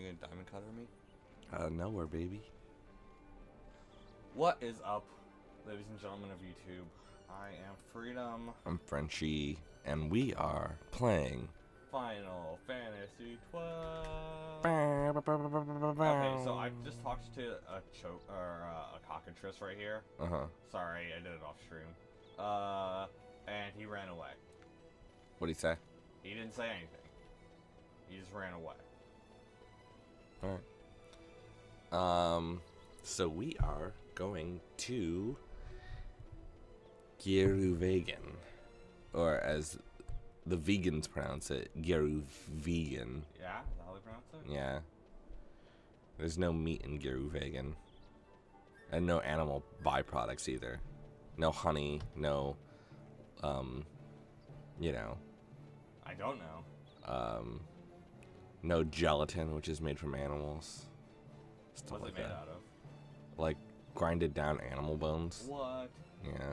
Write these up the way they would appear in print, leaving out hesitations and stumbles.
you gonna diamond cutter me? Nowhere, baby. What is up, ladies and gentlemen of YouTube? I am Freedom. I'm Frenchie, and we are playing Final Fantasy XII. Okay, so I just talked to a cockatrice right here. Sorry, I did it off stream. And he ran away. What'd he say? He didn't say anything. He just ran away. Alright. So we are going to Giruvegan, or as the vegans pronounce it, Giruvegan. Yeah? Is that how they pronounce it? Yeah. There's no meat in Giruvegan. And no animal byproducts either. No honey, no, you know. I don't know. No gelatin, which is made from animals. Stuff What's like it made that. out of? Like grinded down animal bones. What? Yeah.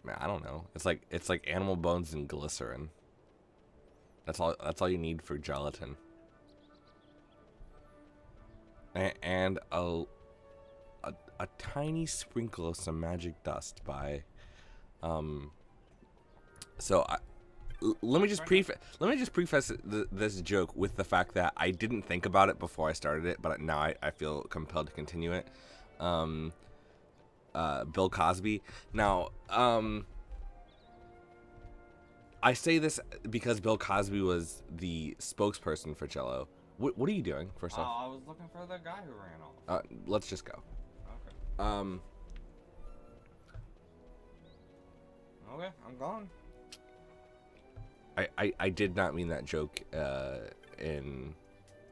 Man, I don't know. It's like animal bones and glycerin. That's all you need for gelatin. And a tiny sprinkle of some magic dust by let me just preface this joke with the fact that I didn't think about it before I started it, but now I feel compelled to continue it. Bill Cosby. Now, I say this because Bill Cosby was the spokesperson for Jello. What are you doing, first off? I was looking for the guy who ran off. Let's just go. Okay. Okay, I'm gone. I did not mean that joke in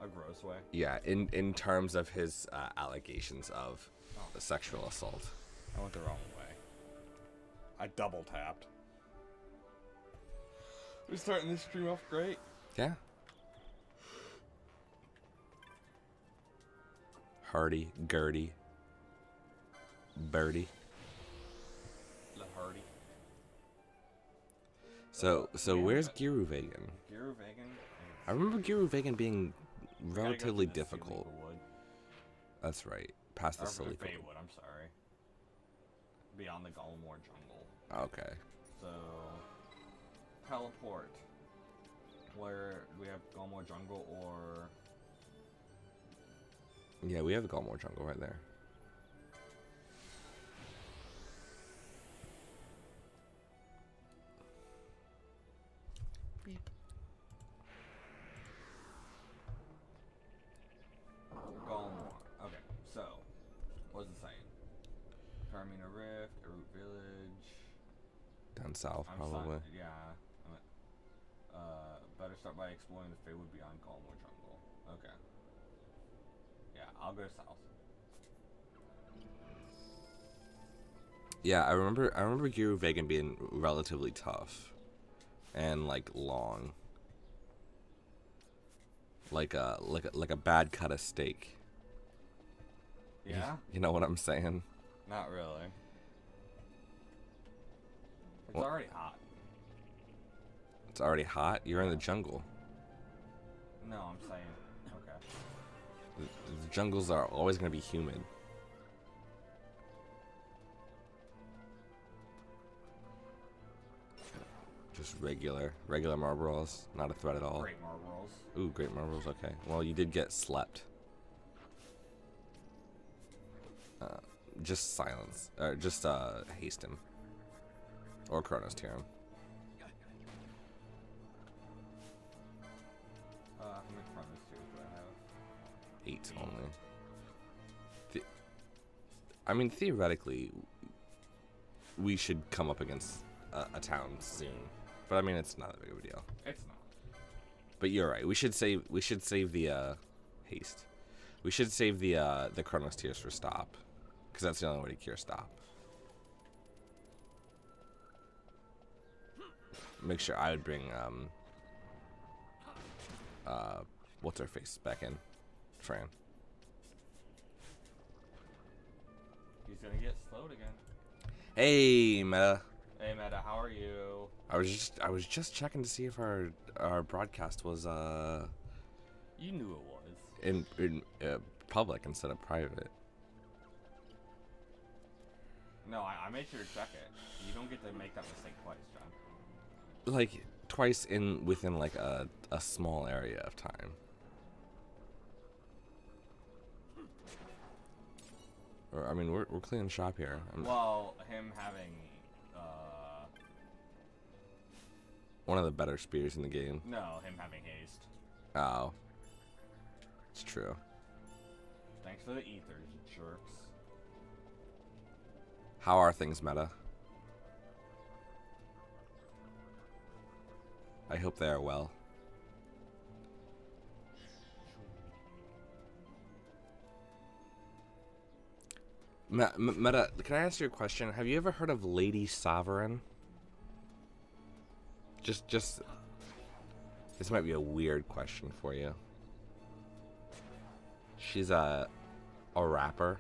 a gross way. Yeah, in terms of his allegations of sexual assault. I went the wrong way. I double tapped. We're starting this stream off great. Yeah. Hardy, Gertie, Birdie. Hardy. So where's Giruvegan? Giruvegan? I remember Giruvegan being relatively difficult. That's right. Past the Silly Wood, I'm sorry. Beyond the Golmore jungle. Okay. So, teleport. Where do we have Golmore jungle or? Yeah, we have the Golmore jungle right there. Beep. Golmore. Okay, so what's it saying? Carmina Rift, Root Village. Down south, probably. Yeah. Better start by exploring the Feywood beyond Golmore jungle. Okay. Yeah, I'll go south. Yeah, I remember Giruvegan being relatively tough and like long. Like a bad cut of steak. Yeah? You know what I'm saying? Not really. It's Well, already hot. It's already hot? You're in the jungle. No, I'm saying. Okay. The jungles are always going to be humid. Just regular Marlboros. Not a threat at all. Great Marlboros. Ooh, great Marlboros. Okay. Well, you did get slept. Just silence. Or just haste him. Or Chronos tear him. How many Chronos tiers do I have? 8 only. I mean, theoretically, we should come up against a town soon. But I mean, it's not that big of a deal. It's not. But you're right. We should save the haste. We should save the Chronos tears for stop, because that's the only way to cure stop. Make sure I would bring what's her face back in, Fran. He's gonna get slowed again. Hey, meta. Hey Meta, how are you? I was just checking to see if our broadcast was You knew it was. in public instead of private. No, I made sure to check it. You don't get to make that mistake twice, John. Like twice within like a small area of time. Or I mean, we're cleaning shop here. Well, him having one of the better spears in the game. no, him having haste. Oh, it's true. Thanks for the ethers, you jerks. How are things, Meta? I hope they are well. Meta, can I ask you a question? Have you ever heard of Lady Sovereign? Just this might be a weird question for you. She's a rapper.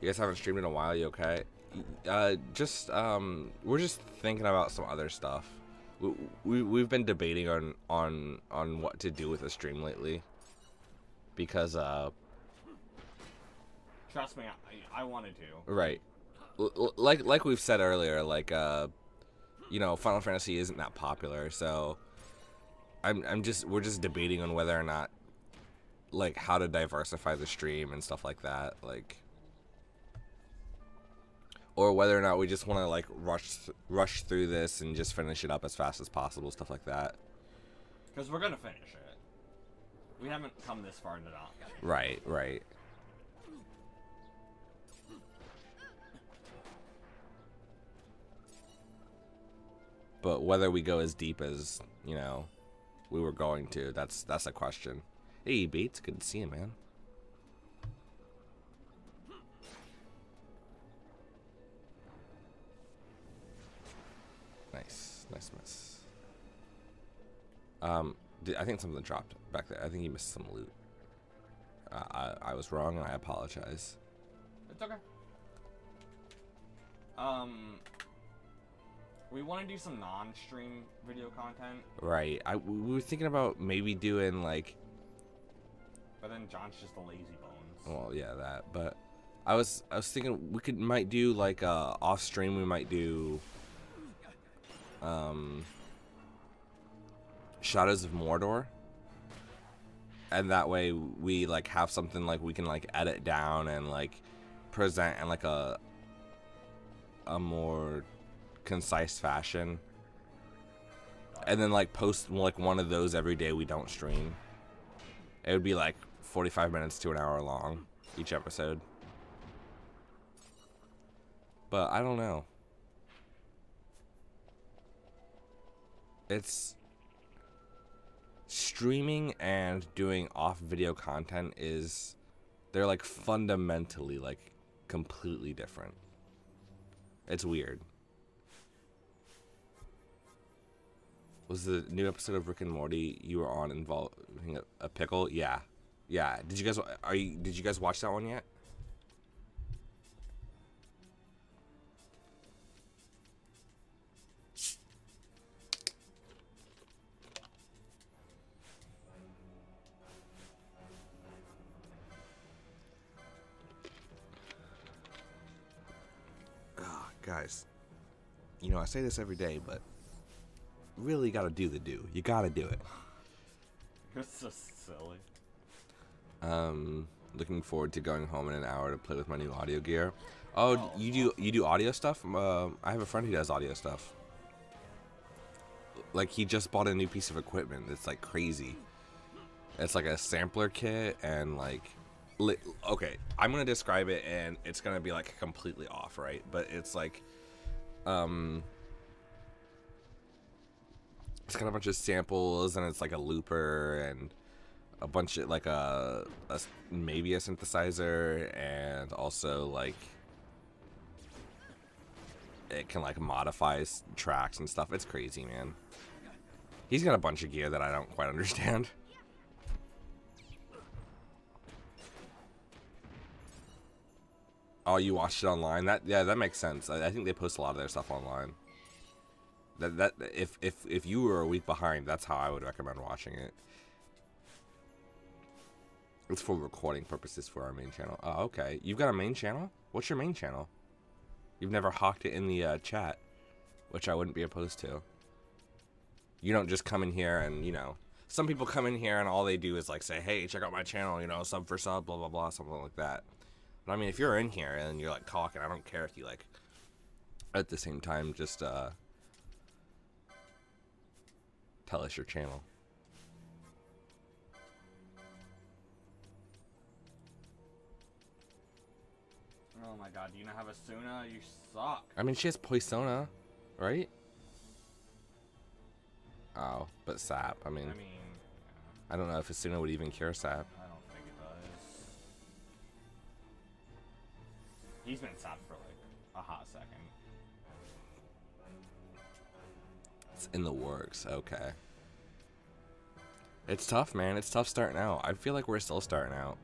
You guys haven't streamed in a while, you okay? We're just thinking about some other stuff. We've been debating on what to do with the stream lately. Because Trust me, I wanted to. right. Like we've said earlier, like you know, Final Fantasy isn't that popular, so we're just debating on whether or not, like, how to diversify the stream and stuff like that, like, or whether or not we just want to like rush through this and just finish it up as fast as possible, stuff like that. Because we're gonna finish it. We haven't come this far into not. Right, right. But whether we go as deep as, you know, we were going to, that's a question. Hey, Bates, good to see you, man. Nice, nice miss. I think something dropped back there. I think you missed some loot. I was wrong, and I apologize. It's okay. We want to do some non-stream video content. Right. We were thinking about maybe doing like. But then John's just a lazy bones. Well, yeah, that. But I was thinking we might do like off stream. We might do Shadows of Mordor, and that way we like have something like we can like edit down and like present in like a more concise fashion, and then like post like one of those every day we don't stream. It would be like 45 minutes to an hour long each episode, but I don't know. It's streaming and doing off video content they're like fundamentally like completely different. It's weird. Was the new episode of Rick and Morty you were on involving a pickle? Yeah. Yeah. Did you guys watch that one yet? Guys, you know, I say this every day, but really gotta do the do. You gotta do it. You're so silly. Looking forward to going home in an hour to play with my new audio gear. Oh, you do audio stuff? I have a friend who does audio stuff. Like, he just bought a new piece of equipment. It's like crazy. It's like a sampler kit and like. Okay, I'm gonna describe it and it's gonna be like completely off, right? But it's like, it's got a bunch of samples and it's like a looper and a bunch of like maybe a synthesizer, and also like it can like modify tracks and stuff. It's crazy, man. He's got a bunch of gear that I don't quite understand. Oh, you watched it online? That makes sense. I think they post a lot of their stuff online. If you were a week behind, that's how I would recommend watching it. It's for recording purposes for our main channel. Oh, okay. You've got a main channel? What's your main channel? You've never hawked it in the chat, which I wouldn't be opposed to. You don't just come in here and, you know, some people come in here and all they do is like say, hey, check out my channel, you know, sub for sub, blah, blah, blah, something like that. But I mean, if you're in here and you're like talking, I don't care if you like, at the same time, just tell us your channel. Oh my god, do you not have Asuna? You suck. I mean, she has Poisona, right? Oh, but sap. I mean, yeah. I don't know if Asuna would even cure sap. I don't think it does. He's been sapped for like a hot second. It's in the works. Okay. It's tough, man. It's tough starting out. I feel like we're still starting out.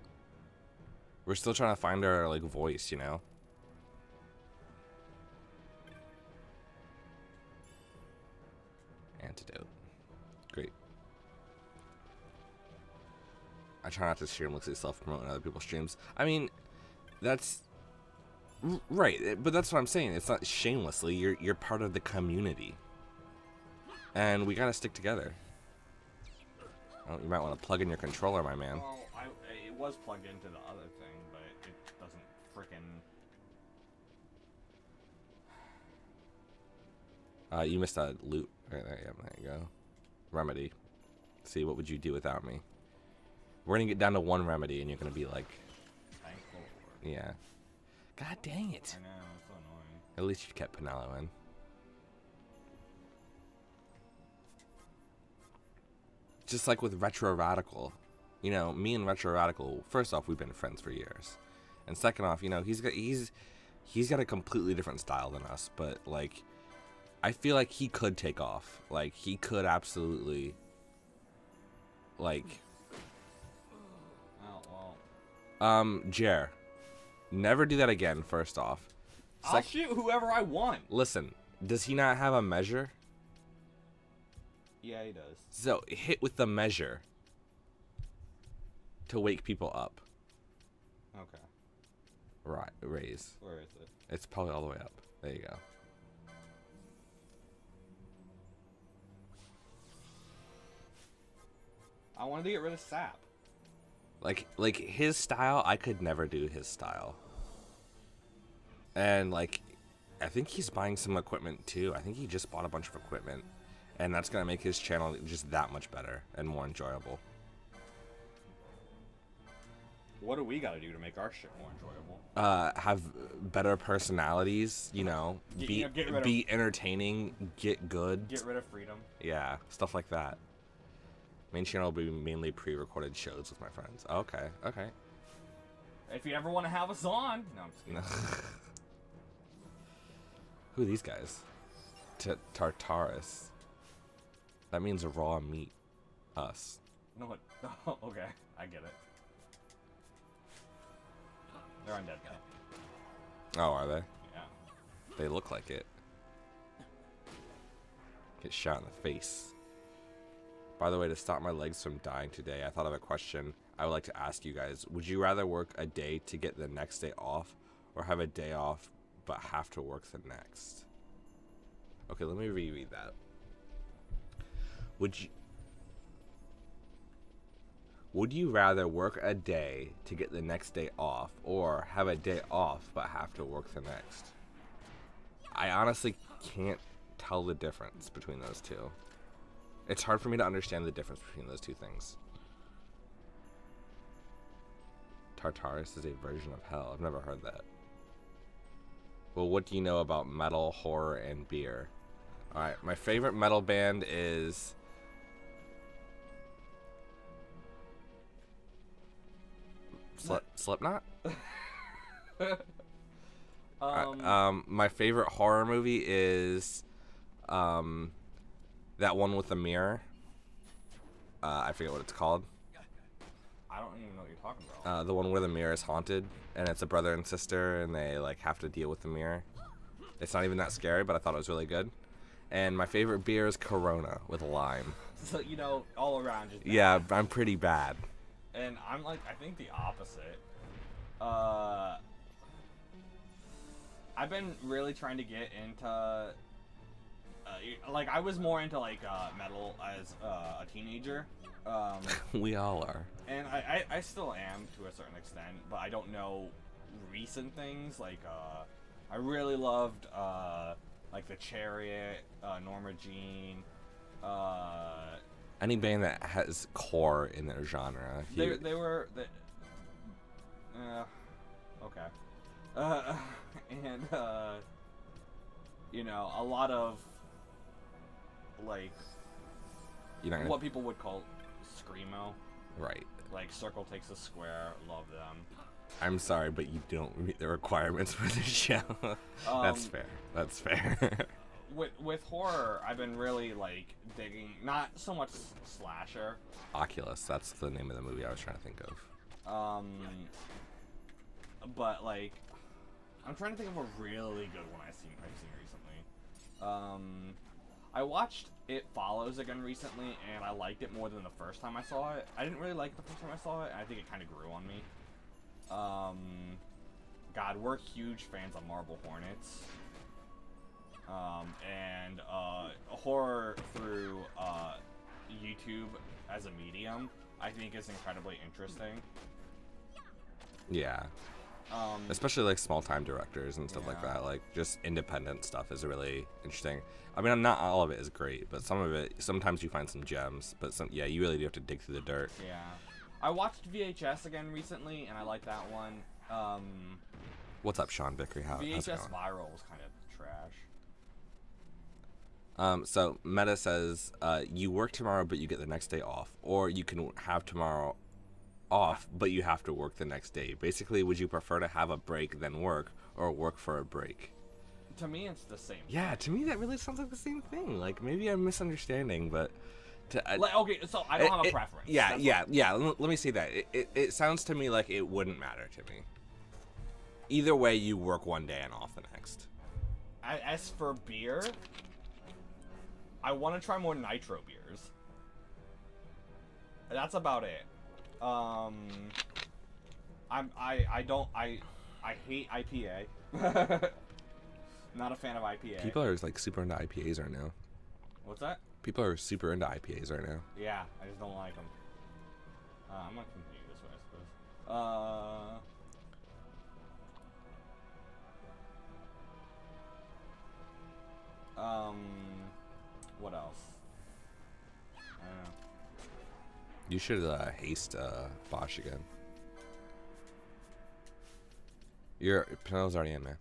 We're still trying to find our like voice, you know. Antidote. Great. I try not to shamelessly self-promote in other people's streams. I mean, that's right, but that's what I'm saying. It's not shamelessly. You're part of the community, and we gotta stick together. Well, you might want to plug in your controller, my man. Well, it was plugged into the other thing, but it doesn't frickin'. You missed a loot. Right there, yeah, there you go. Remedy. See, what would you do without me? We're gonna get down to one remedy, and you're gonna be like, Thankful. yeah. God dang it. I know, it's so annoying. At least you kept Pinello in. Just like with Retro Radical. You know, me and Retro Radical, first off, we've been friends for years. And second off, you know, he's got a completely different style than us, but like I feel like he could take off. Like he could absolutely like Jer. Never do that again, first off. I'll shoot whoever I want. Listen, does he not have a measure? Yeah, he does. So hit with the measure to wake people up. Okay. Right, raise. Where is it? It's probably all the way up. There you go. I wanted to get rid of sap. Like his style, I could never do his style. And like, I think he's buying some equipment too. I think he just bought a bunch of equipment, and that's gonna make his channel just that much better and more enjoyable. What do we gotta do to make our shit more enjoyable? Have better personalities, you know, be entertaining, get good. Get rid of freedom. Yeah, stuff like that. Main channel will be mainly pre-recorded shows with my friends. Okay, okay. If you ever want to have us on. No, I'm just kidding. Who are these guys? Tartarus. That means raw meat. Us. No, what? Oh, okay. I get it. They're undead guy. Oh, are they? Yeah. They look like it. Get shot in the face. By the way, to stop my legs from dying today, I thought of a question I would like to ask you guys. Would you rather work a day to get the next day off, or have a day off but have to work the next? Okay, let me reread that. Would you rather work a day to get the next day off, or have a day off but have to work the next? I honestly can't tell the difference between those two. It's hard for me to understand the difference between those two things. Tartarus is a version of hell. I've never heard that. Well, what do you know about metal, horror, and beer? Alright, my favorite metal band is... Slipknot? My favorite horror movie is... that one with the mirror. I forget what it's called. I don't even know what you're talking about. The one where the mirror is haunted, and it's a brother and sister, and they like have to deal with the mirror. It's not even that scary, but I thought it was really good. And my favorite beer is Corona with lime. So, you know, all around just bad. Yeah, I'm pretty bad. And I'm like, I think the opposite. I've been really trying to get into, like, I was more into, like, metal as a teenager. We all are. And I still am to a certain extent, but I don't know recent things. Like, I really loved, like, The Chariot, Norma Jean, any band that has core in their genre. They were okay. And you know, a lot of like what people would call screamo. Right. Like Circle Takes a Square, love them. I'm sorry, but you don't meet the requirements for the show. That's fair. That's fair. With horror, I've been really like digging not so much slasher. Oculus, that's the name of the movie I was trying to think of. But like, I'm trying to think of a really good one I've seen recently. I watched It Follows again recently, and I liked it more than the first time I saw it. I didn't really like it the first time I saw it, and I think it kind of grew on me. God, we're huge fans of Marble Hornets. And horror through YouTube as a medium, I think is incredibly interesting. Yeah. Especially like small-time directors and stuff like that. Like just independent stuff is really interesting. I mean, not all of it is great, but some of it, sometimes you find some gems. But some, yeah, you really do have to dig through the dirt. Yeah. I watched VHS again recently, and I like that one. What's up, Sean Vickery? How's it going? VHS Viral was kind of trash. So Meta says, you work tomorrow, but you get the next day off, or you can have tomorrow off, but you have to work the next day. Basically, would you prefer to have a break than work, or work for a break? To me, it's the same. Yeah, to me that really sounds like the same thing. Like maybe I'm misunderstanding, but like, okay, so I don't have a preference. Yeah. Let me say that. It sounds to me like it wouldn't matter to me. Either way, you work one day and off the next. As for beer, I want to try more nitro beers. That's about it. I hate IPA. Not a fan of IPA. People are like super into IPAs right now. What's that? People are super into IPAs right now. Yeah, I just don't like them. I'm gonna continue this way, I suppose. What else? I don't know. You should haste Bosch again. Your Pinel's already in, man.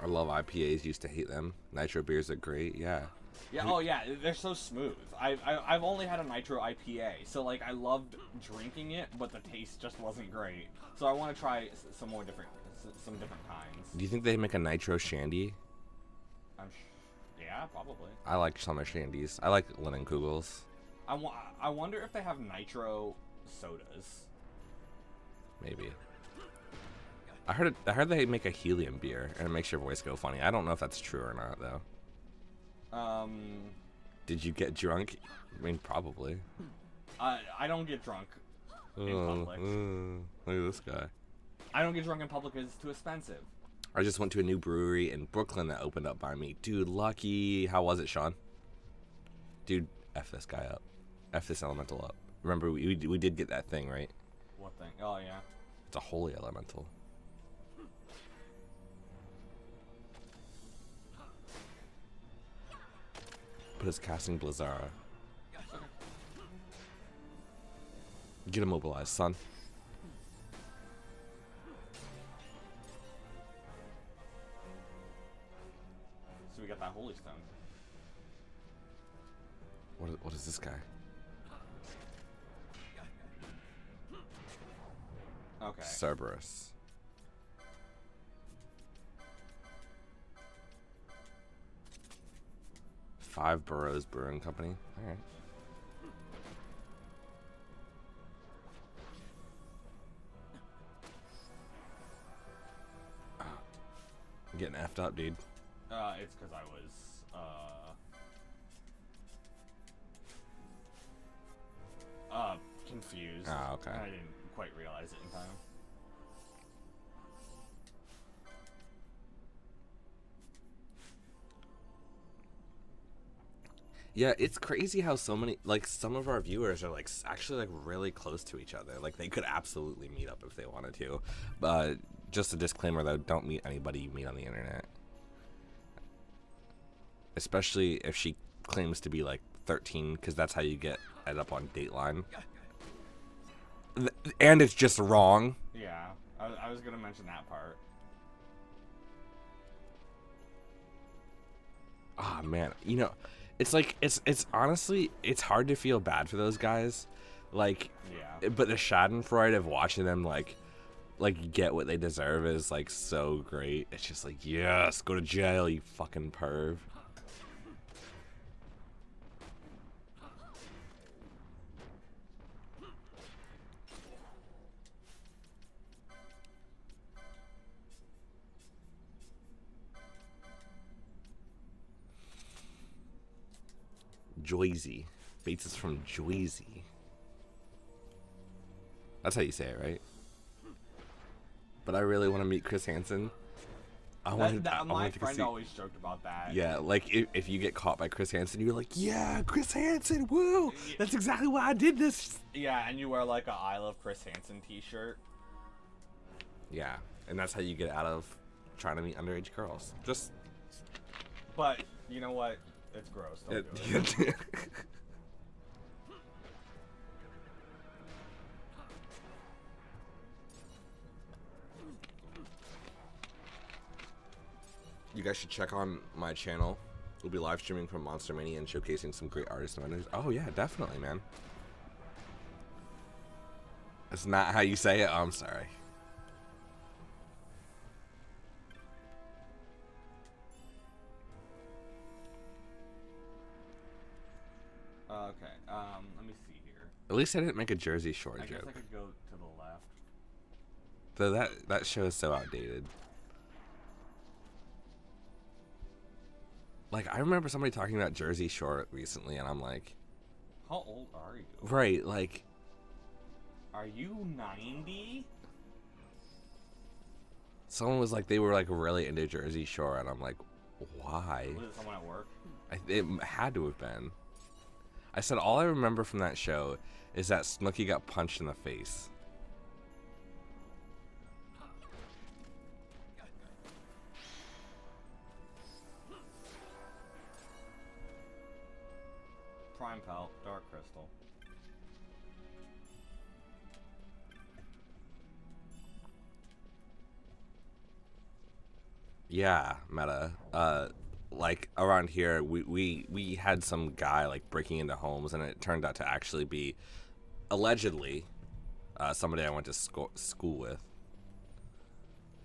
I love IPAs. Used to hate them. Nitro beers are great. Yeah. Yeah. Oh yeah, they're so smooth. I've only had a nitro IPA, so like I loved drinking it, but the taste just wasn't great. So I want to try some different kinds. Do you think they make a nitro shandy? Yeah, probably. I like summer shandies. I like Linnenkugels. I wonder if they have nitro sodas. Maybe. I heard they make a helium beer and it makes your voice go funny. I don't know if that's true or not though. Did you get drunk? I mean, probably. I don't get drunk in public. Look at this guy. I don't get drunk in public because it's too expensive. I just went to a new brewery in Brooklyn that opened up by me. Dude, lucky. How was it, Sean? Dude, F this guy up. F this elemental up. Remember, we did get that thing, right? What thing? Oh, yeah. It's a holy elemental. But it's casting Blizzara. Get immobilized, son. So we got that holy stone. What is this guy? Okay. Cerberus. Five Boroughs Brewing Company. All right. I'm getting effed up, dude. It's because I was, confused. Oh, okay. And I didn't quite realize it in time. Yeah, it's crazy how so many, like, some of our viewers are, like, actually, like, really close to each other. Like, they could absolutely meet up if they wanted to. But just a disclaimer, though, don't meet anybody you meet on the internet. Especially if she claims to be, like, 13, because that's how you get end up on Dateline. And it's just wrong. Yeah, I was going to mention that part. Ah, man. You know, it's like, it's honestly, it's hard to feel bad for those guys. Like, yeah. But the schadenfreude of watching them, like get what they deserve is, like, so great. It's just like, yes, go to jail, you fucking perv. Joyzy. Bates is from Joyzy. That's how you say it, right? But I really want to meet Chris Hansen. My friend always joked about that. Yeah, like if you get caught by Chris Hansen, you're like, yeah, Chris Hansen, woo! That's exactly why I did this. Yeah, and you wear like a I Love Chris Hansen t-shirt. Yeah, and that's how you get out of trying to meet underage girls. Just. But you know what? It's gross. Don't do it. You guys should check on my channel. We'll be live streaming from Monster Mania and showcasing some great artists and vendors. Oh yeah, definitely, man. That's not how you say it. Oh, I'm sorry. Okay, let me see here. At least I didn't make a Jersey Shore joke. I guess I could go to the left. Though that show is so outdated. Like, I remember somebody talking about Jersey Shore recently, and I'm like... How old are you? Right, like... Are you 90? Someone was like, they were, like, really into Jersey Shore, and I'm like, why? Was it someone at work? It had to have been. I said, all I remember from that show is that Snooki got punched in the face. Prime Pelt, Dark Crystal. Yeah, meta. Like around here, we had some guy like breaking into homes, and it turned out to actually be, allegedly, somebody I went to school with,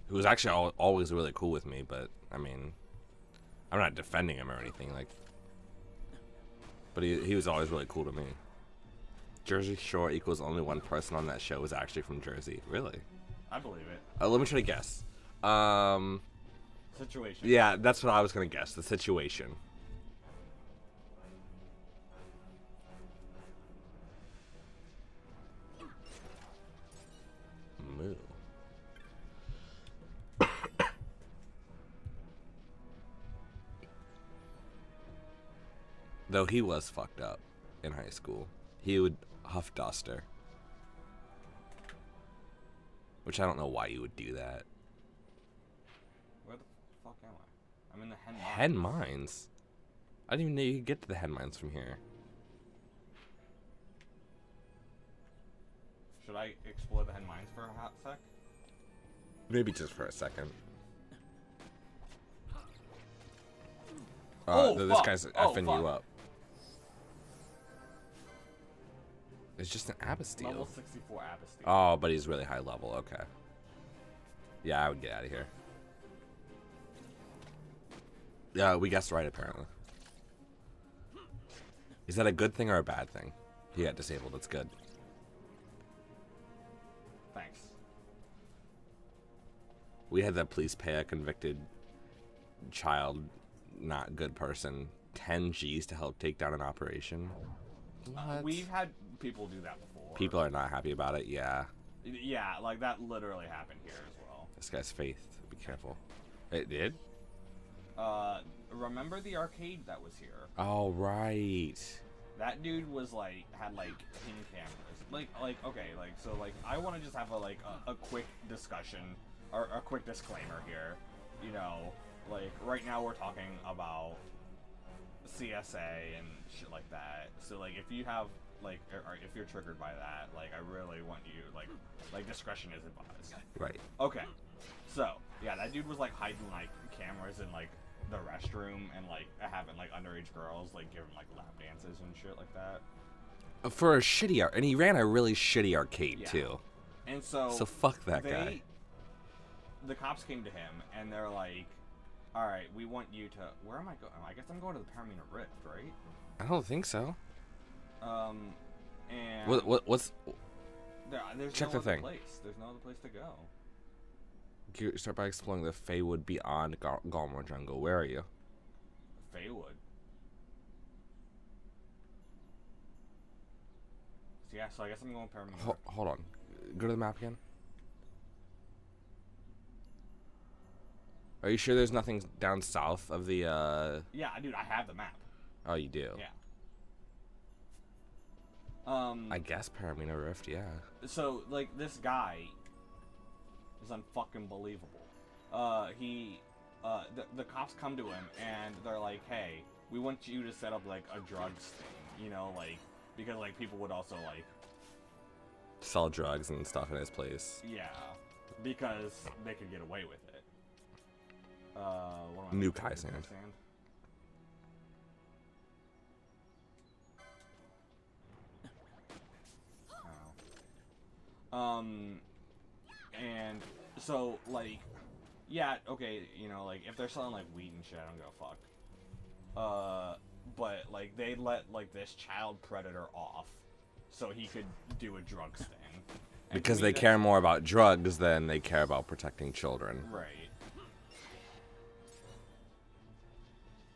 who was actually always really cool with me. But I mean, I'm not defending him or anything, like. But he was always really cool to me. Jersey Shore equals only one person on that show was actually from Jersey. Really? I believe it. Let me try to guess. Situation. Yeah, that's what I was gonna guess. The Situation. Moo. Though he was fucked up in high school. He would huff duster. Which I don't know why you would do that. Where the fuck am I? I'm in the Hen Mines. Hen Mines? I didn't even know you could get to the Hen Mines from here. Should I explore the Hen Mines for a hot sec? Maybe just for a second. This guy's effing you up. It's just an Abastille. Level 64 Abastille. Oh, but he's really high level. Okay. Yeah, I would get out of here. Yeah, we guessed right, apparently. Is that a good thing or a bad thing? He got disabled. It's good. Thanks. We had the police pay a convicted child, not good person, 10 G's to help take down an operation. What? We've had people do that before. People are not happy about it, yeah. Yeah, like that literally happened here as well. This guy's faith. Be careful. It did? Remember the arcade that was here? Oh, right. That dude was like, had like pin cameras. Okay, so I want to just have a quick discussion, or a quick disclaimer here. You know, right now we're talking about CSA and shit like that. So if you have or if you're triggered by that, I really want you discretion is advised. Right. Okay. So yeah, that dude was hiding cameras in the restroom and having underage girls give him lap dances and shit like that. For a shitty and he ran a really shitty arcade too. And so fuck that guy. The cops came to him and they're like, all right, we want you to, where am I going? I guess I'm going to the Paramina Rift, right? I don't think so. And what's there's check no the other thing. place. There's no other place to go. Start by exploring the Feywood beyond Galmore Jungle. Where are you? Feywood. So yeah, so I guess I'm going Paramina. Hold on. Go to the map again. Are you sure there's nothing down south of the Yeah, dude, I have the map. Oh, you do? Yeah. I guess Paramina Rift, yeah. So, this guy is unfucking believable. The cops come to him and they're like, hey, we want you to set up, a drugs thing, you know, because, people would also, sell drugs and stuff in his place. Yeah, because they could get away with it. New Kai Sand. And so yeah, okay, you know, if they're selling weed and shit, I don't give a fuck. But they let this child predator off so he could do a drugs thing. And because they care more about drugs than they care about protecting children. Right.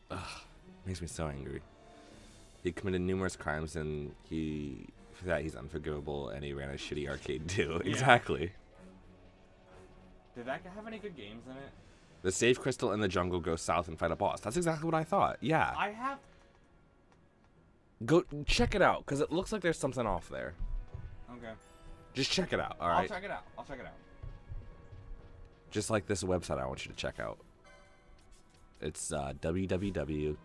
Ugh, makes me so angry. He committed numerous crimes and for that he's unforgivable, and he ran a shitty arcade too. Yeah. Exactly. Did that have any good games in it? The save crystal in the jungle goes south and fight a boss. That's exactly what I thought. Yeah. I have. Go check it out, because it looks like there's something off there. Okay. Just check it out, alright? I'll check it out. I'll check it out. Just like this website I want you to check out. It's www.nfl.com.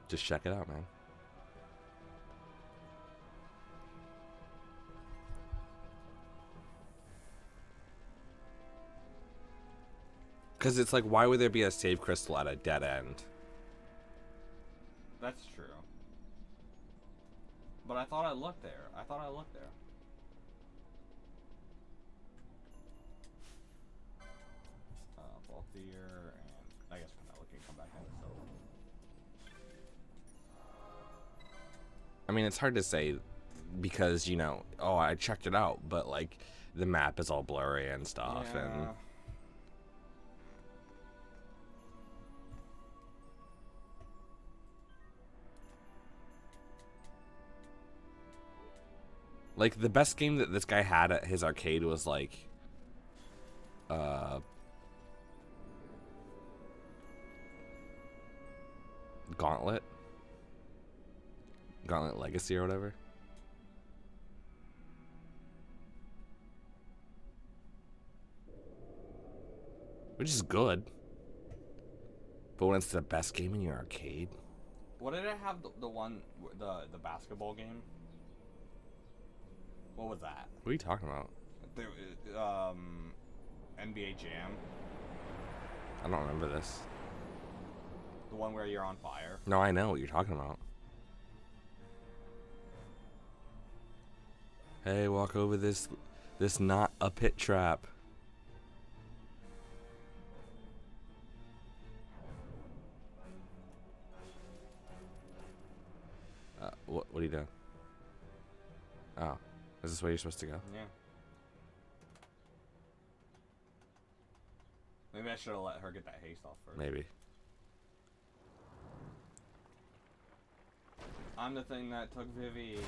Just check it out, man. Because it's why would there be a save crystal at a dead end? That's true. But I thought I looked there. Balthier, and I guess we're not looking. Come back in. So. I mean, it's hard to say because, you know, oh, I checked it out, but the map is all blurry and stuff, yeah. and the best game that this guy had at his arcade was Gauntlet Legacy or whatever. Which is good. But when it's the best game in your arcade. What did it have? The basketball game? What was that? What are you talking about? NBA Jam. I don't remember this. The one where you're on fire. No, I know what you're talking about. Hey, walk over this not a pit trap. you doing? Oh. Is this where you're supposed to go? Yeah. Maybe I should have let her get that haste off first. Maybe. I'm the thing that took Vivi.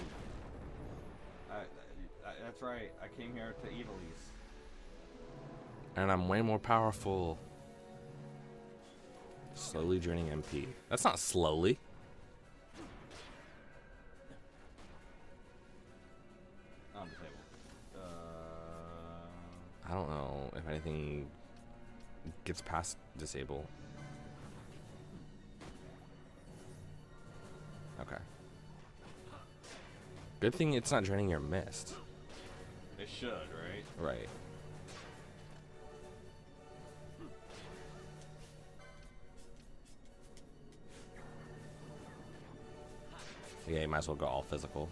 That's right. I came here to Evilise. And I'm way more powerful. Slowly draining MP. That's not slowly. On the table. I don't know if anything gets past disable. Okay. Good thing it's not draining your mist. It should, right? Right. Yeah, you might as well go all physical.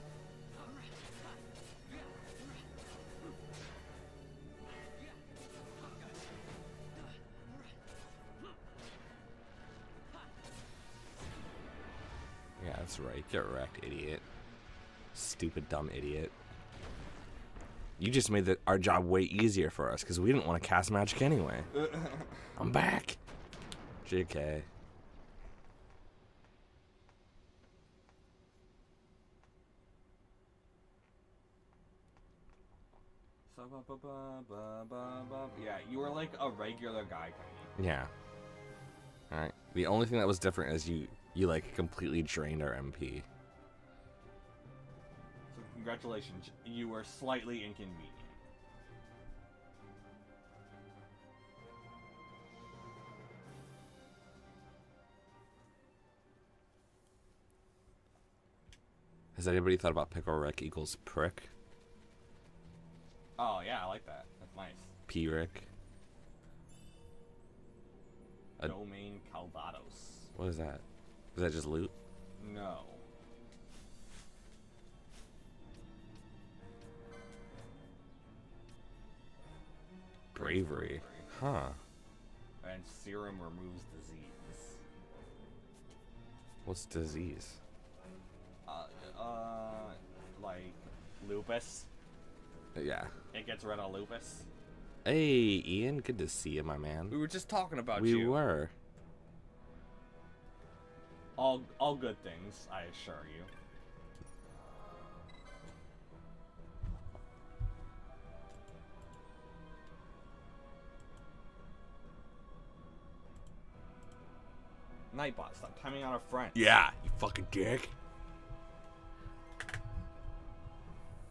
Yeah, that's right. Get wrecked, idiot. Stupid, dumb idiot. You just made our job way easier for us because we didn't want to cast magic anyway. I'm back. JK. Yeah, you were like a regular guy, Tiny. Yeah. Alright. The only thing that was different is you like completely drained our MP. So congratulations, you were slightly inconvenient. Has anybody thought about pickle Rick equals prick? Oh yeah, I like that. That's nice. P Rick. Domain Calvados. What is that? Is that just loot? No. Bravery. Huh. And serum removes disease. What's disease? Like lupus. Yeah. It gets rid of lupus. Hey, Ian. Good to see you, my man. We were just talking about We you. were. All good things, I assure you. Nightbot, stop timing out our friends. Yeah, you fucking dick.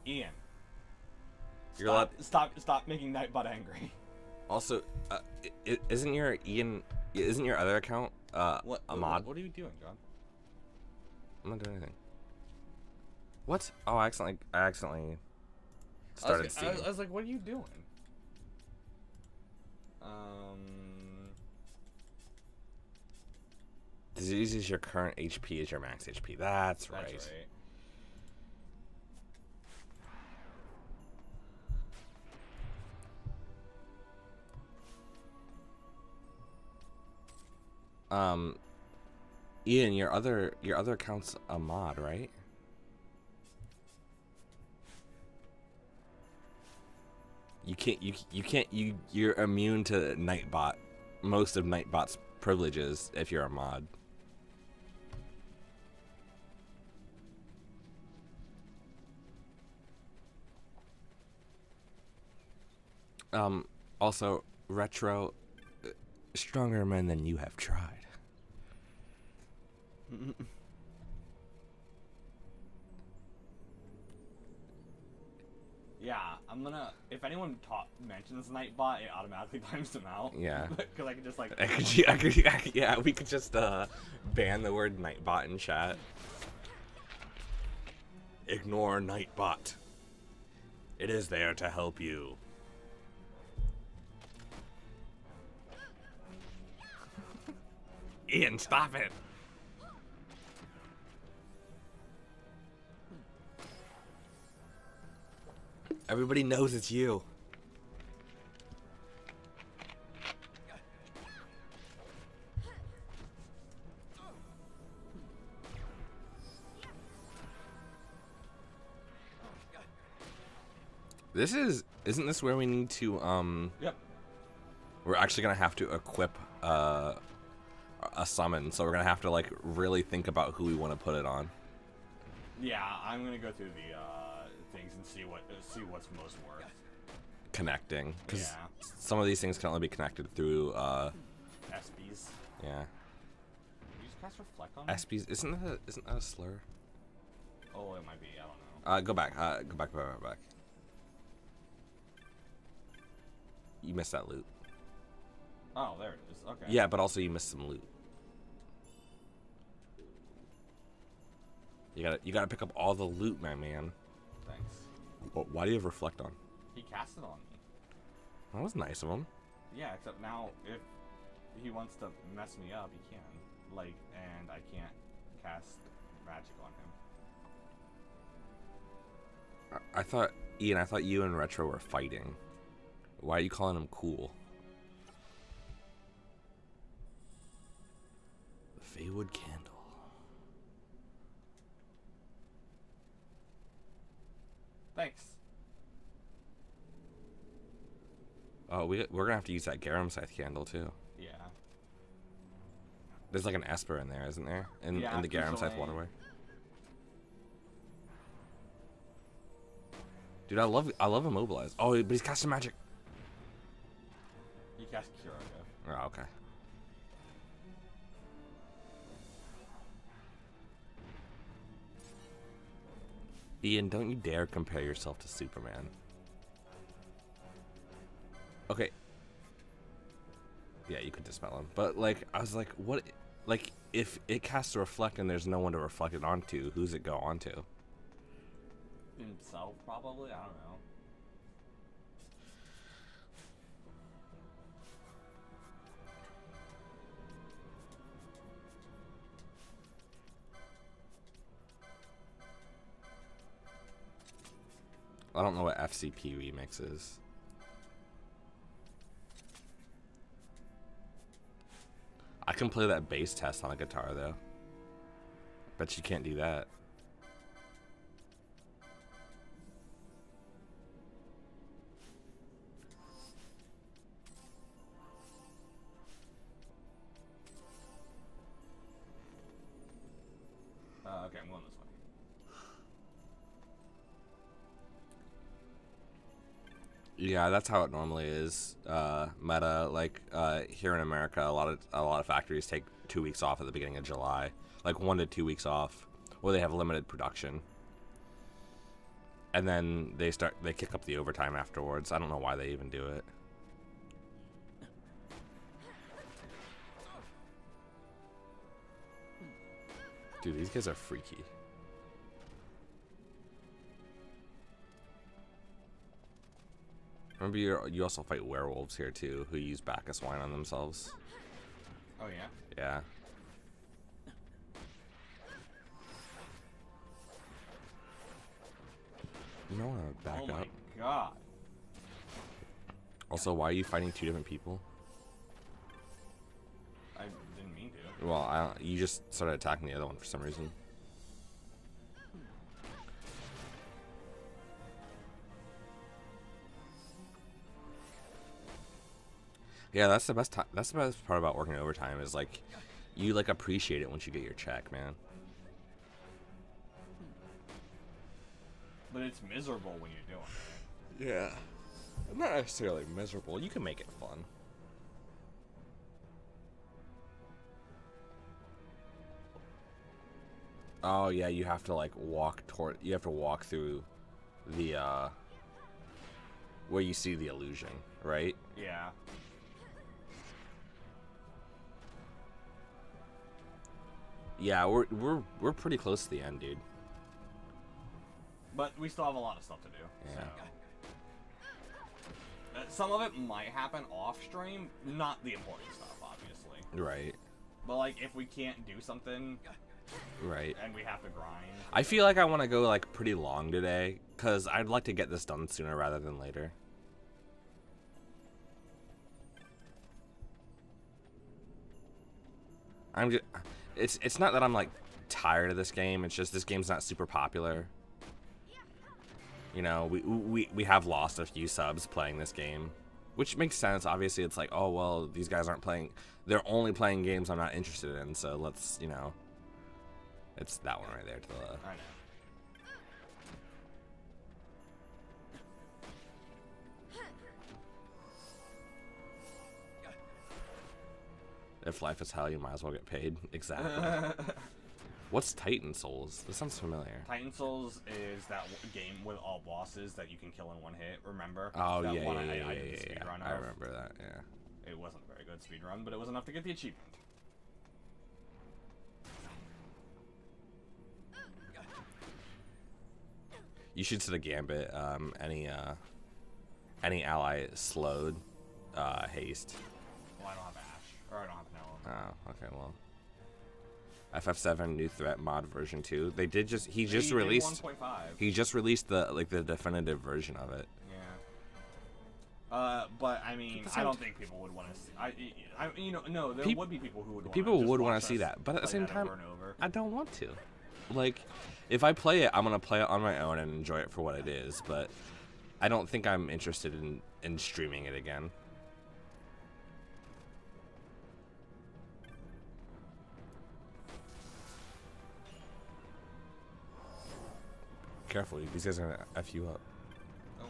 Ian. You're allowed. Stop making Nightbot angry. Also, isn't your other account a mod? What are you doing, John? I'm not doing anything. What? Oh, I accidentally started Steam. I was like, what are you doing? Disease is your current HP is your max HP. That's right. That's right. Ian, your other account's a mod, right? You're immune to Nightbot, most of Nightbot's privileges if you're a mod. Also, Retro, stronger men than you have tried. Yeah, I'm gonna. If anyone mentions Nightbot, it automatically times them out. Yeah. Because I can just like. Yeah, we could just ban the word Nightbot in chat. Ignore Nightbot. It is there to help you. Ian, stop it. Everybody knows it's you. Isn't this where we need to, Yep. We're actually gonna have to equip, a summon, so we're gonna have to, like, really think about who we want to put it on. Yeah, I'm gonna go through the, things and see what's most worth. Connecting. Because some of these things can only be connected through, SBs. Yeah. You just cast Reflect on me? SBs, isn't that a slur? Oh, it might be, I don't know. Go back, back. You missed that loot. Oh, there it is. Okay. Yeah, but also you missed some loot. You gotta pick up all the loot, my man. Thanks. But why do you have Reflect on? He cast it on me. That was nice of him. Yeah, except now if he wants to mess me up, he can. Like, and I can't cast magic on him. I thought, Ian, I thought you and Retro were fighting. Why are you calling him cool? The Feywood Candle. Thanks. Oh, we're gonna have to use that Garum Scythe candle too. Yeah. There's like an Esper in there, isn't there? In the Garum Scythe waterway. Dude, I love Immobilize. Oh, but he's casting magic. He cast Giruvegan. Oh, okay. Ian, don't you dare compare yourself to Superman. Okay. Yeah, you could dispel him. But, like, I was like, what? Like, if it casts a Reflect and there's no one to reflect it onto, who's it go onto? Himself, probably? I don't know. I don't know what FCP remix is. I can play that bass test on a guitar, though. Bet you can't do that. Okay, I'm going this way. Yeah, that's how it normally is. Meta, like here in America, a lot of factories take 2 weeks off at the beginning of July, like 1 to 2 weeks off, or they have limited production, and then they kick up the overtime afterwards. I don't know why they even do it. Dude, these guys are freaky. Remember, you also fight werewolves here too, who use Bacchus wine on themselves. Oh yeah? Yeah. You might want to back up. Oh my god. Also, why are you fighting 2 different people? I didn't mean to. Well, you just started attacking the other one for some reason. Yeah, that's the best. That's the best part about working overtime is like, you like appreciate it once you get your check, man. But it's miserable when you're doing it. Yeah, not necessarily miserable. You can make it fun. Oh yeah, you have to like walk toward. You have to walk through the where you see the illusion, right? Yeah. Yeah, we're pretty close to the end, dude. But we still have a lot of stuff to do. Yeah. So. Some of it might happen off stream, not the important stuff, obviously. Right. But like, if we can't do something, right, and we have to grind. I feel like I want to go like pretty long today, cause I'd like to get this done sooner rather than later. I'm just. It's not that I'm like tired of this game. It's just this game's not super popular. You know, we have lost a few subs playing this game, which makes sense. Obviously, it's like, oh, well, these guys aren't playing. They're only playing games I'm not interested in, so let's, you know. It's that one right there to the left. I know. If life is hell, you might as well get paid. Exactly. What's Titan Souls? This sounds familiar. Titan Souls is that game with all bosses that you can kill in one hit, remember? Oh, that yeah. I remember that, yeah. It wasn't a very good speedrun, but it was enough to get the achievement. You should set a gambit. Any ally slowed, haste. Well, I don't have Ash, or I don't have Penelope. Oh, okay, well. FF7 new threat mod version 2. They did just he just released 1.5. He just released the definitive version of it. Yeah. But I mean, I don't think people would want to see. No, there would be people who would. People would want to see that, but at the same time, I don't want to. Like, if I play it, I'm gonna play it on my own and enjoy it for what it is. But I don't think I'm interested in streaming it again. Careful, these guys are gonna F you up. Oh.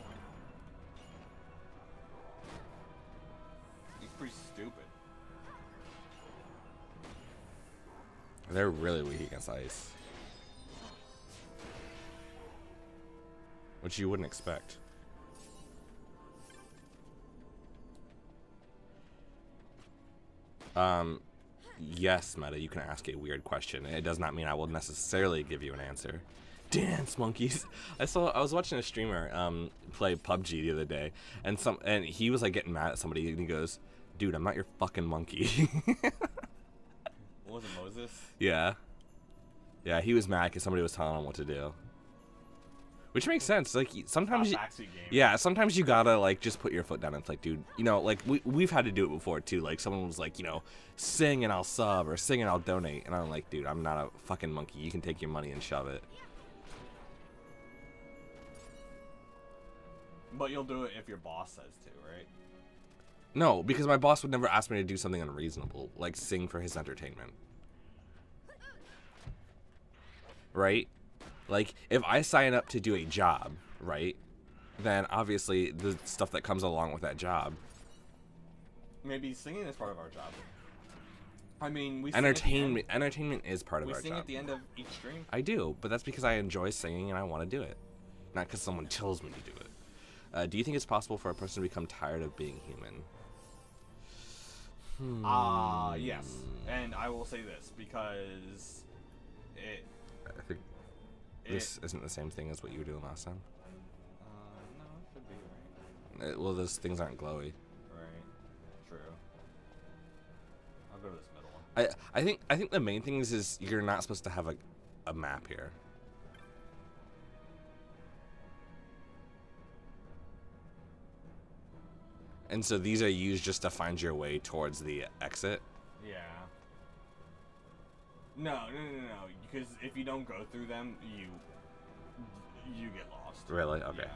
He's pretty stupid. They're really weak against ice. Which you wouldn't expect. Yes, Meta, you can ask a weird question. It does not mean I will necessarily give you an answer. Dance monkeys. I was watching a streamer play PUBG the other day, and he was like getting mad at somebody, and he goes, "Dude, I'm not your fucking monkey." What was it, Moses? Yeah, he was mad because somebody was telling him what to do, which makes sense. Like sometimes, sometimes you gotta like just put your foot down. And it's like, dude, you know, like we've had to do it before too. Like someone was like, you know, sing and I'll sub, or sing and I'll donate, and I'm like, dude, I'm not a fucking monkey. You can take your money and shove it. But you'll do it if your boss says to, right? No, because my boss would never ask me to do something unreasonable, like sing for his entertainment. Right? Like, if I sign up to do a job, right, then obviously the stuff that comes along with that job. Maybe singing is part of our job. I mean, entertainment is part of our job. We sing at the end of each stream. I do, but that's because I enjoy singing and I want to do it, not because someone tells me to do it. Do you think it's possible for a person to become tired of being human? Yes. And I will say this, because I think this isn't the same thing as what you were doing last time. No, it should be, right? Well, those things aren't glowy. Right. True. I'll go to this middle one. I think the main thing is you're not supposed to have a map here. And so these are used just to find your way towards the exit? Yeah. No. Because if you don't go through them, you get lost. Really? Okay.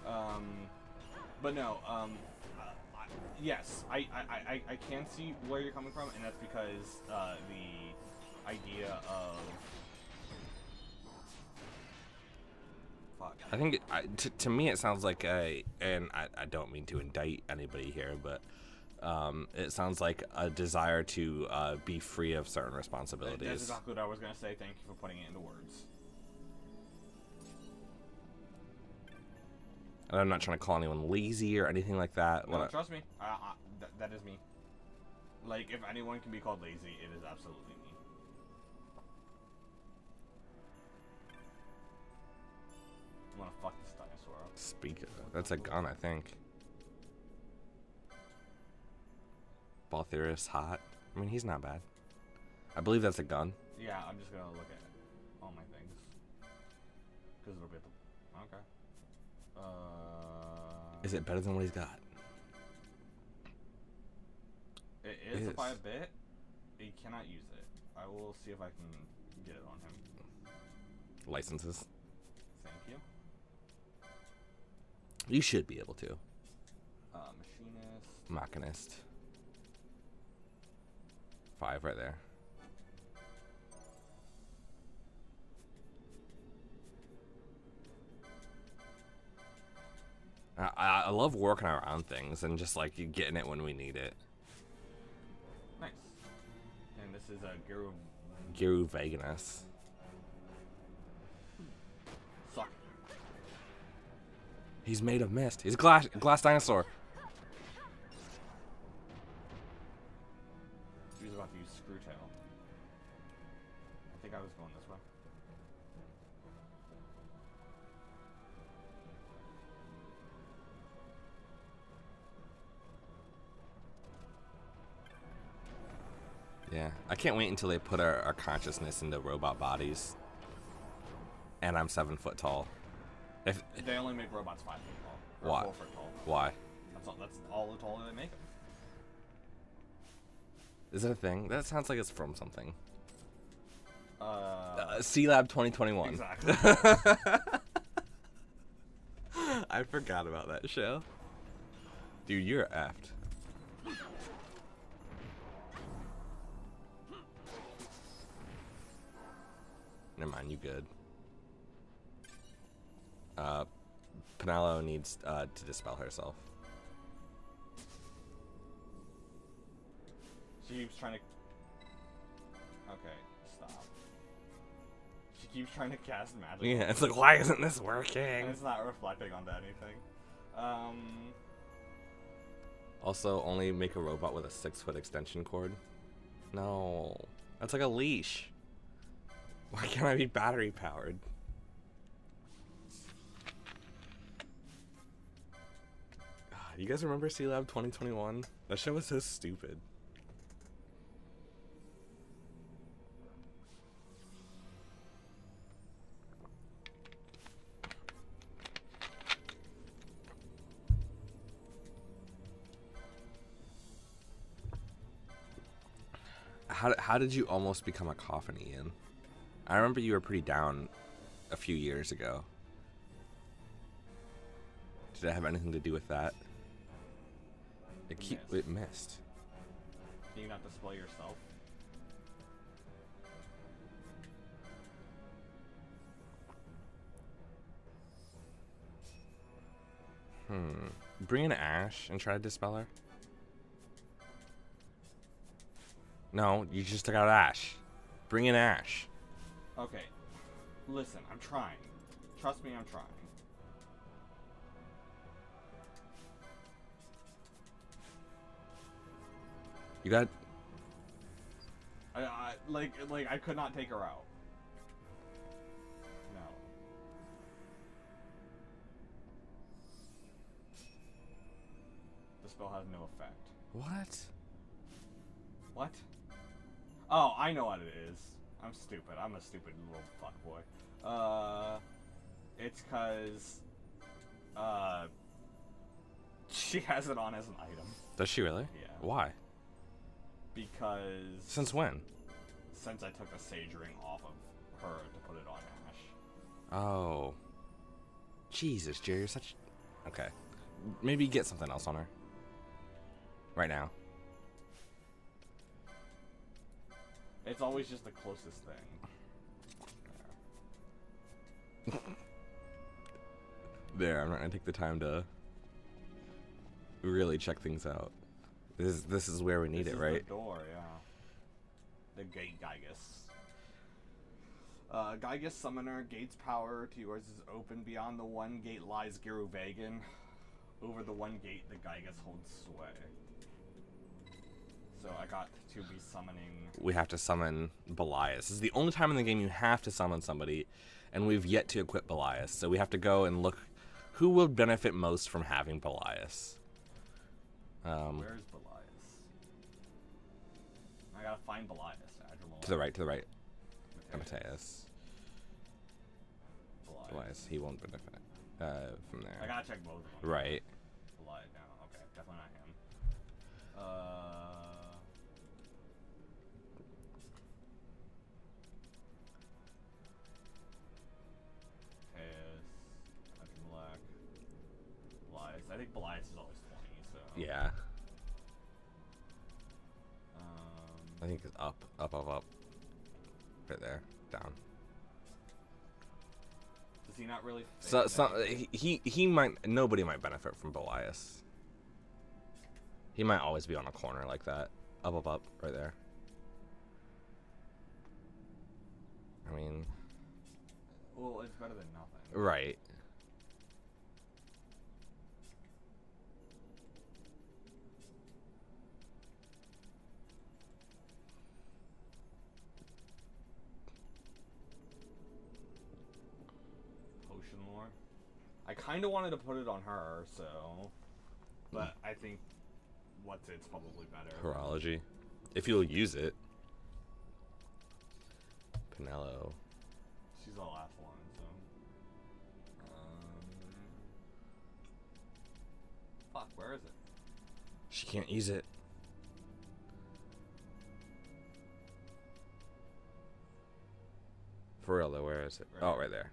Yeah. But no, yes, I can see where you're coming from, and that's because the idea of... Fuck. I think to me it sounds like and I don't mean to indict anybody here, but it sounds like a desire to be free of certain responsibilities. That's exactly what I was gonna say. Thank you for putting it into words. And I'm not trying to call anyone lazy or anything like that. No, trust me, that is me. Like, if anyone can be called lazy, it is absolutely me. I'm gonna fuck this dinosaur up. Speak of it. That's a gun, I think. Balthyrus hot. I mean, he's not bad. I believe that's a gun. Yeah, I'm just gonna look at all my things. Because it'll be at the... Okay. Is it better than what he's got? It is by a bit. He cannot use it. I will see if I can get it on him. Licenses. Thank you. You should be able to. Machinist. Machinist. 5 right there. I love working around things and just like getting it when we need it. Nice. And this is a Giruvegan I. Suck. He's made of mist. He's a glass dinosaur. He was about to use Screwtail. I think I was going this way. Yeah, I can't wait until they put our consciousness into robot bodies. And I'm 7 foot tall. If they only make robots 5 feet tall. Why? 4 foot tall. Why? That's all the taller they make them. Is that a thing? That sounds like it's from something. C-Lab 2021. Exactly. I forgot about that show. Dude, you're effed. Never mind, you good. Penelo needs to dispel herself. She keeps trying to... Okay, stop. She keeps trying to cast magic. Yeah, it's like, why isn't this working? And it's not reflecting onto anything. Also, only make a robot with a 6-foot extension cord. No. That's like a leash. Why can't I be battery powered? God, you guys remember C-Lab 2021? That show was so stupid. How did you almost become a coffin, Ian? I remember you were pretty down a few years ago. Did it have anything to do with that? It missed. Can you not display yourself? Bring in Ash and try to dispel her. No, you just took out Ash. Bring in Ash. Okay. Listen, I'm trying. Trust me, I'm trying. You got... I could not take her out. No. The spell has no effect. What? What? Oh, I know what it is. I'm stupid. I'm a stupid little fuckboy. It's cause, she has it on as an item. Does she really? Yeah. Why? Because... Since when? Since I took the Sage Ring off of her to put it on Ash. Oh. Jesus, Jerry, you're such... Okay. Maybe get something else on her. Right now. It's always just the closest thing. There, I'm not gonna take the time to really check things out. This is where we need it, right? The door, yeah. The gate Gygus. Gygus Summoner, gate's power to yours is open. Beyond the one gate lies Giruvegan. Over the one gate, the Gygus holds sway. So I got to be summoning... We have to summon Belias. This is the only time in the game you have to summon somebody, and we've yet to equip Belias. So we have to go and look who will benefit most from having Belias. Where's Belias? I gotta find Belias. To the right, to the right. Mateus. Belias, he won't benefit from there. I gotta check both of them. Right. Belias, no, okay, definitely not him. Mateus, that's black. I think Belias is always 20, so... Yeah. I think it's up. Right there. Down. Does he not really So he might... Nobody might benefit from Belias. He might always be on a corner like that. Up, right there. I mean... Well, it's better than nothing. Right. Potion lore. I kind of wanted to put it on her, so... But I think it's probably better. Horology. If you'll use it. Pinello. She's the last one, so... Fuck, where is it? She can't use it. For real though, where is it? Right. Oh, right there.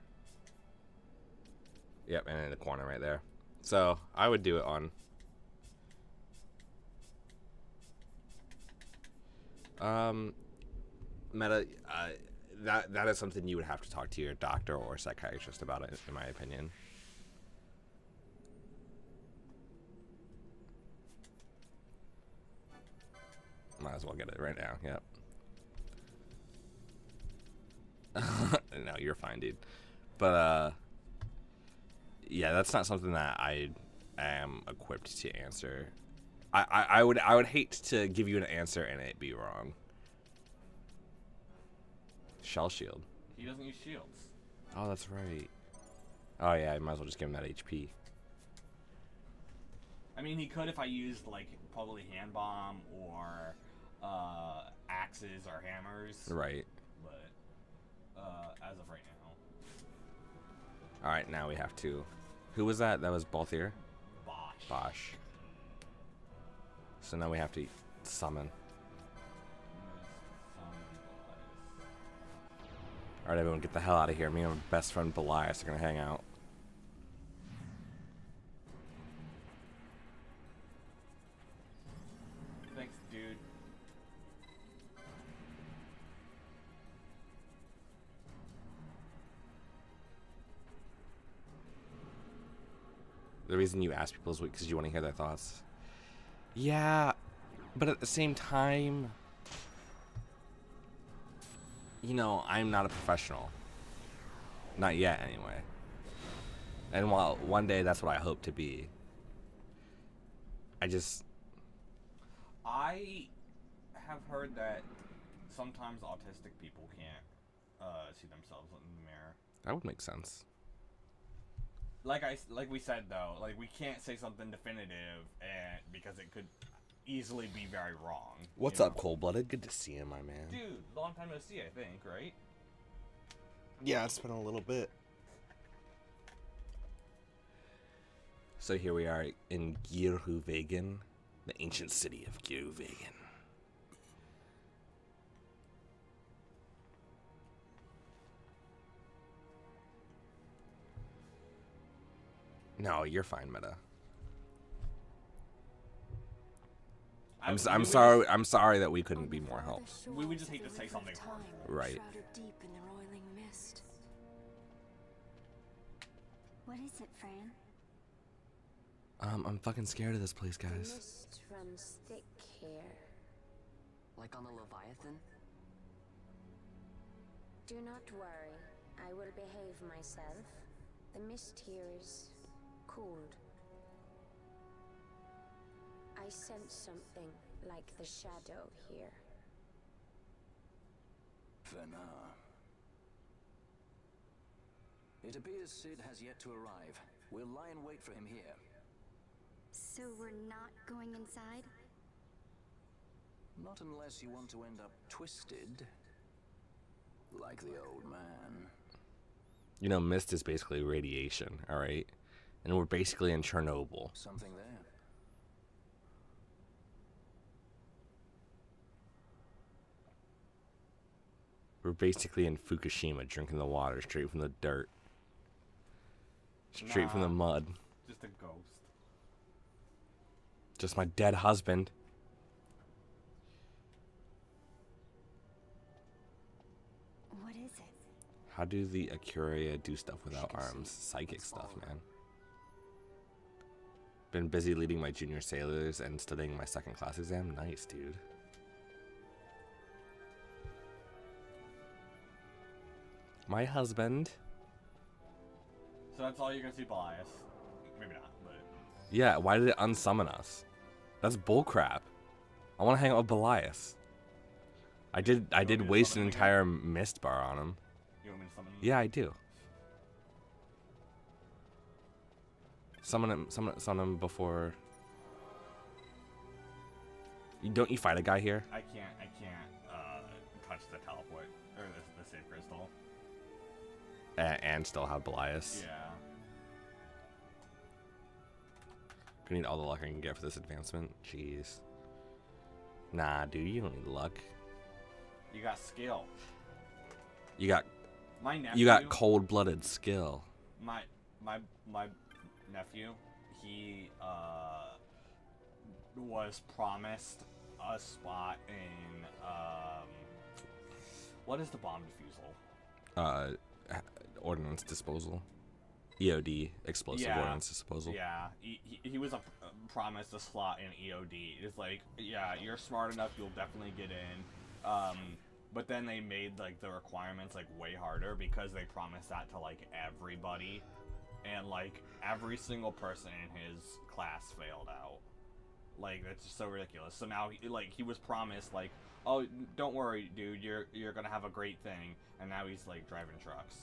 Yep, and in the corner right there. So, I would do it on... Meta, that is something you would have to talk to your doctor or psychiatrist about it, in my opinion. Might as well get it right now, yep. No, you're fine, dude. But, yeah, that's not something that I am equipped to answer. I would hate to give you an answer and it be wrong. Shell shield. He doesn't use shields. Oh, that's right. Oh yeah, I might as well just give him that HP. I mean, he could if I used like probably hand bomb or axes or hammers. Right. But as of right now. All right, now we have to. Who was that? That was Balthier? Bosh. Bosh. So now we have to summon. Alright, everyone, get the hell out of here. Me and my best friend Belias are gonna hang out. Thanks, dude. The reason you ask people is because you want to hear their thoughts. Yeah, but at the same time... You know, I'm not a professional. Not yet, anyway. And while one day that's what I hope to be, I have heard that sometimes autistic people can't see themselves in the mirror. that would make sense. Like we said though, like we can't say something definitive, and because it could easily be very wrong. What's up, Cold-Blooded? Good to see you, my man. Dude, long time no see, I think, right? Yeah, it's been a little bit. So here we are in Giruvegan, the ancient city of Giruvegan. No, you're fine, Meta. I'm sorry. I'm sorry that we couldn't be more help. We would just hate to say something harmful. Right. Deep in the roiling mist. What is it, Fran? I'm fucking scared of this place, The guys. mist runs thick here. Like on the Leviathan? Do not worry. I will behave myself. The mist here is cooled. I sense something like the shadow here. Fena. It appears Sid has yet to arrive. We'll lie in wait for him here. So we're not going inside? Not unless you want to end up twisted. Like the old man. You know, mist is basically radiation, alright? And we're basically in Chernobyl. Something there. We're basically in Fukushima drinking the water straight from the dirt. Straight from the mud. Just a ghost. Just my dead husband. What is it? How do the Acuria do stuff without arms? Psychic stuff, man. Been busy leading my junior sailors and studying my second class exam. Nice, dude. My husband. So that's all you're gonna see, Bias. Maybe not, but... Yeah, why did it unsummon us? That's bullcrap. I want to hang out with Belias. I did waste an entire mist bar on him. You want me to summon him? Yeah, I do. Summon him before. Don't you fight a guy here? I can't touch the teleport or the save crystal. And still have Belias. Yeah. I need all the luck I can get for this advancement. Jeez. Nah, dude, you don't need luck. You got skill. You got. My nephew. You got cold-blooded skill. My nephew. He was promised a spot in what is the bomb defusal? Ordnance disposal. EOD, explosive ordnance disposal. Yeah, he was promised a slot in EOD. It's like, yeah, you're smart enough, you'll definitely get in. But then they made like the requirements like way harder because they promised that to like everybody, and like every single person in his class failed out. Like, that's just so ridiculous. So now he was promised like, oh, don't worry, dude, you're gonna have a great thing, and now he's like driving trucks.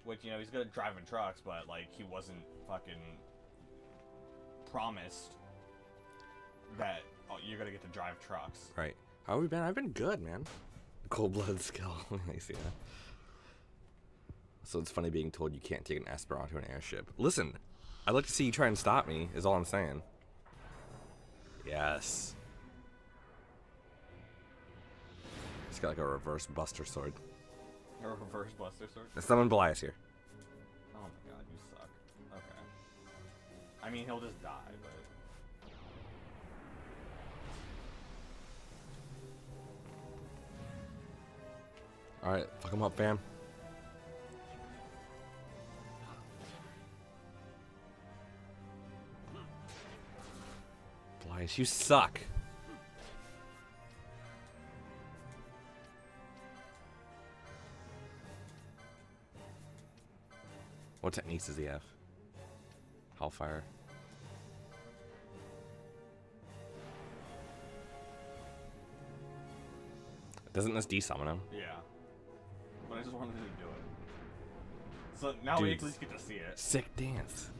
Which, you know, he's good at driving trucks, but, like, he wasn't fucking promised that, oh, you're gonna get to drive trucks. Right. How have we been? I've been good, man. Cold-blooded skill. I see that. So it's funny being told you can't take an Esper onto an airship. Listen, I'd like to see you try and stop me, is all I'm saying. Yes. He's got, like, a reverse Buster Sword. A reverse Buster Sword? There's someone Belias here. Oh my god, you suck. Okay. I mean, he'll just die, but... Alright, fuck him up, fam. Belias, you suck. What techniques does he have? Hellfire. Doesn't this desummon him? Yeah. But I just wanted to do it. So now we at least get to see it. Sick dance.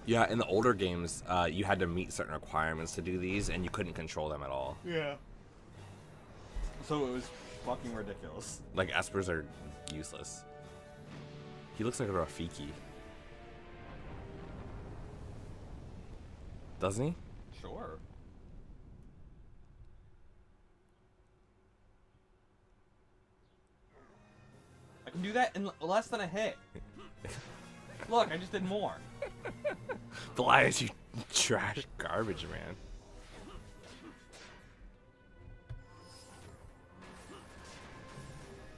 Yeah, in the older games, you had to meet certain requirements to do these, and you couldn't control them at all. Yeah. So it was fucking ridiculous. Like, Espers are useless. He looks like a Rafiki. Doesn't he? Sure. I can do that in less than a hit. Look, I just did more. Belias, you trash garbage, man.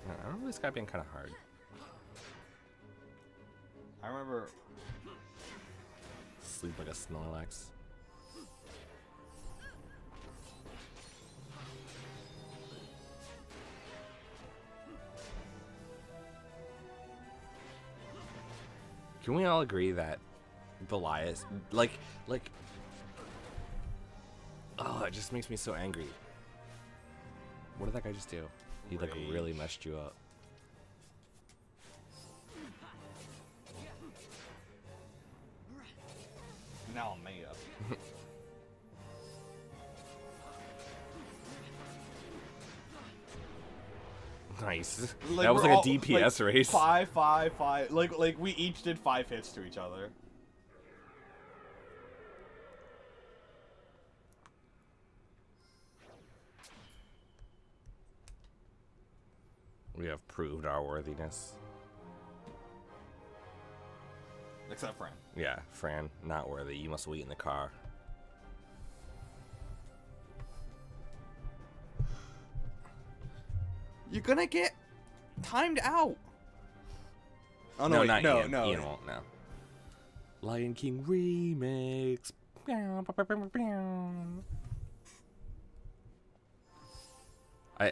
I remember this guy being kind of hard. I remember... Sleep like a Snorlax. Can we all agree that Belias, like, oh, it just makes me so angry. What did that guy just do? He like really messed you up. Now I'm made up. Nice. Like, that was like a DPS like, race. 5, 5, 5. Like we each did 5 hits to each other. We have proved our worthiness. Except Fran. Yeah, Fran, not worthy. You must wait in the car. You're gonna get timed out. Oh no, wait, not no, Ian. no. Ian won't. No. Lion King remix.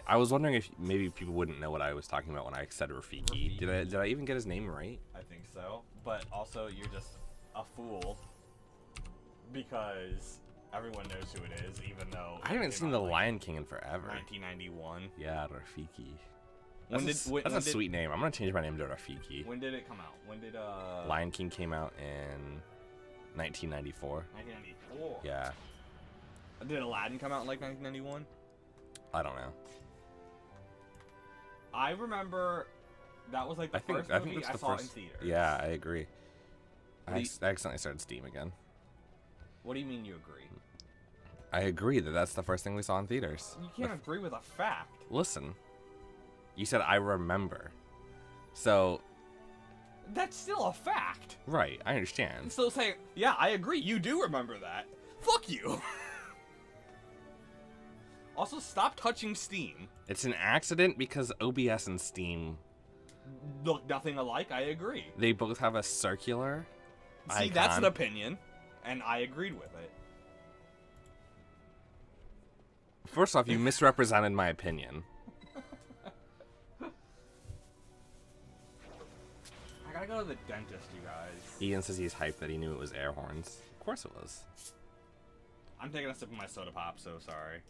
I was wondering if maybe people wouldn't know what I was talking about when I said Rafiki. Did I even get his name right? I think so, but also you're just a fool because everyone knows who it is, even though I haven't seen The Lion King in forever. 1991. Yeah, Rafiki. That's a sweet name. I'm gonna change my name to Rafiki. When did it come out? When did Lion King came out in 1994. 1994. Yeah. Did Aladdin come out in like 1991? I don't know. I remember that was like the first movie I saw in theaters. Yeah, I agree. I accidentally started Steam again. What do you mean you agree? I agree that's the first thing we saw in theaters. You can't agree with a fact. Listen, you said I remember, so that's still a fact. Right, I understand. So say, yeah, I agree. You do remember that. Fuck you. Also, stop touching Steam. It's an accident because OBS and Steam look nothing alike. I agree. They both have a circular See, icon. That's an opinion, and I agreed with it. First off, you misrepresented my opinion. I gotta go to the dentist, you guys. Ian says he's hyped that he knew it was air horns. Of course it was. I'm taking a sip of my soda pop, so sorry.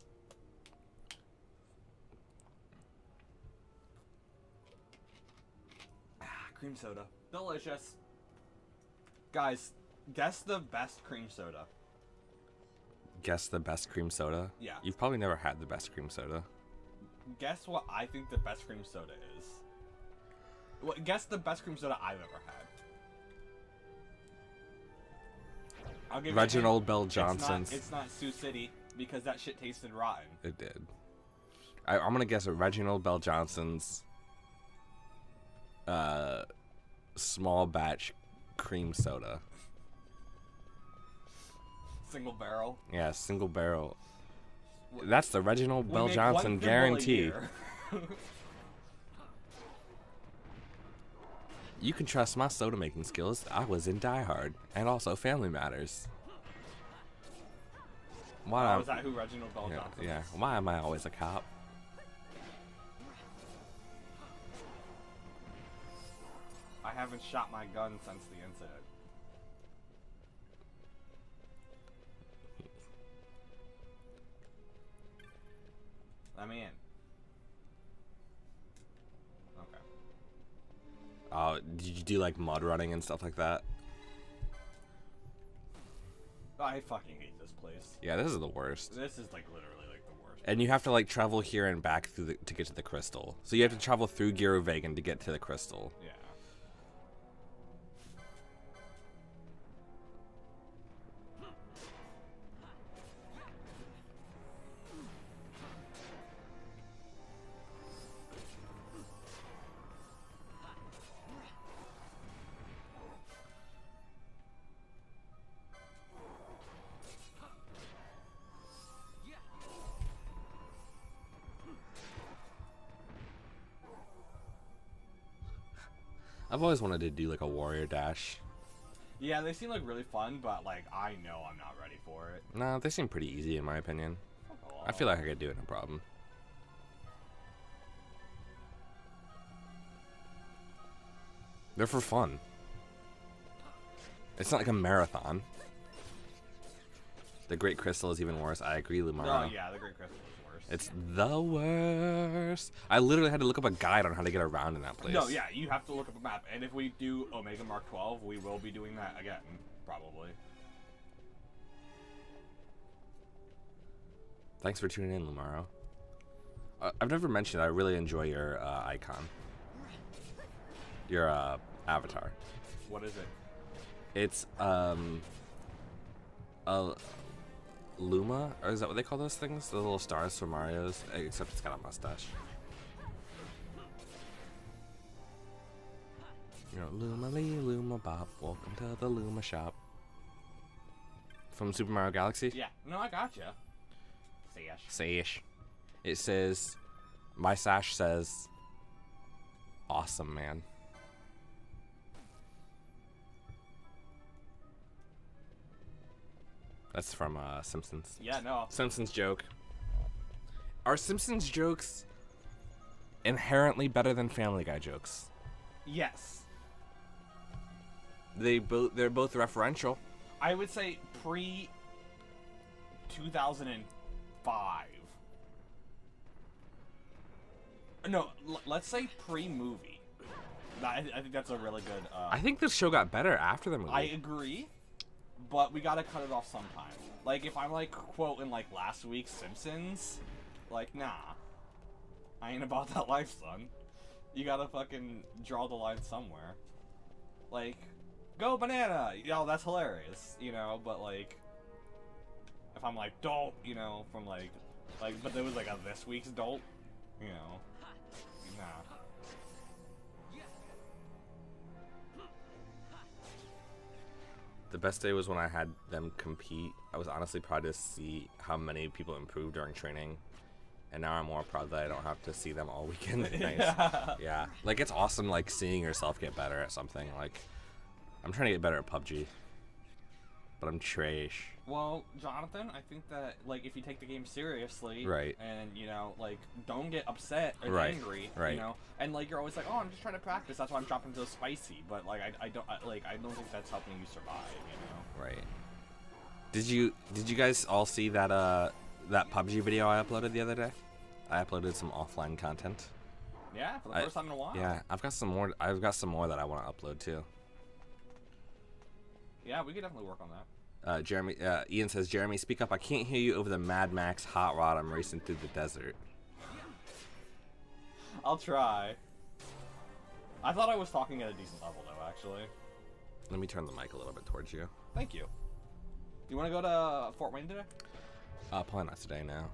Cream soda. Delicious. Guys, guess the best cream soda. Guess the best cream soda? Yeah. You've probably never had the best cream soda. Guess what I think the best cream soda is. Guess the best cream soda I've ever had. I'll give Reginald Bell Johnson's. It's not Sioux City because that shit tasted rotten. It did. I'm gonna guess a Reginald Bell Johnson's small batch cream soda. Single barrel. Yeah, single barrel. That's the Reginald Bell Johnson guarantee. You can trust my soda making skills. I was in Die Hard and also Family Matters. Why? Was that who Reginald Bell Johnson is? Yeah. Why am I always a cop? I haven't shot my gun since the incident. I'm in. Okay. Did you do like mud running and stuff like that? I fucking hate this place. Yeah, this is the worst. This is like literally like the worst. And you have to like travel here and back through to get to the crystal. So you have to travel through Giruvegan to get to the crystal. Yeah. I've always wanted to do like a warrior dash. Yeah, they seem like really fun, but like I know I'm not ready for it. No, they seem pretty easy in my opinion. Oh. I feel like I could do it, no problem. They're for fun. It's not like a marathon. The Great Crystal is even worse. I agree, Lumara. Oh yeah, the Great Crystal is worse. It's the worst. I literally had to look up a guide on how to get around in that place. No, yeah, you have to look up a map, and if we do Omega Mark 12, we will be doing that again, probably. Thanks for tuning in, Lumaro. I've never mentioned I really enjoy your icon. Your avatar. What is it? It's Luma, or is that what they call those things? The little stars for Mario's, except it's got a mustache. You know, Luma Lee, Luma Bop, welcome to the Luma shop. From Super Mario Galaxy? Yeah. No, I gotcha. Sash. Sash. It says, my sash says, awesome, man. That's from Simpsons. Yeah, no. Simpsons joke. Are Simpsons jokes inherently better than Family Guy jokes? Yes. They're both referential. I would say pre 2005. No, let's say pre-movie. I think that's a really good. I think this show got better after the movie. I agree, but we gotta cut it off sometime. Like if I'm like quoting like last week's Simpsons, like nah, I ain't about that life, son. You gotta fucking draw the line somewhere. Like, go banana, you know, that's hilarious, you know. But like, if I'm like dolt, you know, from like, but there was like a this week's dolt, you know, nah. The best day was when I had them compete. I was honestly proud to see how many people improved during training. And now I'm more proud that I don't have to see them all weekend. Nice. Yeah. Like, it's awesome, like, seeing yourself get better at something. Like, I'm trying to get better at PUBG. But I'm trash. Well, Jonathan, I think that, like, if you take the game seriously, right, and, you know, like, don't get upset or right, angry, right, you know, and, like, you're always like, oh, I'm just trying to practice, that's why I'm dropping so spicy, but, like, I don't think that's helping you survive, you know? Right. Did you guys all see that, that PUBG video I uploaded the other day? I uploaded some offline content. Yeah, for the first time in a while. Yeah, I've got some more that I want to upload, too. Yeah, we could definitely work on that. Ian says, Jeremy, speak up. I can't hear you over the Mad Max hot rod I'm racing through the desert. I'll try. I thought I was talking at a decent level, though, actually. Let me turn the mic a little bit towards you. Thank you. You want to go to Fort Wayne today? Probably not today, now.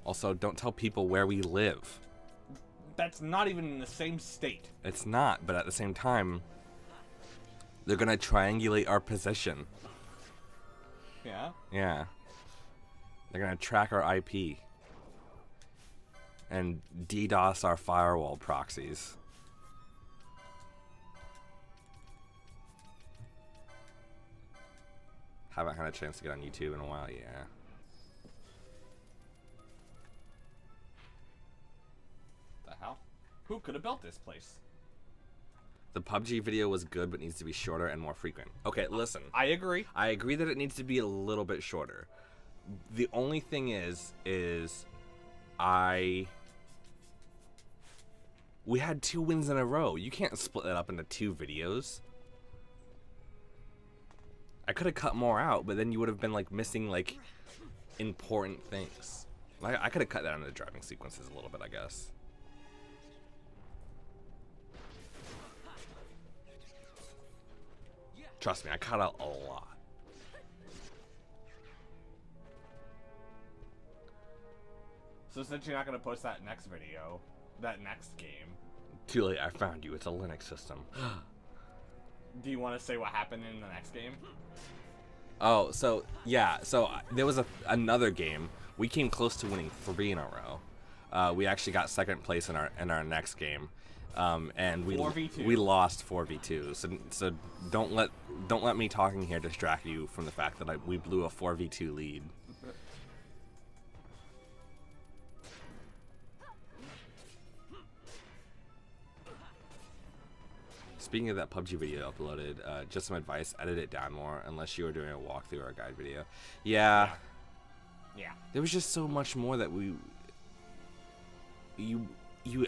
Also, don't tell people where we live. That's not even in the same state. It's not, but at the same time, they're gonna triangulate our position. Yeah? Yeah. They're gonna track our IP. And DDoS our firewall proxies. Haven't had a chance to get on YouTube in a while, yeah. The hell? Who could have built this place? The PUBG video was good, but needs to be shorter and more frequent. Okay, listen. I agree. I agree that it needs to be a little bit shorter. The only thing is we had 2 wins in a row. You can't split that up into 2 videos. I could have cut more out, but then you would have been like missing like important things. Like I could have cut that into the driving sequences a little bit, I guess. Trust me, I cut out a lot. So since you're not going to post that next video, that next game. Too late, I found you. It's a Linux system. Do you want to say what happened in the next game? Oh, so, yeah. So, there was another game. We came close to winning 3 in a row. We actually got 2nd place in our next game. And we 4v2. We lost 4v2. So don't let me talking here distract you from the fact that we blew a 4v2 lead. Speaking of that PUBG video uploaded, just some advice: edit it down more, unless you were doing a walkthrough or a guide video. Yeah. There was just so much more that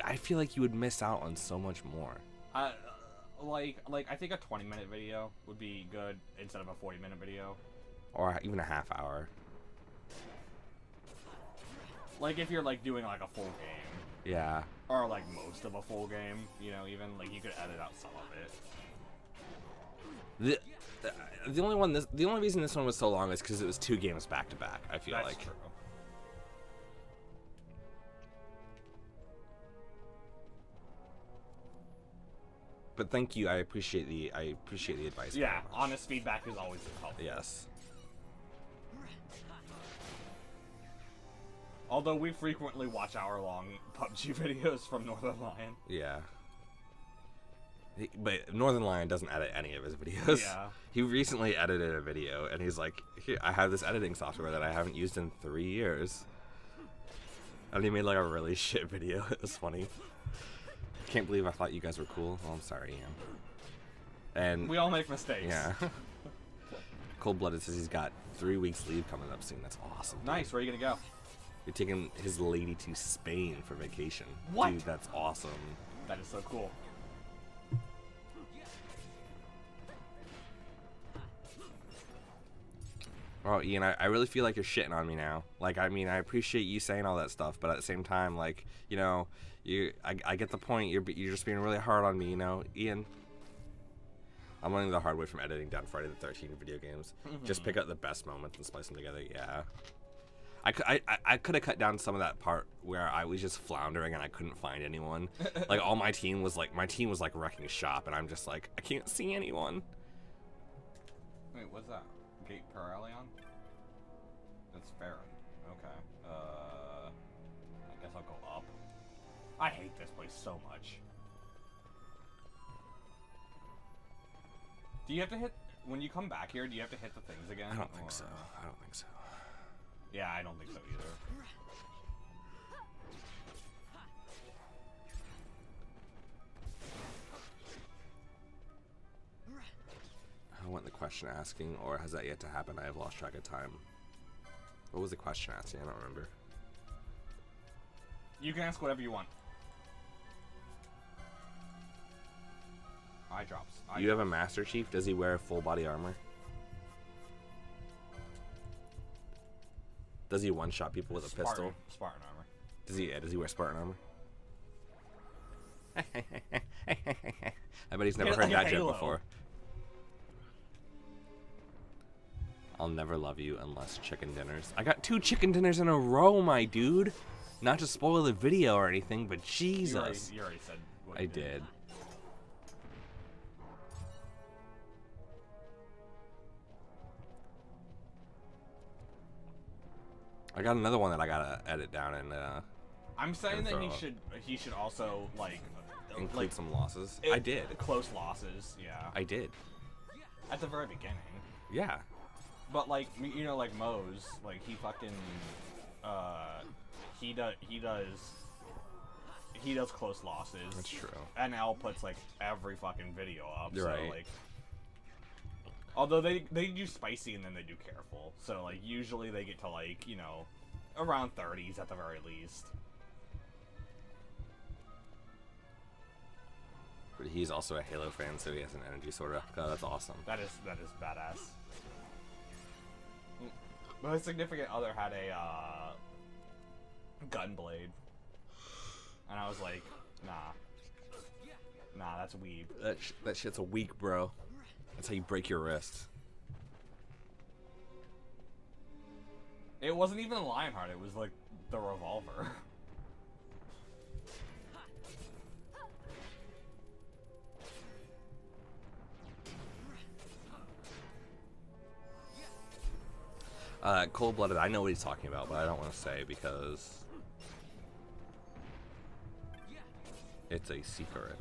I feel like you would miss out on so much more. Like I think a 20-minute video would be good instead of a 40-minute video. Or even a half hour. Like if you're like doing like a full game. Yeah. Or like most of a full game, you know, even like you could edit out some of it. The only reason this one was so long is because it was 2 games back to back. I feel That's like. True. But thank you. I appreciate the advice. Yeah, honest feedback is always helpful. Yes. Although we frequently watch hour-long PUBG videos from Northern Lion. Yeah. But Northern Lion doesn't edit any of his videos. Yeah. He recently edited a video, and he's like, "Here, I have this editing software that I haven't used in 3 years." And he made like a really shit video. It was funny. Can't believe I thought you guys were cool. Well, I'm sorry, Ian. And we all make mistakes. Yeah. Cold Blooded says he's got 3 weeks leave coming up soon. That's awesome. Dude. Nice. Where are you gonna go? You're taking his lady to Spain for vacation. What? Dude, that's awesome. That is so cool. Oh, Ian, I really feel like you're shitting on me now. Like, I mean, I appreciate you saying all that stuff, but at the same time, like, you know, I get the point. You're just being really hard on me, you know, Ian. I'm learning the hard way from editing down Friday the 13th video games. Just pick out the best moments and splice them together. Yeah. I could have cut down some of that part where I was just floundering and I couldn't find anyone. Like, all my team was like wrecking shop, and I'm just like, I can't see anyone. Wait, what's that? Gate Paralion? That's Farron. Okay. I guess I'll go up. I hate this place so much. Do you have to hit, when you come back here, do you have to hit the things again? I don't think so. I don't think so. Yeah, I don't think so either. I went the question asking, or has that yet to happen? I have lost track of time. What was the question asking? I don't remember. You can ask whatever you want. Eye drops. You have a Master Chief? Does he wear full body armor? Does he one-shot people with a pistol? Spartan armor. Does he wear Spartan armor? I bet he's never heard that joke before. I'll never love you unless chicken dinners. I got 2 chicken dinners in a row, my dude. Not to spoil the video or anything, but Jesus. You already said what I did. I got another one that I gotta edit down and I'm saying that he should also like include some losses. I did. Close losses, yeah. I did. At the very beginning. Yeah. But like, you know, like Moe's, like he fucking he does close losses. That's true. And Al puts like every fucking video up. You're right. Like, although they do spicy and then they do careful. So like usually they get to like, you know, around 30s at the very least. But he's also a Halo fan, so he has an energy sorta. God, that's awesome. That is badass. My significant other had a gunblade, and I was like, nah, that's weeb. That shit's a weak, bro. That's how you break your wrist. It wasn't even a Lionheart, it was like the revolver. Cold-Blooded, I know what he's talking about, but I don't want to say because it's a secret.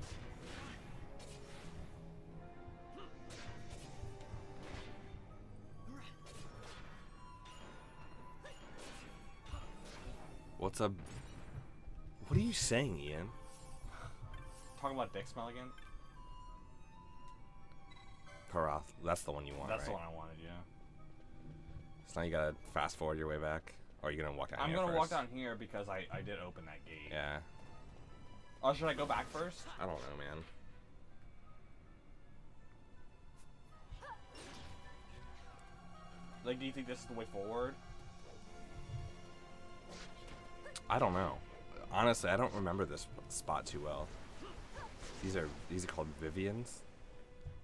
What's up? What are you saying, Ian? Talking about dick smell again? Parath, that's the one you want, That's right? the one I wanted, yeah. So now you gotta fast forward your way back? Or are you gonna walk down I'm here gonna first? walk down here because I did open that gate. Yeah. Oh, should I go back first? I don't know, man. Like, do you think this is the way forward? I don't know. Honestly, I don't remember this spot too well. These are called Vivians.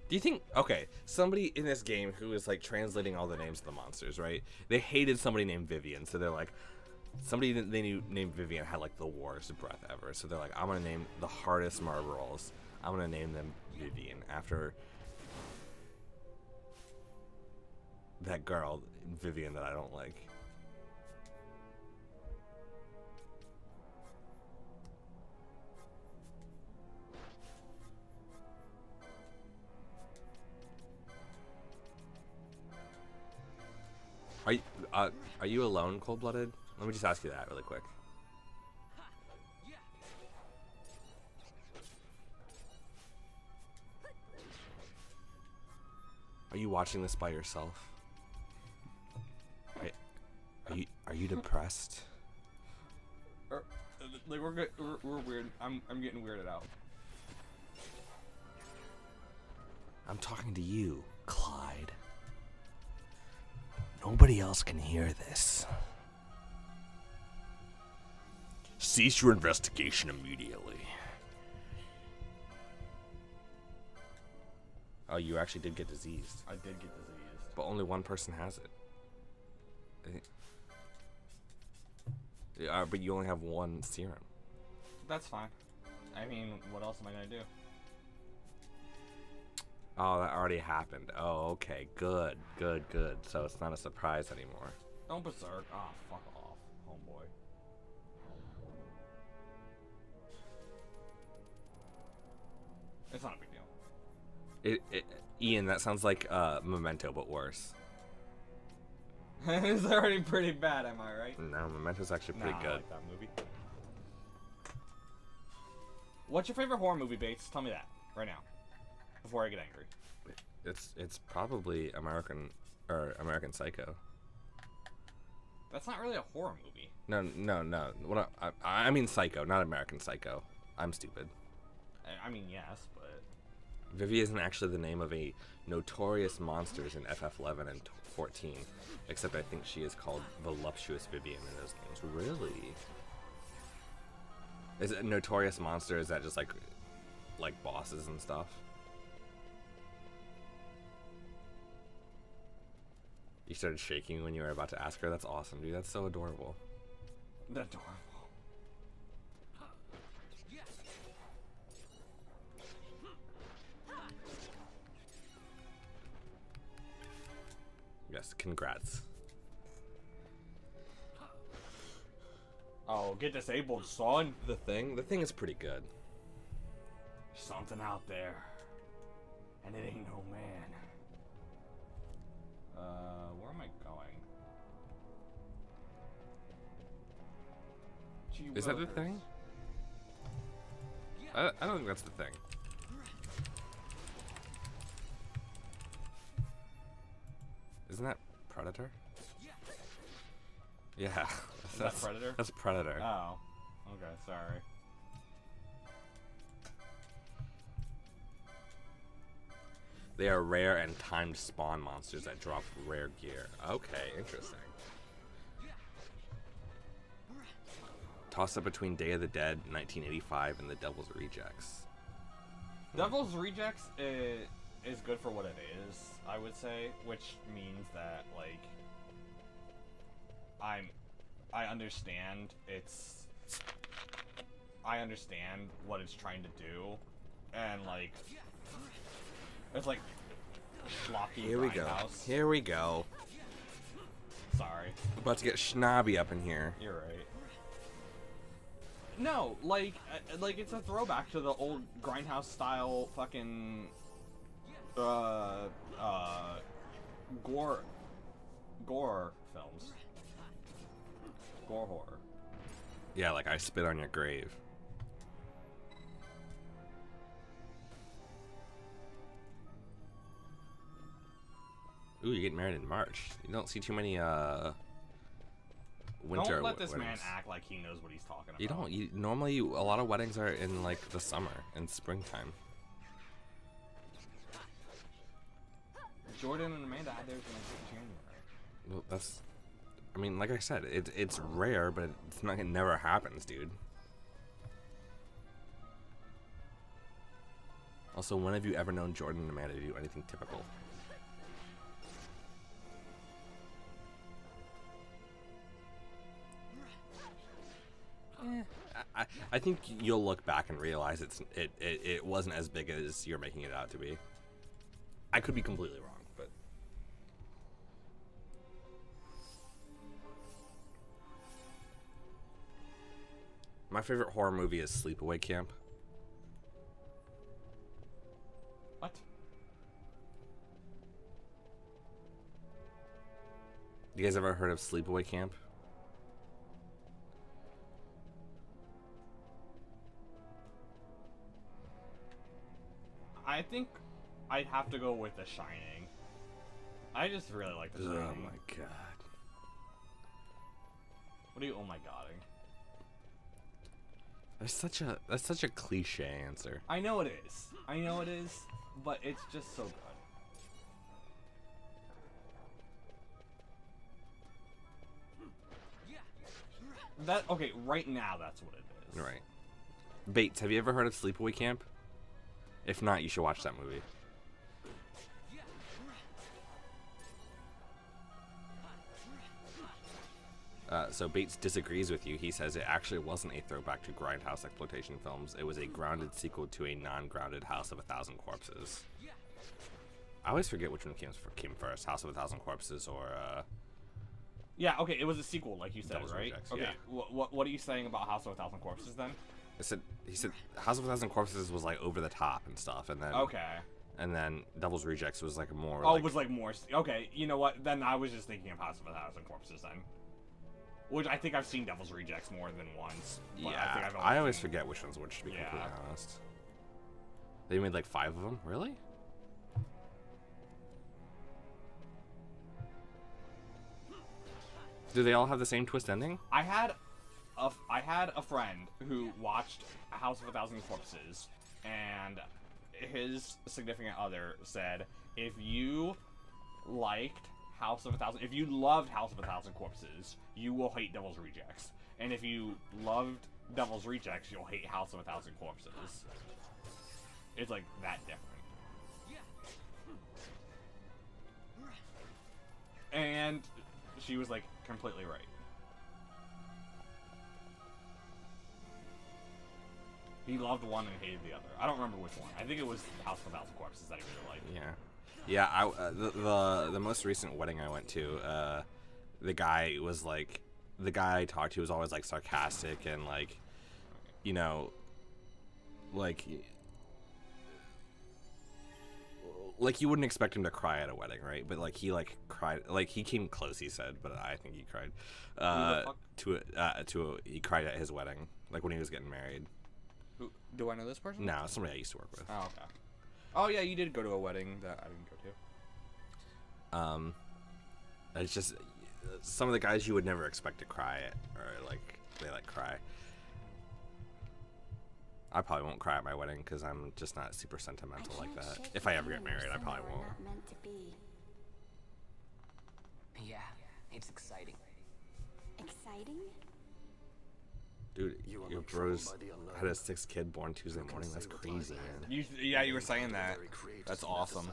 Do you think, okay, somebody in this game who is like translating all the names of the monsters, right? They hated somebody named Vivian, so they're like, somebody that they knew named Vivian had like the worst breath ever. So they're like, I'm gonna name the hardest Marlboros I'm gonna name them Vivian after that girl, Vivian, that I don't like. Are you alone, cold-blooded? Let me just ask you that really quick. Are you watching this by yourself? Are you depressed? Like we're weird. I'm getting weirded out. I'm talking to you, Clyde. Nobody else can hear this. Cease your investigation immediately. Oh, you actually did get diseased. I did get diseased. But only one person has it. But you only have one serum. That's fine. I mean, what else am I gonna do? Oh, that already happened. Oh, okay. Good. So it's not a surprise anymore. Don't berserk. Ah, oh, fuck off, homeboy. It's not a big deal. Ian, that sounds like Memento, but worse. It's already pretty bad, am I right? No, Memento's actually pretty good. I like that movie. What's your favorite horror movie, Bates? Tell me that right now, before I get angry. It's probably American Psycho. That's not really a horror movie. No. What I mean Psycho, not American Psycho. I'm stupid. I mean, yes, but Vivi isn't actually the name of a notorious monsters in FF11 and 14, except I think she is called Voluptuous Vivian in those games. Really? Is it notorious monster? Is that just like bosses and stuff? You started shaking when you were about to ask her. That's awesome, dude. That's so adorable. Adorable. Yes, congrats. Oh, get disabled, son. The thing is pretty good. There's something out there, and it ain't no man. Where am I going? Is that the thing? I don't think that's the thing. Isn't that Predator? Yeah. Is that Predator? That's Predator. Oh. Okay, sorry. They are rare and timed spawn monsters that drop rare gear. Okay, interesting. Toss up between Day of the Dead, 1985, and The Devil's Rejects. Devil's Rejects is good for what it is, I would say, which means that, like, I understand what it's trying to do, and, like, it's like schlocky grindhouse. Here we go. Sorry. About to get schnobby up in here. You're right. No, like it's a throwback to the old grindhouse style fucking gore films. Gore horror. Yeah, like I Spit on Your Grave. Ooh, you're getting married in March. You don't see too many winter Don't let this weddings. man act like he knows what he's talking about. You don't. Normally, a lot of weddings are in like the summer and springtime. Jordan and Amanda had theirs in January. Well, that's. I mean, like I said, it's rare, but it's not. It never happens, dude. Also, when have you ever known Jordan and Amanda to do anything typical? I think you'll look back and realize it wasn't as big as you're making it out to be. I could be completely wrong, but my favorite horror movie is Sleepaway Camp. What? You guys ever heard of Sleepaway Camp? I think I'd have to go with The Shining. I just really like The Shining. Oh my god. What are you oh my godding? That's such a cliche answer. I know it is. I know it is, but it's just so good. That okay, right now that's what it is. Right. Bates, have you ever heard of Sleepaway Camp? If not, you should watch that movie. So Bates disagrees with you. He says it actually wasn't a throwback to grindhouse exploitation films. It was a grounded sequel to a non-grounded House of a Thousand Corpses. I always forget which one came first, House of a Thousand Corpses or... Yeah, okay, it was a sequel, like you said, Devil's right? Rejects, Okay, yeah. what are you saying about House of a Thousand Corpses then? He said House of a Thousand Corpses was like over the top and stuff, and then and then Devil's Rejects was like more. Oh, it was like more. Okay, you know what? Then I was just thinking of House of a Thousand Corpses then, which I think I've seen Devil's Rejects more than once. Yeah, I always forget which one's which, to be completely honest. They made like 5 of them, really? Do they all have the same twist ending? I had a friend who watched House of a Thousand Corpses, and his significant other said, if you liked if you loved House of a Thousand Corpses, you will hate Devil's Rejects. And if you loved Devil's Rejects, you'll hate House of a Thousand Corpses. It's like that different. And she was like completely right. He loved one and hated the other. I don't remember which one. I think it was House of a Thousand Corpses that he really liked. Yeah. The most recent wedding I went to, the guy I talked to was always like sarcastic and like, you know, like you wouldn't expect him to cry at a wedding, right? But like he like cried, like he came close, he said, but I think he cried. He cried at his wedding, like when he was getting married. Who, do I know this person? No, somebody I used to work with. Oh, okay. Oh yeah, you did go to a wedding that I didn't go to. It's just some of the guys you would never expect to cry at, or like they like cry. I probably won't cry at my wedding because I'm just not super sentimental like that. If I ever get married, I probably won't. Yeah, it's exciting. Exciting? Dude, your bros had a 6th kid born Tuesday morning. That's crazy, man. You were saying that. That's awesome.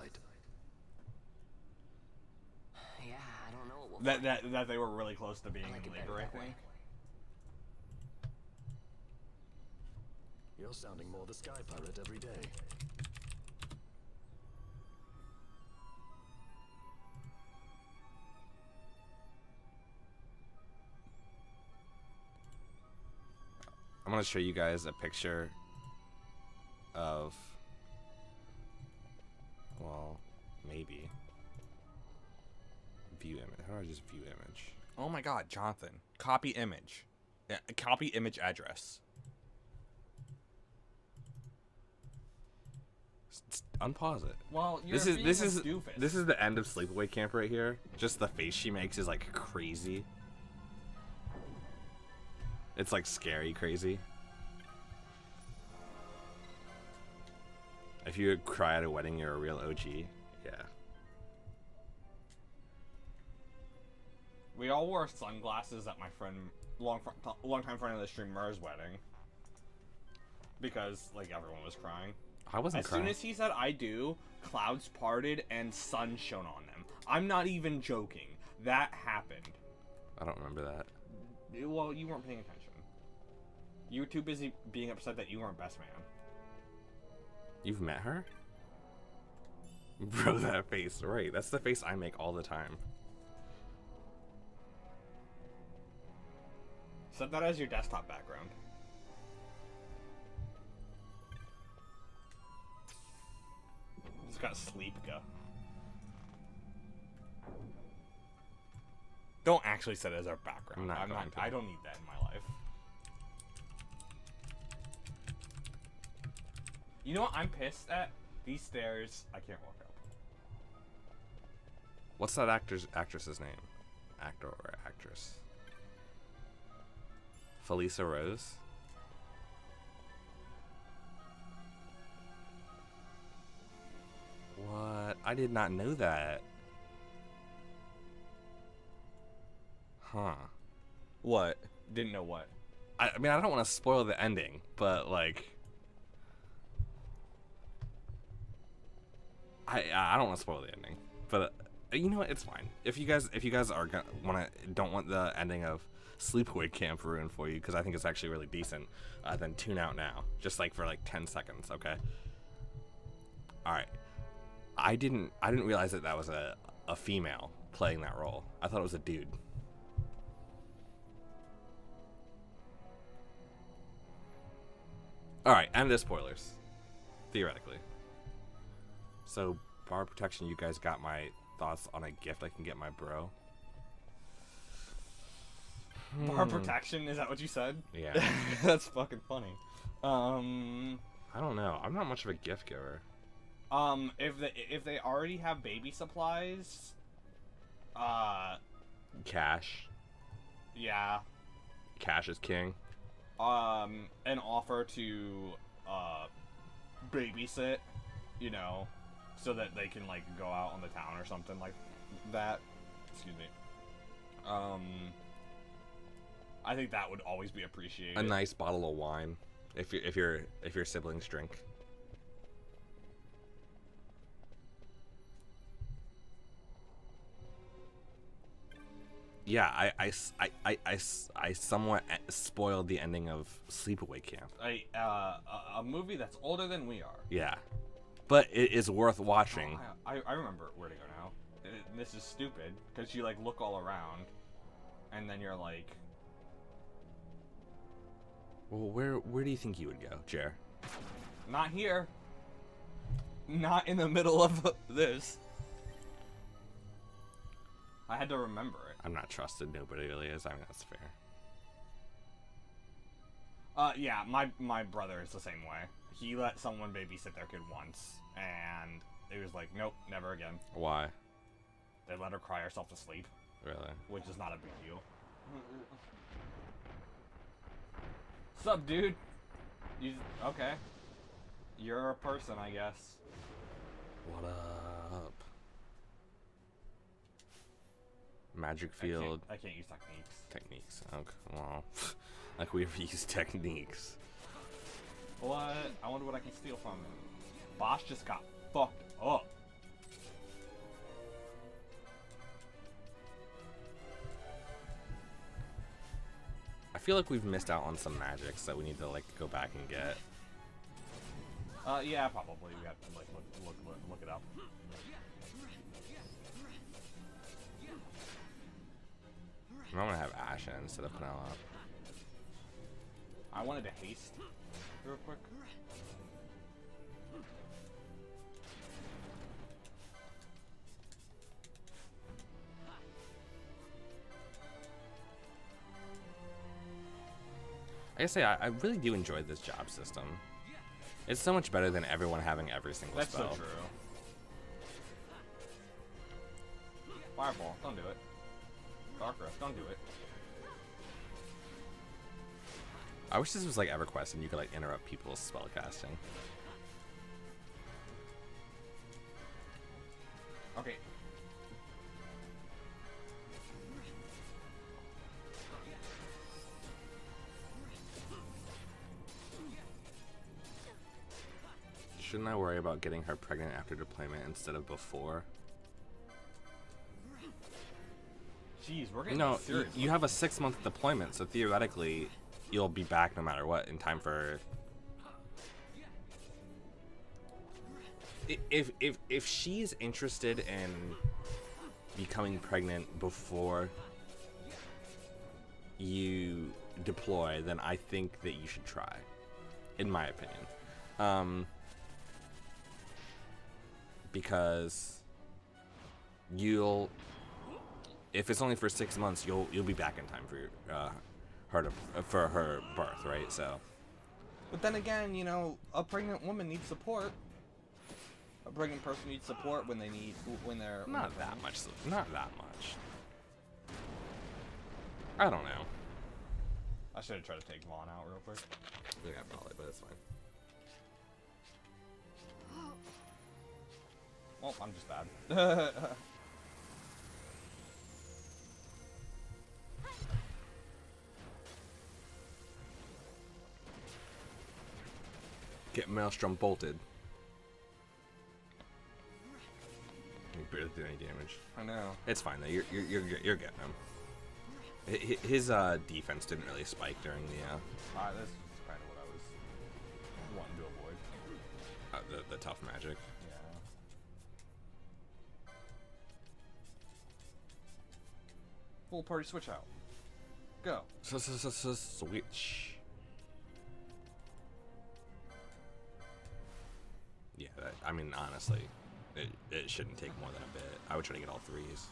Yeah, I don't know. That they were really close to being in labor, I think. You're sounding more the Sky Pirate every day. I'm gonna show you guys a picture of, well, maybe view image. How do I just view image? Oh my God, Jonathan! Copy image. Yeah, copy image address. Unpause it. Well, this is the end of Sleepaway Camp right here. Just the face she makes is like crazy. It's like scary crazy. If you would cry at a wedding, you're a real OG. Yeah. We all wore sunglasses at my friend, long-time friend of the stream, Mur's wedding. Because, like, everyone was crying. I wasn't crying. As soon as he said, I do, clouds parted and sun shone on them. I'm not even joking. That happened. I don't remember that. Well, you weren't paying attention. You were too busy being upset that you weren't best man. You've met her? Bro, that face, right. That's the face I make all the time. Set that as your desktop background. It's got Sleepka. Don't actually set it as our background. I don't need that in my life. You know what I'm pissed at? These stairs, I can't walk up. What's that actress's name? Actor or actress? Felissa Rose? What? I did not know that. Huh. What? Didn't know what? I mean, I don't want to spoil the ending, but like... I don't want to spoil the ending, but you know what? It's fine. If you guys are don't want the ending of Sleepaway Camp ruined for you, because I think it's actually really decent, then tune out now, just like for like 10 seconds, okay? All right. I didn't realize that was a female playing that role. I thought it was a dude. All right, and the spoilers, theoretically. So, bar protection, you guys got my thoughts on a gift I can get my bro? Bar protection? Is that what you said? Yeah. That's fucking funny. I don't know. I'm not much of a gift giver. If they already have baby supplies, Cash. Yeah. Cash is king. An offer to, babysit, you know, so that they can, like, go out on the town or something like that. Excuse me. I think that would always be appreciated. A nice bottle of wine, if your siblings drink. Yeah, I somewhat spoiled the ending of Sleepaway Camp. A movie that's older than we are. Yeah, but it is worth watching. Oh, I remember where to go now. This is stupid because you like look all around, and then you're like, well, where do you think you would go, Jer? Not here. Not in the middle of this. I had to remember it. I'm not trusted. Nobody really is. I mean, that's fair. Yeah, my brother is the same way. He let someone babysit their kid once, and it was like, nope, never again. Why? They let her cry herself to sleep. Really? Which is not a big deal. Sup, dude? Okay. You're a person, I guess. What up? Magic field. I can't use techniques. Techniques. Okay. Well, like we ever use techniques. What? I wonder what I can steal from him. Boss just got fucked up. I feel like we've missed out on some magics that we need to like go back and get. Yeah, probably. We have to like look it up. I'm gonna have Ashen instead of Penelope. I wanted to haste real quick. I gotta say, I really do enjoy this job system. It's so much better than everyone having every single spell. That's so true. Fireball, don't do it. Dark Breath, don't do it. I wish this was like EverQuest and you could like interrupt people's spell casting. Okay. Shouldn't I worry about getting her pregnant after deployment instead of before? Jeez, we're getting No, serious. you have a 6-month deployment, so theoretically, you'll be back no matter what in time for. If she's interested in becoming pregnant before you deploy, then I think that you should try, in my opinion, because if it's only for 6 months, you'll be back in time for her birth, right? So, but then again, you know, a pregnant woman needs support. A pregnant person needs support when they're not that much. Not that much. I don't know. I should have tried to take Vaughn out real quick. Yeah, probably, but it's fine. Well, I'm just bad. Get Maelstrom bolted. You barely did any damage. I know. It's fine though. You're getting him. His defense didn't really spike during the. This is kind of what I was wanting to avoid. The tough magic. Yeah. Full party switch out. Go. Switch. Yeah, I mean, honestly, it shouldn't take more than a bit. I would try to get all threes.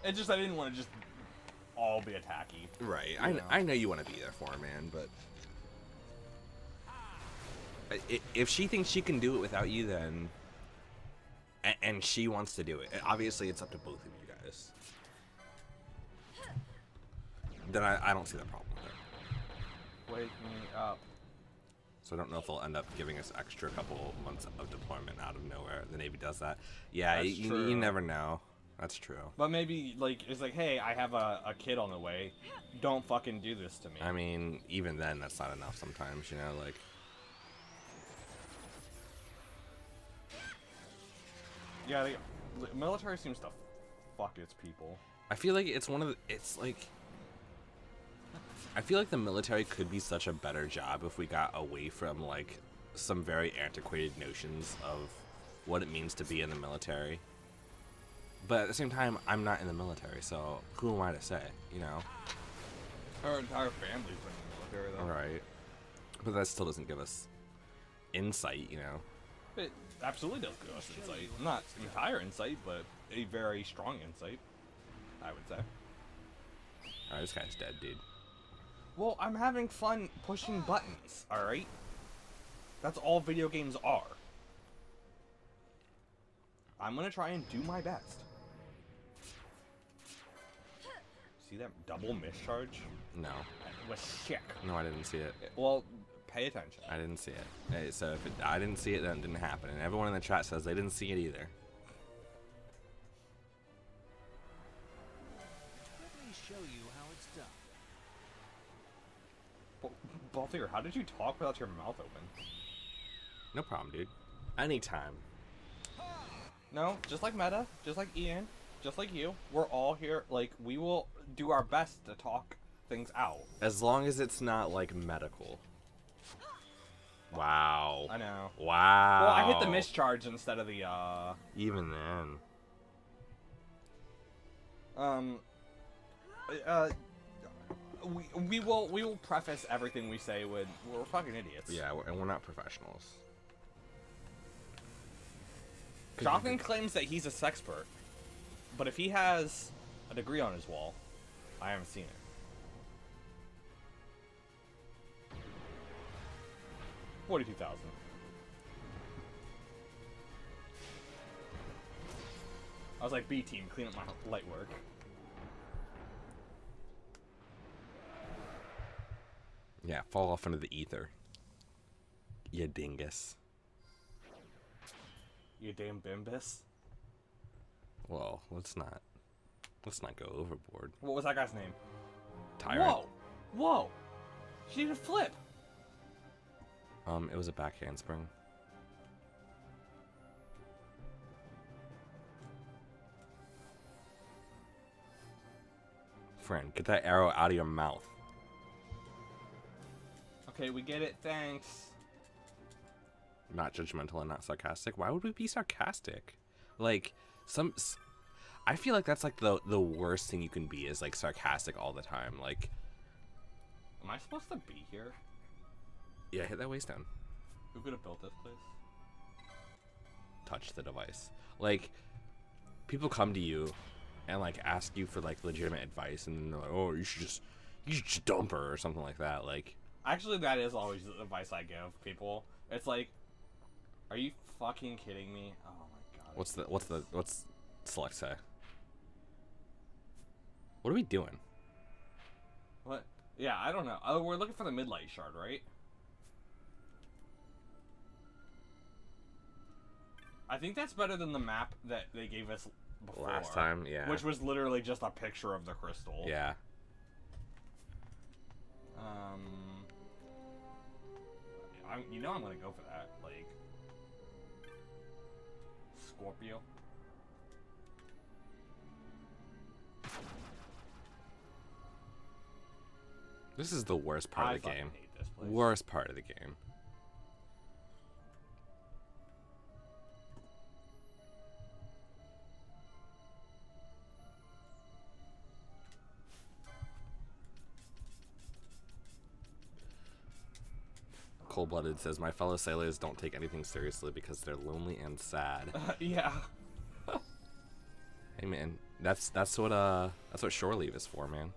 It's just I didn't want to just all be attacky. Right. I know you want to be there for her, man, but if she thinks she can do it without you, then and she wants to do it, obviously it's up to both of you guys. Then I don't see that problem with it. Wake me up. So I don't know if they'll end up giving us extra couple months of deployment out of nowhere. The Navy does that. Yeah, you never know. That's true. But maybe, like, it's like, hey, I have a kid on the way. Don't fucking do this to me. I mean, even then, that's not enough sometimes, you know, like... Yeah, the military seems to fuck its people. I feel like it's one of the... It's like... I feel like the military could be such a better job if we got away from, like, some very antiquated notions of what it means to be in the military. But at the same time, I'm not in the military, so who am I to say, you know? Our entire family's in the military, though. Right. But that still doesn't give us insight, you know? It absolutely does give us insight. Not entire insight, but a very strong insight, I would say. Alright, this guy's dead, dude. Well, I'm having fun pushing buttons, alright? That's all video games are. I'm gonna try and do my best. See that double mischarge? No. It was sick. No, I didn't see it. Well, pay attention. I didn't see it. Hey, so if I didn't see it, then it didn't happen. And everyone in the chat says they didn't see it either. Let me show you how it's done. Balthier, how did you talk without your mouth open? No problem, dude. Anytime. No, just like Meta, just like Ian, just like you, we're all here, like, we will do our best to talk things out. As long as it's not, like, medical. Wow. I know. Wow. Well, I hit the mischarge instead of the, Even then. we will preface everything we say with, we're fucking idiots. Yeah, and we're not professionals. Jonathan claims that he's a sexpert, but if he has a degree on his wall, I haven't seen it. $42,000. I was like, B team, clean up my light work. Yeah, fall off into the ether. You dingus. You damn bimbus. Well, let's not go overboard. What was that guy's name? Tyrant. Whoa! Whoa! She did a flip! It was a back handspring. Friend, get that arrow out of your mouth. Okay, we get it. Thanks. Not judgmental and not sarcastic. Why would we be sarcastic? Like, I feel like that's like the worst thing you can be is like sarcastic all the time. Like, am I supposed to be here? Yeah, hit that waist down. Who could have built this place? Touch the device. Like, people come to you and like ask you for like legitimate advice, and they're like, "Oh, you should just dump her," or something like that. Like, actually, that is always the advice I give people. It's like, are you fucking kidding me? Oh my god. What's select say? What are we doing? What? Yeah, I don't know. Oh, we're looking for the midlight shard, right? I think that's better than the map that they gave us before. Last time, yeah. Which was literally just a picture of the crystal. Yeah. You know I'm gonna go for that. Like, Scorpio. This is the worst part of the game. Hate this place. Worst part of the game. Cold-blooded says, "My fellow sailors don't take anything seriously because they're lonely and sad." Yeah. Hey man, that's what shore leave is for, man.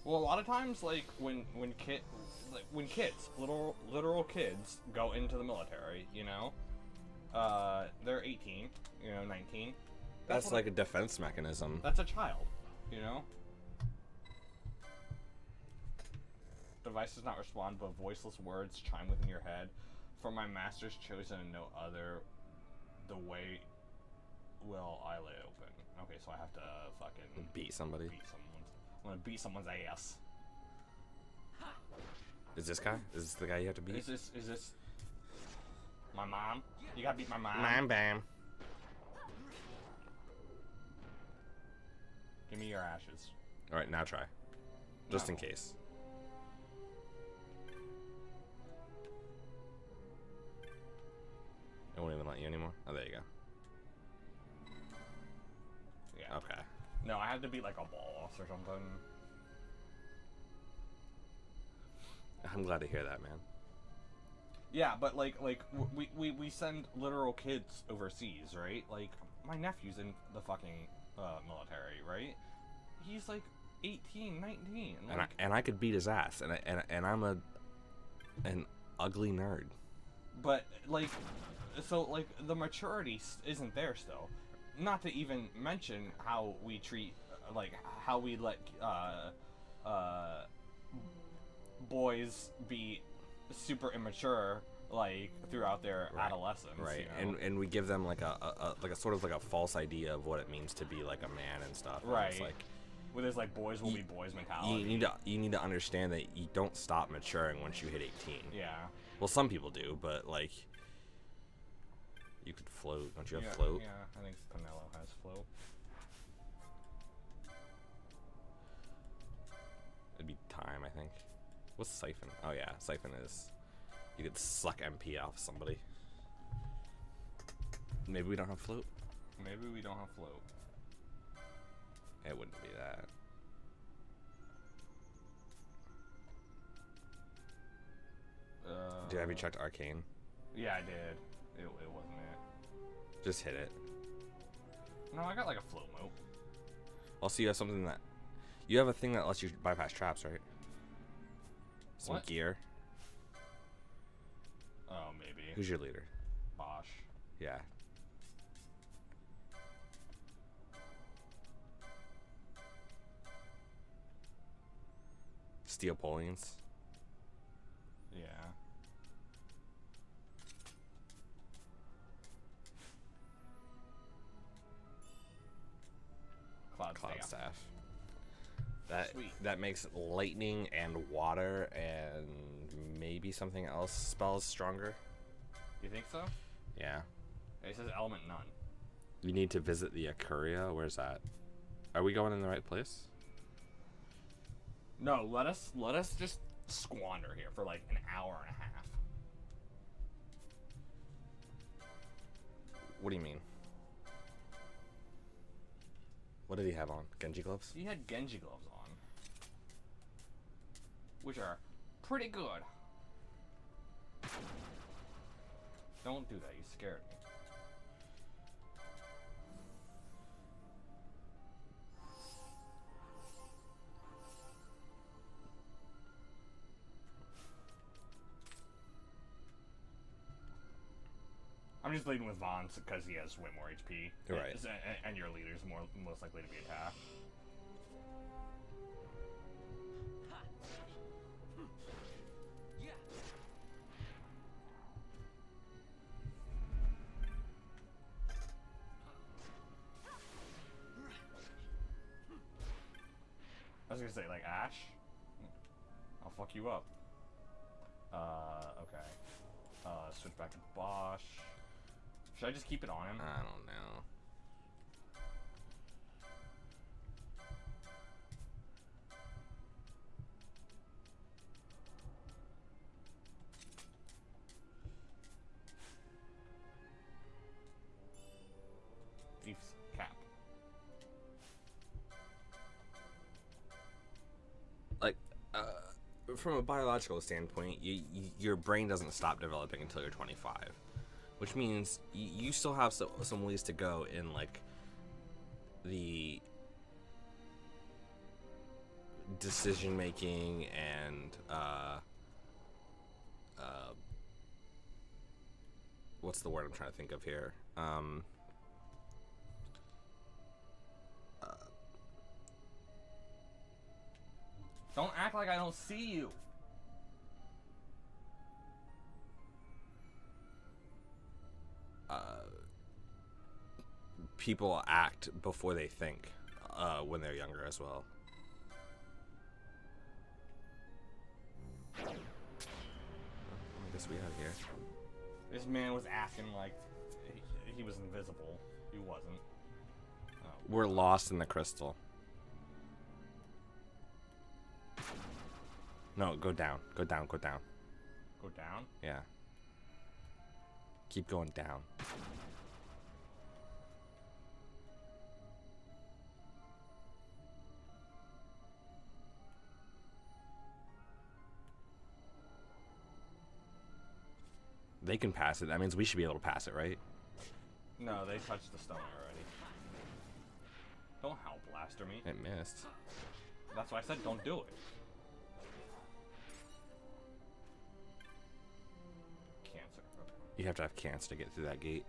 Well, a lot of times, like when kids, literal kids go into the military, you know, they're 18, you know, 19. That's like a defense mechanism. That's a child, you know. Device does not respond, but voiceless words chime within your head. For my master's chosen and no other, the way will I lay open. Okay, so I have to fucking beat somebody. I'm gonna beat someone's ass. Is this guy? Is this the guy you have to beat? Is this my mom? You gotta beat my mom. Mom, bam. Give me your ashes. All right, now try. Just No. in case. It won't even let you anymore. Oh, there you go. Yeah. Okay. No, I had to beat like a boss or something. I'm glad to hear that, man. Yeah, but like we send literal kids overseas, right? Like my nephew's in the fucking military, right? He's like 18, 19. Like, And I could beat his ass, and I'm an ugly nerd. But like, so like the maturity isn't there still. Not to even mention how we treat, like how we let boys be super immature like throughout their adolescence, right? You know? And we give them like a sort of like a false idea of what it means to be like a man and stuff. And Right. It's like, with this like boys will be boys mentality. you need to understand that you don't stop maturing once you hit 18. Yeah. Well, some people do, but like, you could float. Don't you have Yeah, float? Yeah, I think Pinello has float. It'd be time, I think. What's siphon? Oh yeah, siphon is you could suck MP off somebody. Maybe we don't have float. Maybe we don't have float. It wouldn't be that. Have you checked Arcane? Yeah, I did. It wasn't it. Just hit it. No, I got like a float moat. Also, you have something that you have a thing that lets you bypass traps, right? Some What? gear. Oh, maybe. Who's your leader? Bosch. Yeah. Steopolians. Yeah. Cloud Staff. That Sweet. that makes lightning and water and maybe something else spells stronger. You think so? Yeah. It says element none. You need to visit the Akuria. Where's that? Are we going in the right place? No, let us just squander here for like an hour and a half. What do you mean? What did he have on? Genji gloves? He had Genji gloves on, which are pretty good. Don't do that, you scared me. I'm just leading with Vaughn because he has way more HP. Right. And your leader's most likely to be attacked. I was gonna say, like, Ash? I'll fuck you up. Okay. Switch back to Bosch. Should I just keep it on him? I don't know. Thief's cap. Like, from a biological standpoint, your brain doesn't stop developing until you're 25, which means you still have some ways to go in like the decision making and what's the word I'm trying to think of here? Don't act like I don't see you. People act before they think when they're younger as well. I guess we have here. This man was acting like he was invisible. He wasn't. Oh. We're lost in the crystal. No, go down. Go down. Go down. Go down? Yeah. Keep going down. They can pass it. That means we should be able to pass it, right? No, they touched the stone already. Don't Howl Blaster me. It missed. That's why I said don't do it. Cancer. Okay. You have to have cancer to get through that gate.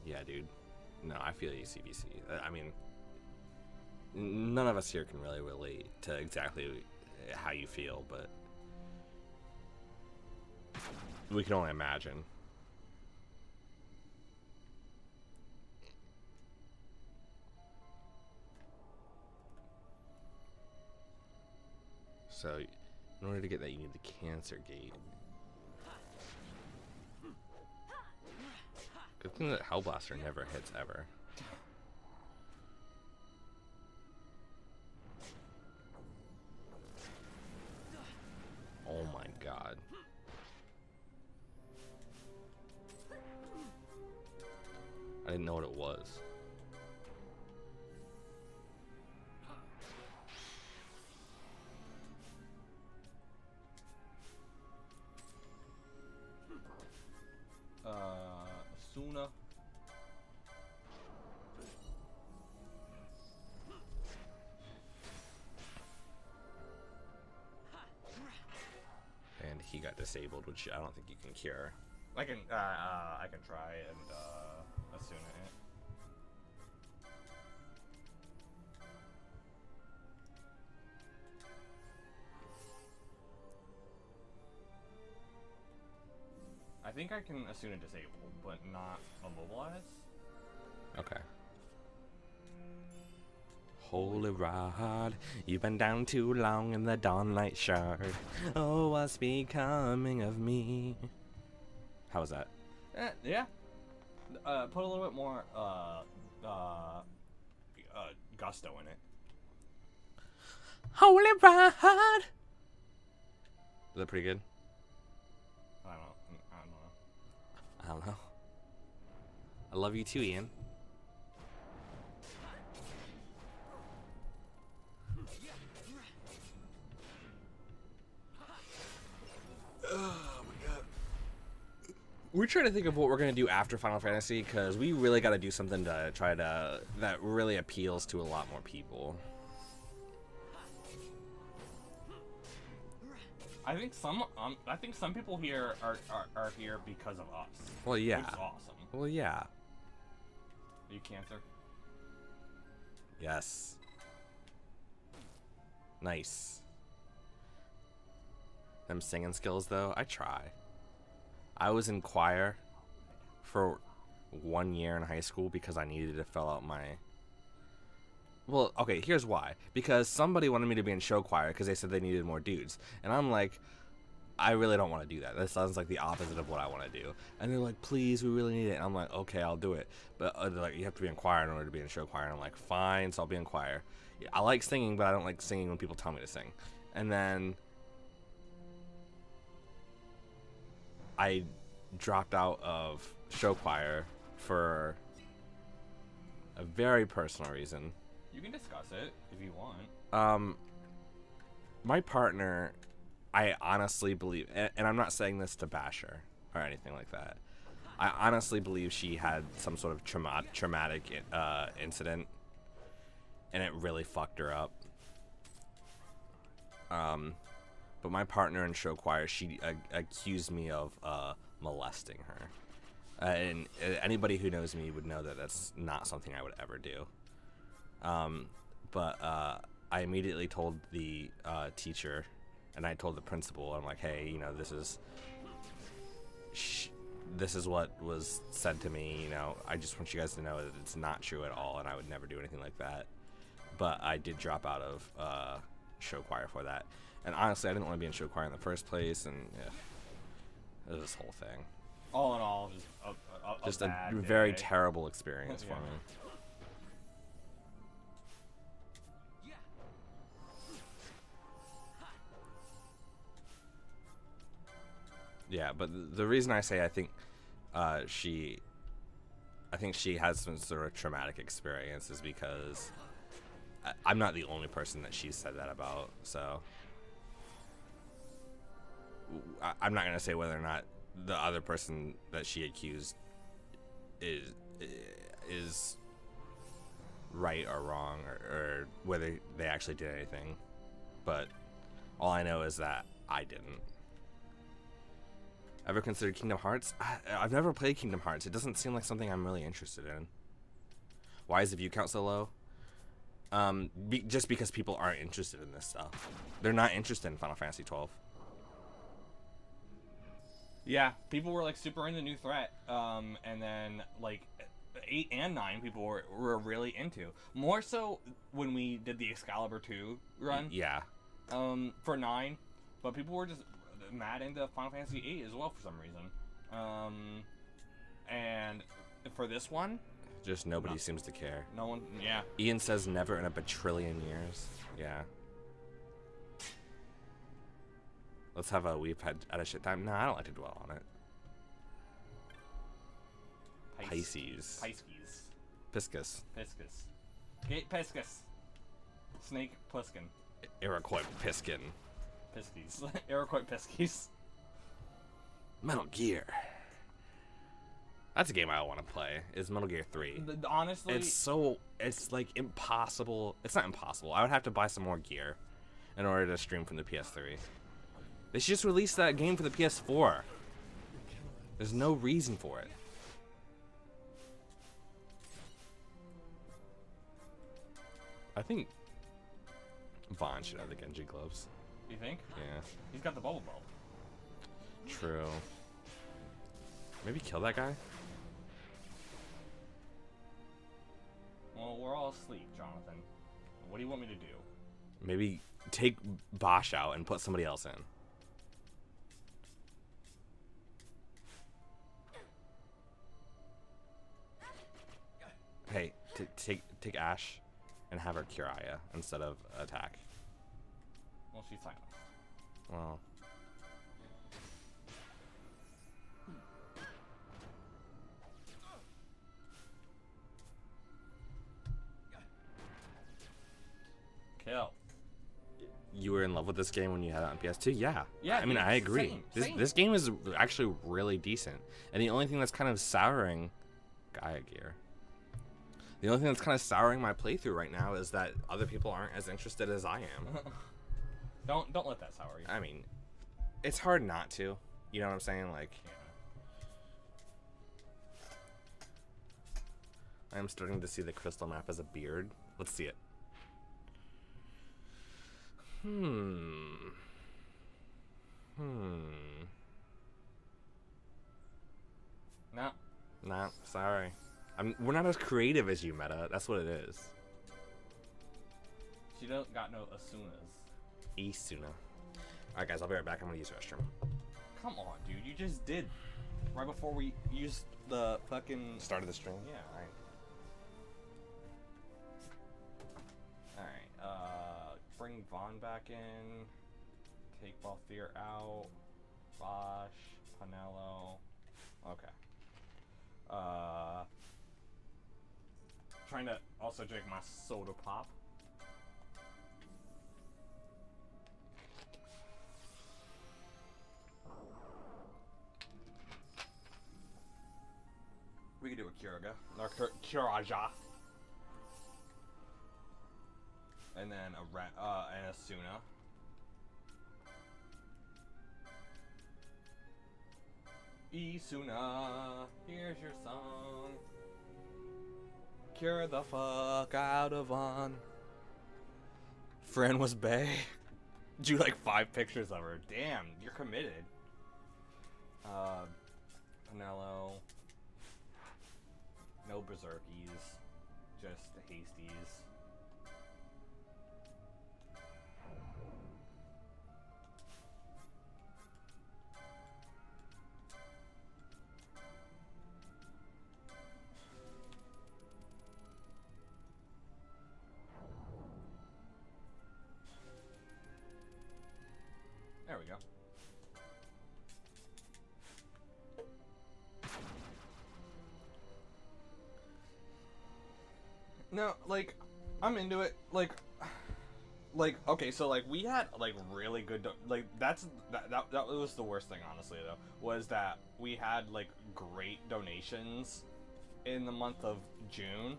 Yeah, dude. No, I feel you, CVC. I mean, none of us here can really relate to exactly how you feel, but we can only imagine. So, in order to get that, you need the cancer gate. Good thing that Hellblaster never hits ever. Oh my god. I didn't know what it was. Asuna. And he got disabled, which I don't think you can cure. I can try and Asuna it. I think I can Asuna disable, but not immobilize. Okay. Holy rod, you've been down too long in the dawnlight shard. Oh, what's becoming of me? How was that? Yeah. Put a little bit more gusto in it. Holy rod. Is that pretty good? I don't know. I don't know. I love you too, Ian. Oh my god. We're trying to think of what we're gonna do after Final Fantasy, because we really got to do something to try to that really appeals to a lot more people. I think some people here are here because of us. Well, yeah. Which is awesome. Well, yeah. Are you Cancer? Yes. Nice. Them singing skills, though, I try. I was in choir for 1 year in high school because I needed to fill out my... Well, okay, here's why. Because somebody wanted me to be in show choir because they said they needed more dudes. And I'm like, I really don't want to do that. That sounds like the opposite of what I want to do. And they're like, please, we really need it. And I'm like, okay, I'll do it. But they're like, you have to be in choir in order to be in show choir. And I'm like, fine, so I'll be in choir. I like singing, but I don't like singing when people tell me to sing. And then I dropped out of show choir for a very personal reason. You can discuss it if you want. My partner, I honestly believe, and I'm not saying this to bash her or anything like that. I honestly believe she had some sort of traumatic incident, and it really fucked her up. But my partner in show choir, she accused me of molesting her. And anybody who knows me would know that that's not something I would ever do. But I immediately told the teacher, and I told the principal, I'm like, hey, you know, this is what was said to me, you know, I just want you guys to know that it's not true at all, and I would never do anything like that. But I did drop out of show choir for that. And honestly, I didn't want to be in show choir in the first place, and it was this whole thing. All in all, just a very terrible experience for me. Yeah, but the reason I say I think she has some sort of traumatic experience is because I'm not the only person that she's said that about. So I'm not gonna say whether or not the other person that she accused is right or wrong, or whether they actually did anything. But all I know is that I didn't. Ever considered Kingdom Hearts? I've never played Kingdom Hearts. It doesn't seem like something I'm really interested in. Why is the view count so low? Just because people aren't interested in this stuff. They're not interested in Final Fantasy XII. Yeah, people were like super into New Threat, and then like 8 and 9 people were really into. More so when we did the Excalibur 2 run. Yeah. For 9, but people were just mad into Final Fantasy 8 as well for some reason. And for this one, just nobody seems to care. No one, yeah. Ian says never in a bajillion years. Yeah. Let's have a we've had at a shit time. No, I don't like to dwell on it. Pisces. Piscus. Gate Piscus. Snake Pliskin. Iroquois Piskin. Piskies. Iroquois Piskies. Metal Gear. That's a game I want to play. Is Metal Gear 3. Honestly, it's like impossible. It's not impossible. I would have to buy some more gear in order to stream from the PS3. They should just release that game for the PS4. There's no reason for it. I think Vaughn should have the Genji gloves. You think? Yeah. He's got the bubble bulb. True. Maybe kill that guy? Well, we're all asleep, Jonathan. What do you want me to do? Maybe take Bosch out and put somebody else in. Hey, take Ash and have her cure Aya instead of attack. Well, she's silenced. Well. Kill. You were in love with this game when you had it on PS2? Yeah. Yeah, I mean, dude, I agree. same. This game is actually really decent. And the only thing that's kind of souring Gaia Gear. The only thing that's kind of souring my playthrough right now is that other people aren't as interested as I am. Don't let that sour you. I mean, it's hard not to. You know what I'm saying? Like, I am starting to see the crystal map as a beard. Let's see it. No. Nah, sorry. We're not as creative as you, Meta. That's what it is. She don't got no Asunas. Isuna. Alright, guys, I'll be right back. I'm gonna use the restroom. Come on, dude. You just did. Right before we used the fucking... Start of the stream? Yeah, alright. Bring Vaughn back in. Take Balthier out. Bosch. Panello. Okay. Trying to also drink my soda pop. We could do a Kuraga. Or Kuraja. And then and a Suna. Isuna, here's your song. Cure the fuck out of Vaughn. Friend was bae. Drew like 5 pictures of her. Damn, you're committed. Panello. No berserkies. Just the hasties. There we go. No, like, I'm into it. Like, okay, so like we had like really good, that was the worst thing, honestly, though, was that we had like great donations in the month of June,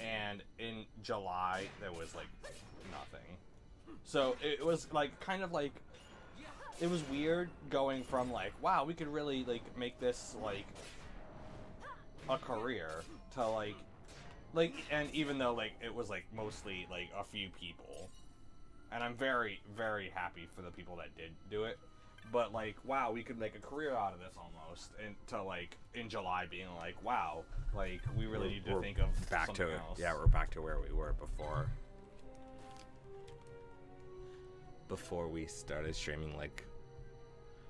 and in July there was like nothing. So it was like kind of like, it was weird going from like, wow, we could really like make this like a career, to like, and even though like it was like mostly like a few people, and I'm very, very happy for the people that did do it, but like, wow, we could make a career out of this almost, and to like in July being like, wow, like we really need to think of back something to else. Yeah, we're back to where we were before we started streaming. Like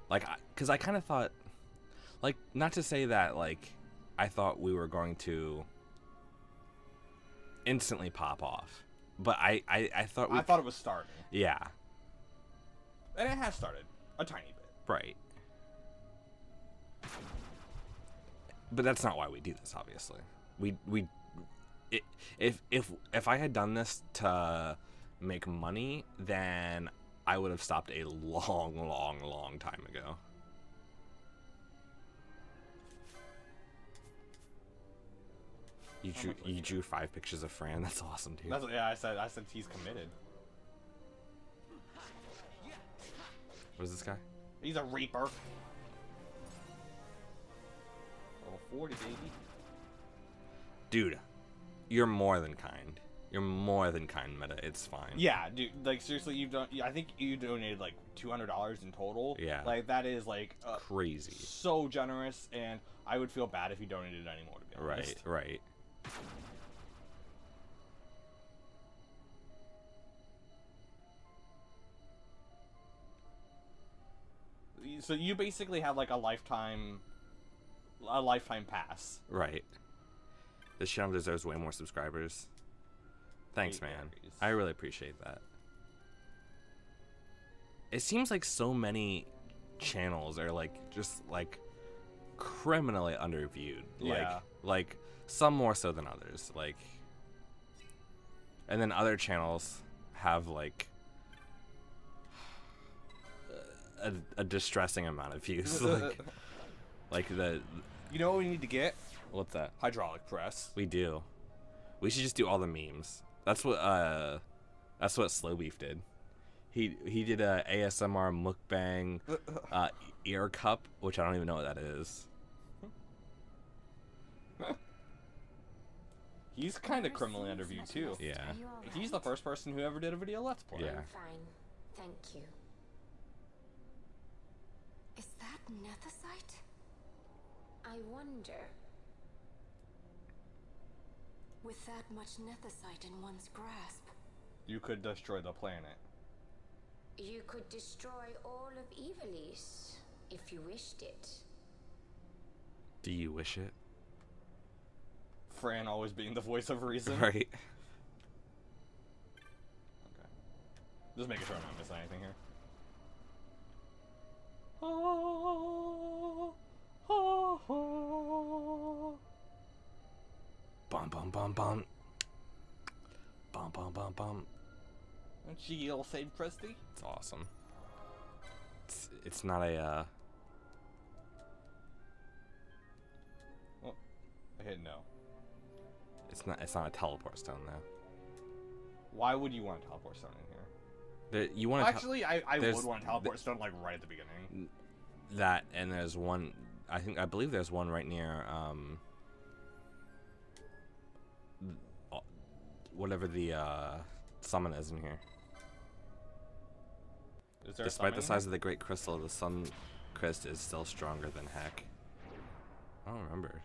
because I kind of thought, like, not to say that like I thought we were going to instantly pop off, but I thought I thought it was starting. Yeah, And it has started a tiny bit. right. But that's not why we do this, obviously. If I had done this to make money, then I would have stopped a long time ago. You drew 5 pictures of Fran. That's awesome, dude. That's, yeah, I said he's committed. What is this guy? He's a reaper. Level 40, baby. Dude, you're more than kind. You're more than kind, Meta. It's fine. Yeah, dude. Like, seriously, you've done. I think you donated like $200 in total. Yeah. Like, that is like crazy. So generous, and I would feel bad if you donated any more, to be honest. Right. So you basically have like a lifetime pass. Right. This channel deserves way more subscribers. Thanks, man. Berries. I really appreciate that. It seems like so many channels are like just like criminally underviewed. Yeah. Like some more so than others. Like, and then other channels have like a distressing amount of views. like the. You know what we need to get? What's that? Hydraulic press. We do. We should just do all the memes. That's what Slow Beef did. He did a ASMR mukbang ear cup, which I don't even know what that is. He's kind of criminally underviewed too. Yeah. He's the first person who ever did a video Let's Play. Yeah. I'm fine. Thank you. Is that nethicite? I wonder. With that much nethicite in one's grasp, You could destroy the planet. you could destroy all of Evilise if you wished it. Do you wish it? Fran always being the voice of reason. Right. Okay. Just making sure I'm not missing anything here. Bum bum bum bum. Bum bum bum bum. And she all saved Christy. It's awesome. It's not a Oh, I hit no. it's not a teleport stone though. Why would you want a teleport stone in here? You want Actually, I there's- would want a teleport stone like right at the beginning. that, and there's one. I believe there's one right near whatever the summon is in here. Is there Despite the a size of the great crystal, the sun crest is still stronger than heck. I don't remember.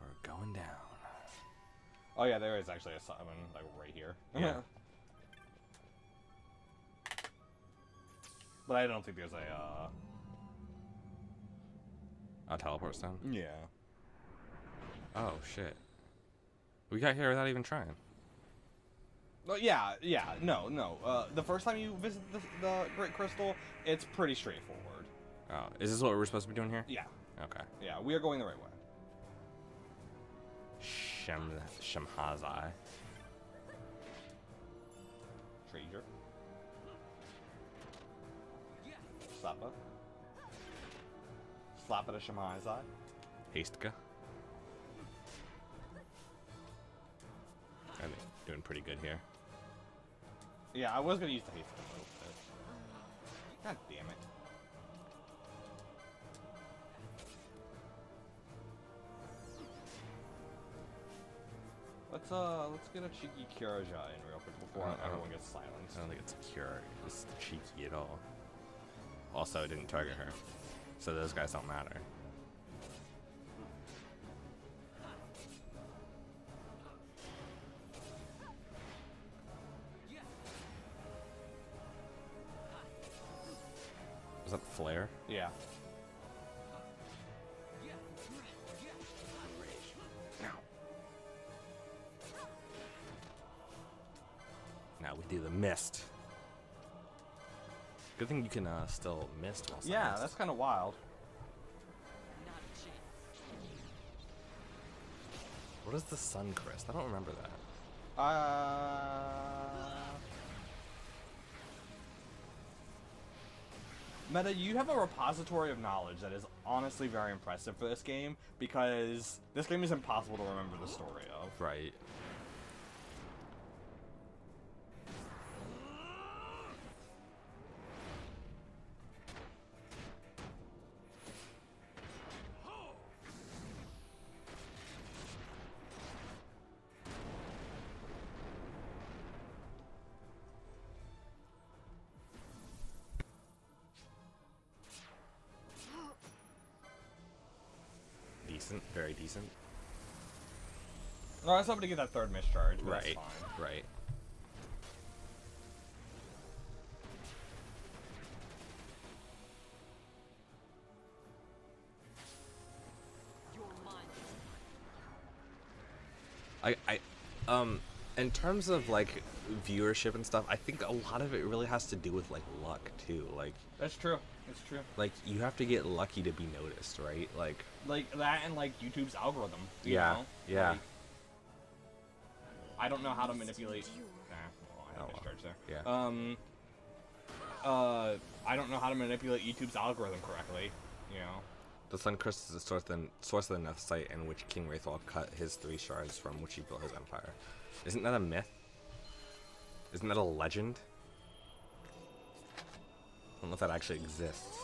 We're going down. Oh yeah, there is actually a summon like right here. Yeah. But I don't think there's A teleport stone? yeah. Oh shit. We got here without even trying. Well, yeah, no. The first time you visit the Great Crystal, it's pretty straightforward. Oh, is this what we're supposed to be doing here? Yeah, Okay. yeah, we are going the right way. Shemhazai. Treasure. Slappa. Slappa to Shemhazai. Hastka. I think doing pretty good here. Yeah, I was gonna use the haste a little bit. God damn it. Let's get a cheeky Kiraja in real quick before I don't- everyone gets silenced. I don't think it's a cure. It's cheeky at all. Also, it didn't target her, so those guys don't matter. Was that flare? Yeah. Now we do the mist. Good thing you can still mist while Yeah, silenced. that's kind of wild. What is the sun crest? I don't remember that. Meta, you have a repository of knowledge that is honestly very impressive for this game, because this game is impossible to remember the story of. Right. Decent, very decent. No, I was hoping to get that third mischarge, but that's Right, fine. right. In terms of like viewership and stuff, I think a lot of it really has to do with like luck too. Like that's true. It's true. Like you have to get lucky to be noticed, right? Like that, and like YouTube's algorithm. You yeah, know? yeah. Like, I don't know how to manipulate. Well, I have discharge there. Yeah. I don't know how to manipulate YouTube's algorithm correctly. You know. The Sun Crystal is the source of the Neth site in which King Wraithwall cut his 3 shards from which he built his empire. Isn't that a myth? Isn't that a legend? I don't know if that actually exists.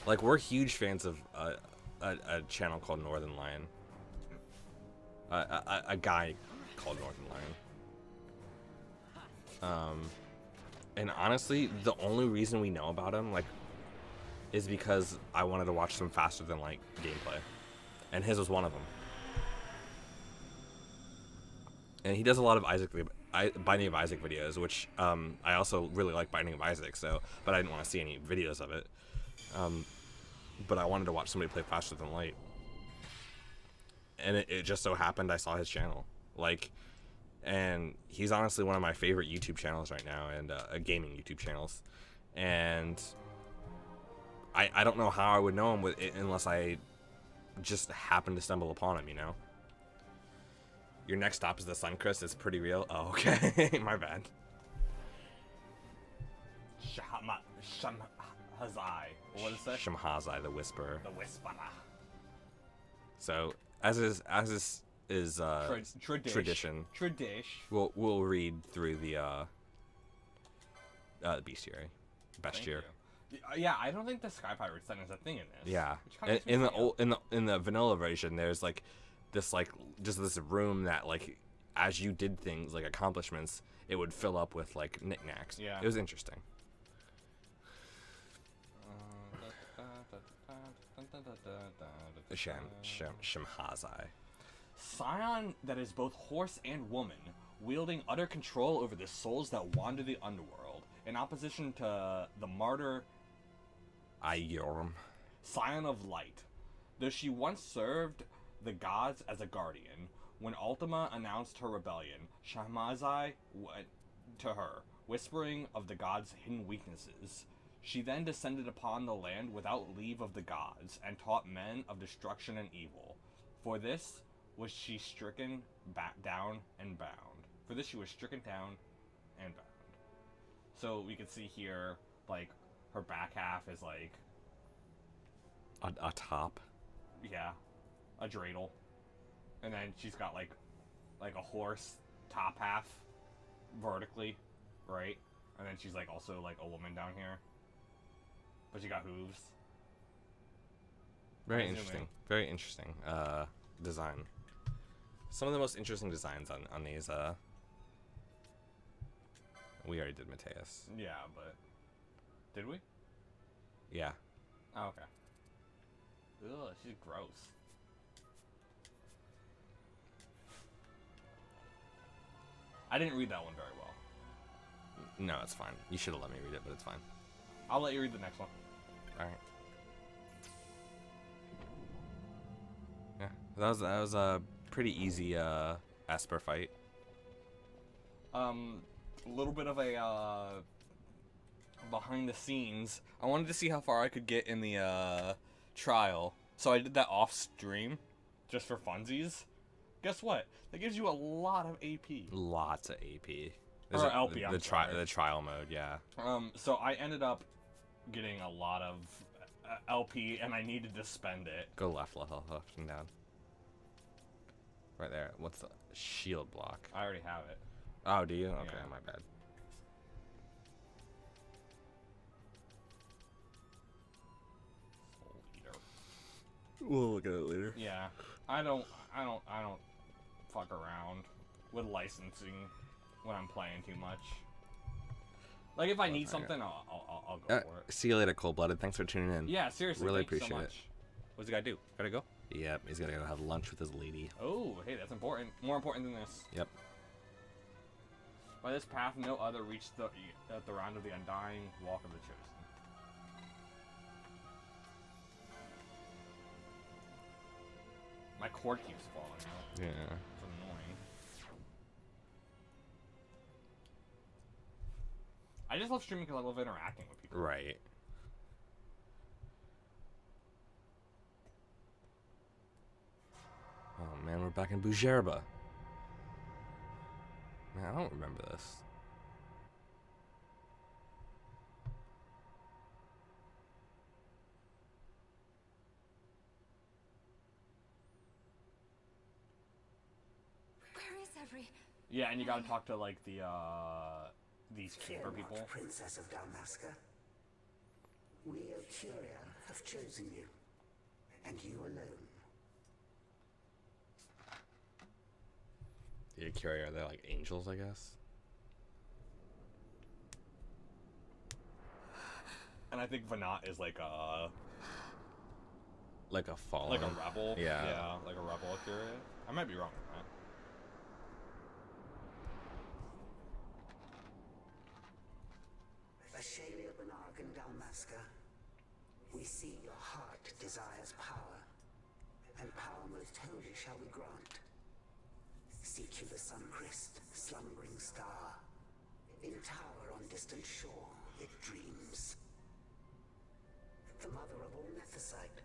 Like, we're huge fans of a channel called Northern Lion. A guy called Northern Lion. And honestly, the only reason we know about him, like, is because I wanted to watch some faster than light gameplay. And his was one of them. And he does a lot of Binding of Isaac videos, which I also really like Binding of Isaac, so, but I didn't want to see any videos of it. But I wanted to watch somebody play faster than light. And it just so happened I saw his channel. Like, and he's honestly one of my favorite YouTube channels right now, and gaming YouTube channels. And I don't know how I would know him with it unless I just happened to stumble upon him, you know? Your next stop is the Suncrest. It's pretty real. Oh, okay. My bad. Shamhazai. What is that? Shamhazai, the Whisperer. The Whisperer. So, as is tradition, we'll read through the bestiary. Yeah, I don't think the Sky Pirate Sun is a thing in this. Yeah, in the vanilla version, there's like this just this room that like as you did things like accomplishments, it would fill up with like knickknacks. Yeah, it was interesting. Shamhazai. Scion that is both horse and woman, wielding utter control over the souls that wander the underworld, in opposition to the martyr Ayoram. Scion of Light. Though she once served the gods as a guardian, when Ultima announced her rebellion, Shamhazai went to her, whispering of the gods' hidden weaknesses. She then descended upon the land without leave of the gods, and taught men of destruction and evil. For this was she stricken down and bound. For this she was stricken down and bound. So we can see here, like, her back half is like... A top? Yeah. A dreidel. And then she's got, like a horse top half vertically, right? And then she's, like, also, like, a woman down here. But she got hooves. Very interesting. Very interesting design. Some of the most interesting designs on these. We already did Mateus. Yeah, but did we? Yeah. Oh, okay. Ugh, she's gross. I didn't read that one very well. No, it's fine. You should have let me read it, but it's fine. I'll let you read the next one. All right. Yeah, that was a pretty easy Esper fight. A little bit of a behind the scenes. I wanted to see how far I could get in the trial, so I did that off stream, just for funsies. Guess what? That gives you a lot of AP. Lots of AP. Or LP. The trial mode, yeah. So I ended up getting a lot of LP, and I needed to spend it. Go left and down. Right there. What's the shield block? I already have it. Oh, do you? Okay, Yeah. my bad. Soul Eater. We'll look at it later. Yeah, I don't fuck around with licensing when I'm playing too much. Like, if I need something, I'll go for it. See you later, Cold-Blooded. Thanks for tuning in. Yeah, seriously. Really thank you appreciate so it. much. What's the guy do? Gotta go? Yep, he's gotta go have lunch with his lady. Oh, hey, that's important. More important than this. Yep. By this path, no other reached the round of the undying walk of the chosen. My cord keeps falling out. Yeah. It's annoying. I just love streaming because I love interacting with people. Right. Oh man, we're back in Bujerba. Man, I don't remember this. Where is every... Yeah, and you gotta talk to, like, these keeper people. Princess of Dalmasca. We of Curia have chosen you, and you alone. The Curia, are they like angels, I guess? And I think Vanat is like a fallen. like a rebel. Yeah. Yeah, like a rebel of Curia. I might be wrong on that. Ashalia Benarg and Dalmasca, we see your heart desires power, and power most holy shall we grant. Seek you the Suncrist, slumbering star. In tower on distant shore, it dreams. The mother of all Nethicite,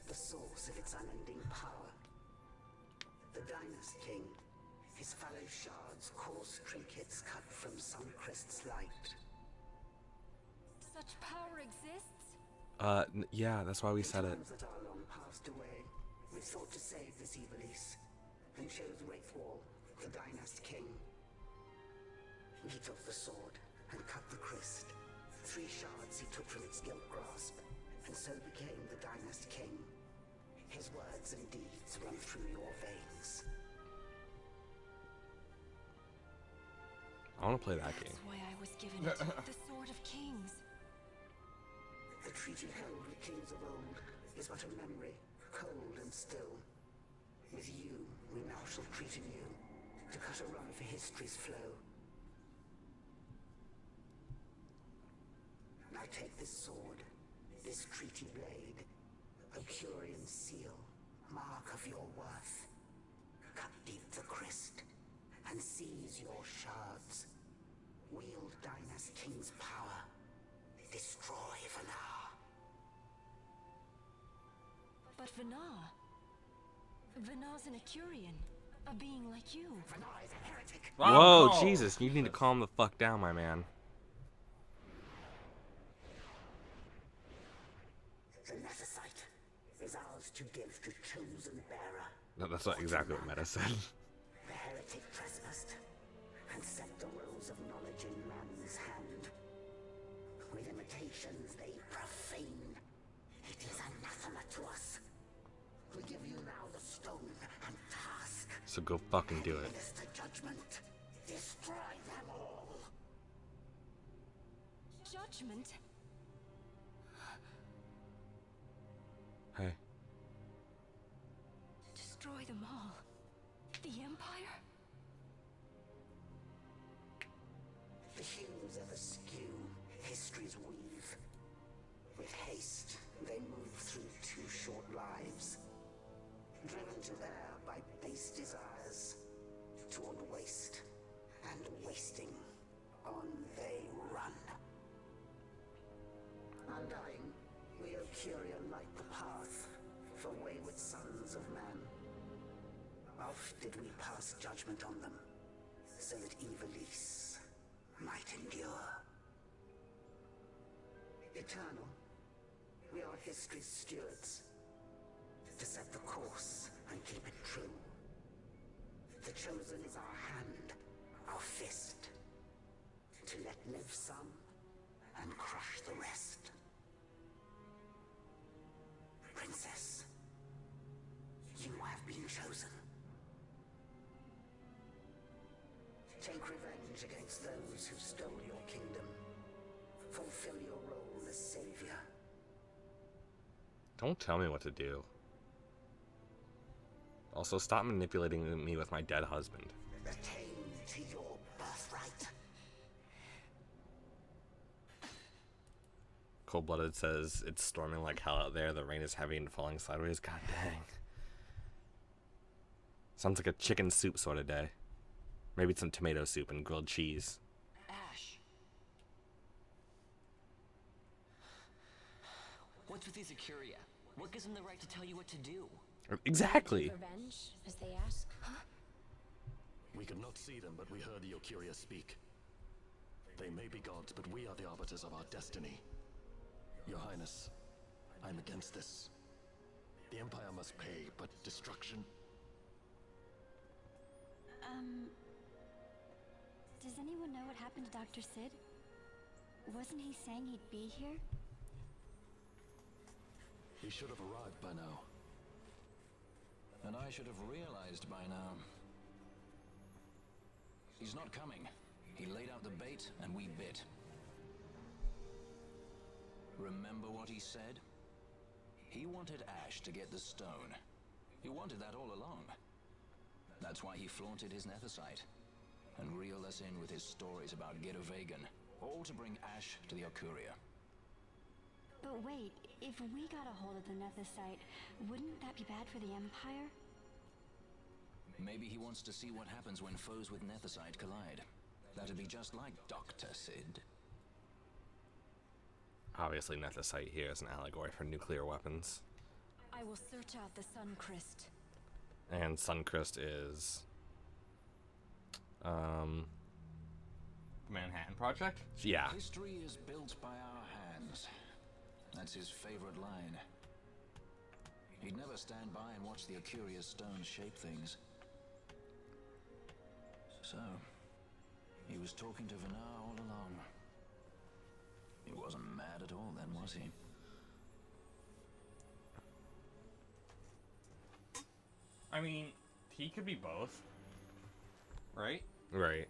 the source of its unending power. The Dynast King, his fallow shards, coarse trinkets cut from Suncrist's light. Such power exists? Yeah, that's why we said it. Times that are long passed away, we sought to save this Evilise, and chose Wraithwall, the Dynast King. He took the sword and cut the Christ. 3 shards he took from its gilt grasp, and so became the Dynast King. His words and deeds run through your veins. I want to play that game. That's why I was given it. The Sword of Kings. The treaty held with kings of old is but a memory, cold and still. With you, we now shall treat anew, to cut a run for history's flow. Now take this sword, this treaty blade, a Curian seal, mark of your worth. Cut deep the Christ, and seize your shards. Wield Dynast King's power. Destroy Vanar. But Vanar... Vanar's an Ecurian. A being like you. Vanar is a heretic. Whoa, Oh, Jesus, you need to calm the fuck down, my man. The Nethicite is ours to give to chosen bearer. No, that's not exactly what Meta said. The heretic trespassed and set the rose of knowledge in man's hand. With imitations they profane. It is anathema to us. We give you now the stone and task. So go fucking do it. Minister judgment. Destroy them all. Judgment? Hey. Destroy them all? The Empire? The hues ever skew, history's weave. With haste, they move through 2 short lives. Driven to there by base desires. Toward waste, and wasting, on they run. Undying, we of Curia light the path for wayward sons of man. Oft did we pass judgment on them, so that Evilise might endure. Eternal, we are history's stewards, to set the course and keep it true. The chosen is our hand, our fist, to let live some and crush the rest. Princess, you have been chosen. Take revenge against those who stole your kingdom. Fulfill your role as savior. Don't tell me what to do. Also, stop manipulating me with my dead husband. Attain to your birthright. Cold-Blooded says, it's storming like hell out there. The rain is heavy and falling sideways. God dang. Sounds like a chicken soup sort of day. Maybe some tomato soup and grilled cheese. Ash. What's with these Acuria? What gives them the right to tell you what to do? Exactly. Revenge, as they ask. We could not see them, but we heard the Ocuria speak. They may be gods, but we are the arbiters of our destiny. Your Highness, I'm against this. The Empire must pay, but destruction... Does anyone know what happened to Dr. Sid? Wasn't he saying he'd be here? He should have arrived by now. And I should have realized by now. He's not coming. He laid out the bait, and we bit. Remember what he said? He wanted Ash to get the stone. He wanted that all along. That's why he flaunted his nethicite, and reeled us in with his stories about Giruvegan, all to bring Ash to the Ocuria. But wait, if we got a hold of the nethicite, wouldn't that be bad for the Empire? Maybe he wants to see what happens when foes with nethicite collide. That'd be just like Dr. Sid. Obviously, nethicite here is an allegory for nuclear weapons. I will search out the Suncrest. And Suncrest is... Manhattan Project? Yeah. History is built by our hands. That's his favorite line. He'd never stand by and watch the Ocuria stones shape things. So, he was talking to Vinar all along. He wasn't mad at all then, was he? I mean, he could be both. Right? Right.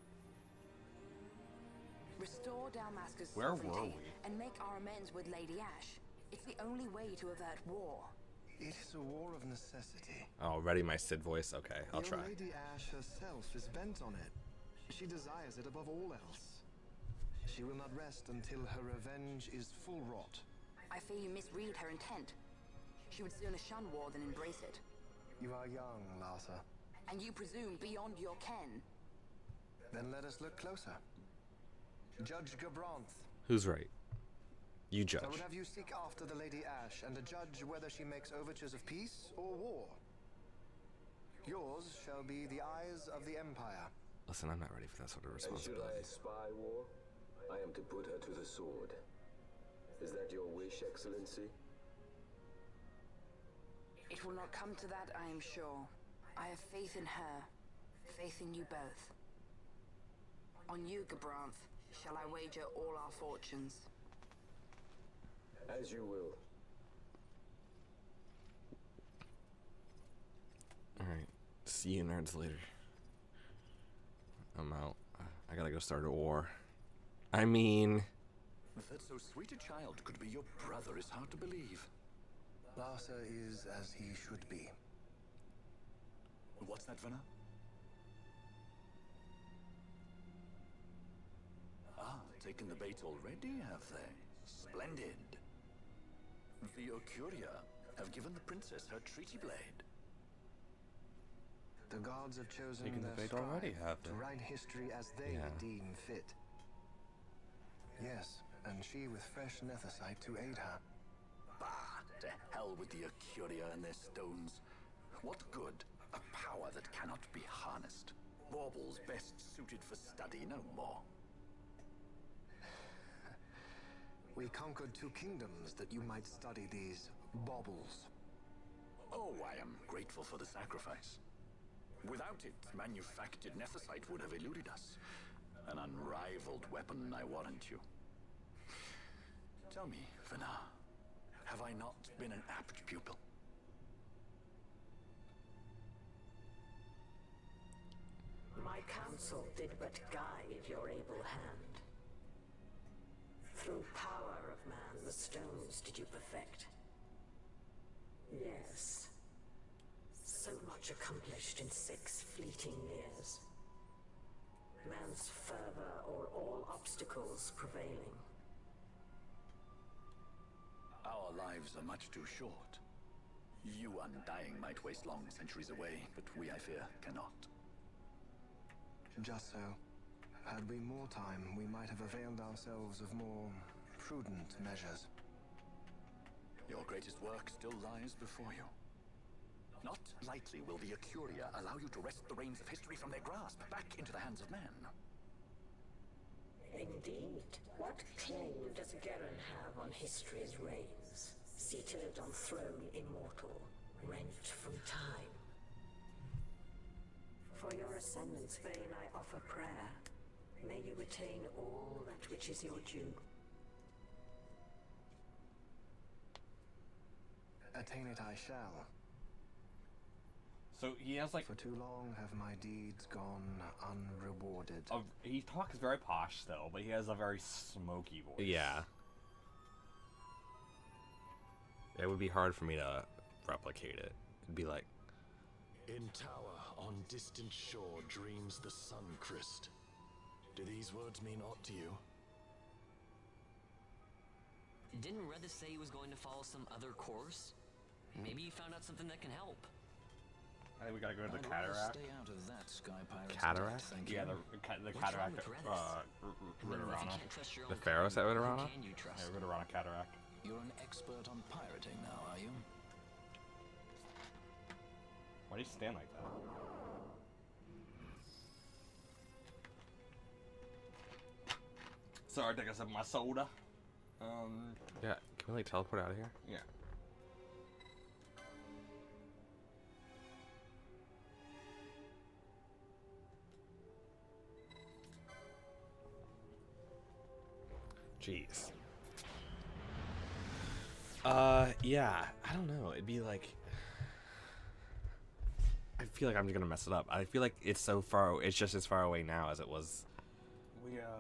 Restore Dalmasca's Where were sovereignty we? and make our amends with Lady Ash. It's the only way to avert war. It is a war of necessity. Oh, ready my Sid voice? Okay, I'll try. Lady Ash herself is bent on it. She desires it above all else. She will not rest until her revenge is full wrought. I fear you misread her intent. She would sooner shun war than embrace it. You are young, Larsa. And you presume beyond your ken. Then let us look closer. Judge Gabranth. Who's right? You judge. I would have you seek after the Lady Ash and judge whether she makes overtures of peace or war. Yours shall be the eyes of the Empire. Listen, I'm not ready for that sort of And should responsibility. I spy war? I am to put her to the sword. Is that your wish, Excellency? It will not come to that, I am sure. I have faith in her. Faith in you both. On you, Gabranth, shall I wager all our fortunes. As you will. Alright. See you nerds later. I'm out. I gotta go start a war. I mean... That so sweet a child could be your brother is hard to believe. Larsa is as he should be. What's that, Vinar? Ah, taken the bait already, have they? Splendid. The Ocuria have given the princess her treaty blade. The gods have chosen Taken the their bait already, scribe have to they? write history as they deem fit. Yes, and she with fresh nethicite to aid her. Bah, to hell with the Ocuria and their stones. What good? A power that cannot be harnessed. Baubles best suited for study, no more. We conquered 2 kingdoms that you might study these baubles. Oh, I am grateful for the sacrifice. Without it, manufactured nethicite would have eluded us. An unrivaled weapon, I warrant you. Tell me, Vinar, have I not been an apt pupil? My counsel did but guide your able hand. Through power of man, the stones did you perfect. Yes. So much accomplished in 6 fleeting years. Man's fervor o'er all obstacles prevailing. Our lives are much too short. You undying might waste long centuries away, but we, I fear, cannot. Just so. Had we more time, we might have availed ourselves of more prudent measures. Your greatest work still lies before you. Not lightly will the Ecuria allow you to wrest the reins of history from their grasp, back into the hands of men. Indeed. What claim does Garen have on history's reins? Seated on throne immortal, rent from time. For your ascendant's vein I offer prayer. May you attain all that which is your due. Attain it I shall. So he has like... For too long have my deeds gone unrewarded. He talks very posh still, but he has a very smoky voice. Yeah. It would be hard for me to replicate it. It'd be like... In tower on distant shore dreams the sun Christ. Do these words mean aught to you? Didn't Redis say he was going to follow some other course? Maybe he found out something that can help. I think we gotta go to the I'd cataract. rather stay out of that, Sky Pirate's Cataract? debt, thank you. Yeah, the What's cataract wrong at with Redis? I mean, if you Ritterana. can't trust your The own Pharaohs at kind, who Ritterana? can you trust? Yeah, Ritterana cataract. You're an expert on pirating now, are you? Why do you stand like that? Sorry, I think I said my soda. Yeah, can we like teleport out of here? Yeah. Jeez. Yeah, I don't know. It'd be like... I feel like I'm just gonna mess it up. I feel like it's so far... It's just as far away now as it was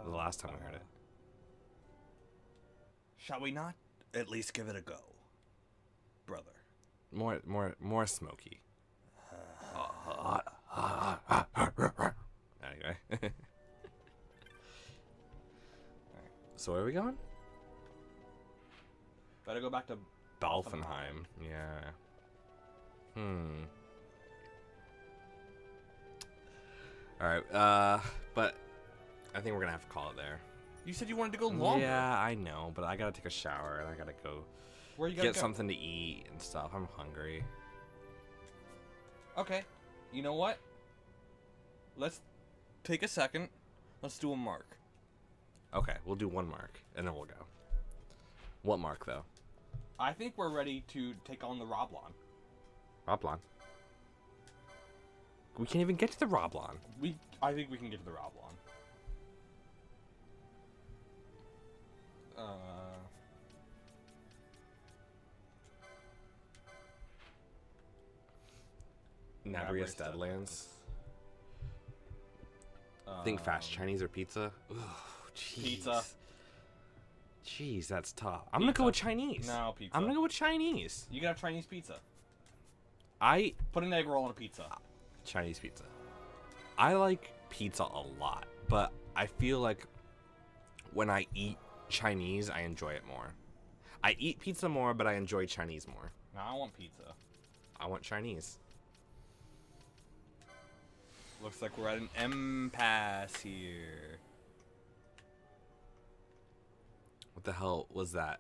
the last time we heard it. Shall we not at least give it a go, brother? More smoky. Anyway. So where are we going? Better go back to Balfenheim. Yeah. Alright, but I think we're gonna have to call it there. You said you wanted to go longer. Yeah, I know, but I gotta take a shower and I gotta go Where you gotta get go? something to eat and stuff. I'm hungry. Okay. You know what? Let's take a second. Let's do a mark. Okay, we'll do one mark and then we'll go. What mark though? I think we're ready to take on the Roblon. Roblon. We can't even get to the Roblon. I think we can get to the Roblon. Nabria Steadlands. Think fast. Chinese or pizza? Ooh, jeez. Pizza. Jeez, that's tough. I'm gonna go with Chinese. No, pizza. I'm gonna go with Chinese. You can have Chinese pizza. I put an egg roll on a pizza. Chinese pizza. I like pizza a lot, but I feel like when I eat Chinese, I enjoy it more. I eat pizza more, but I enjoy Chinese more. No, I want pizza. I want Chinese. Looks like we're at an impasse here. What the hell was that?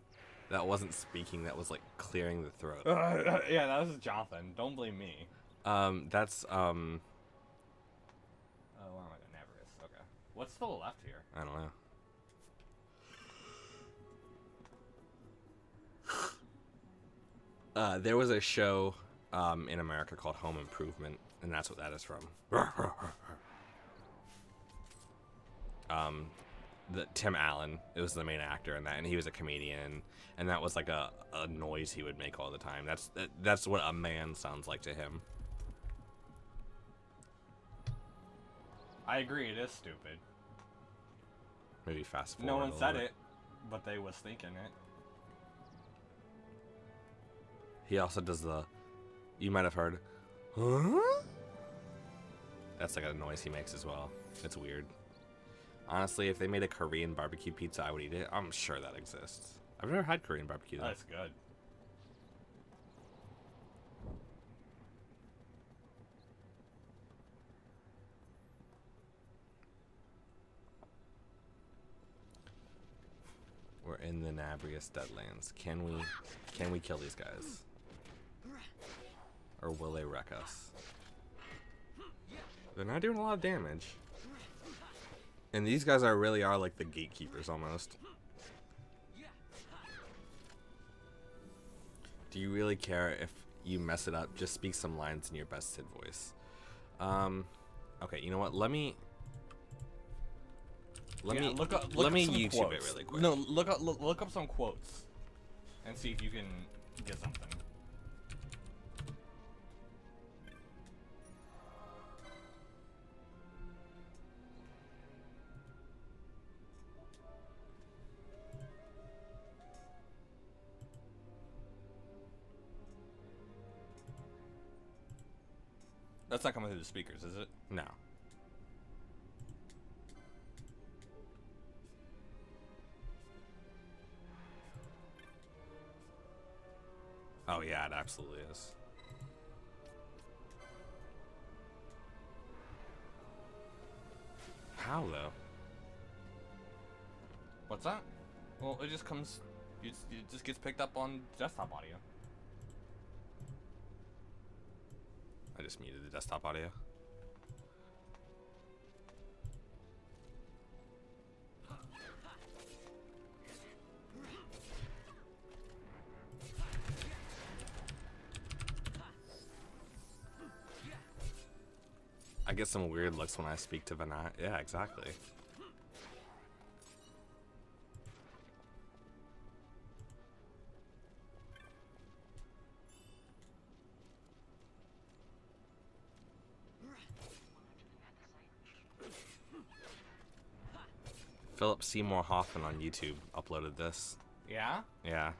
That wasn't speaking, that was like clearing the throat. Yeah, that was Jonathan. Don't blame me. That's Oh, where am I going? Navarius. Okay. What's to the left here? I don't know. There was a show in America called Home Improvement, and that's what that is from. Tim Allen, it was the main actor in that, and he was a comedian, and that was like a noise he would make all the time. That's what a man sounds like to him. I agree, it is stupid. Maybe fast forward. No one a said little it, but they was thinking it. He also does the... You might have heard... Huh? That's like a noise he makes as well. It's weird. Honestly, if they made a Korean barbecue pizza, I would eat it. I'm sure that exists. I've never had Korean barbecue though. That's good. We're in the Nabrius Deadlands. Can we kill these guys? Or will they wreck us? They're not doing a lot of damage. And these guys really are like the gatekeepers almost. Do you really care if you mess it up? Just speak some lines in your best Sid voice. Okay, you know what? Let me look up YouTube quotes. it really quick. No, look up some quotes and see if you can get something. That's not coming through the speakers, is it? No. Oh yeah, it absolutely is. How though? What's that? Well, it just comes. It just gets picked up on desktop audio. I just muted the desktop audio. I get some weird looks when I speak to Vanat. Yeah, exactly. Philip Seymour Hoffman on YouTube uploaded this. Yeah? Yeah.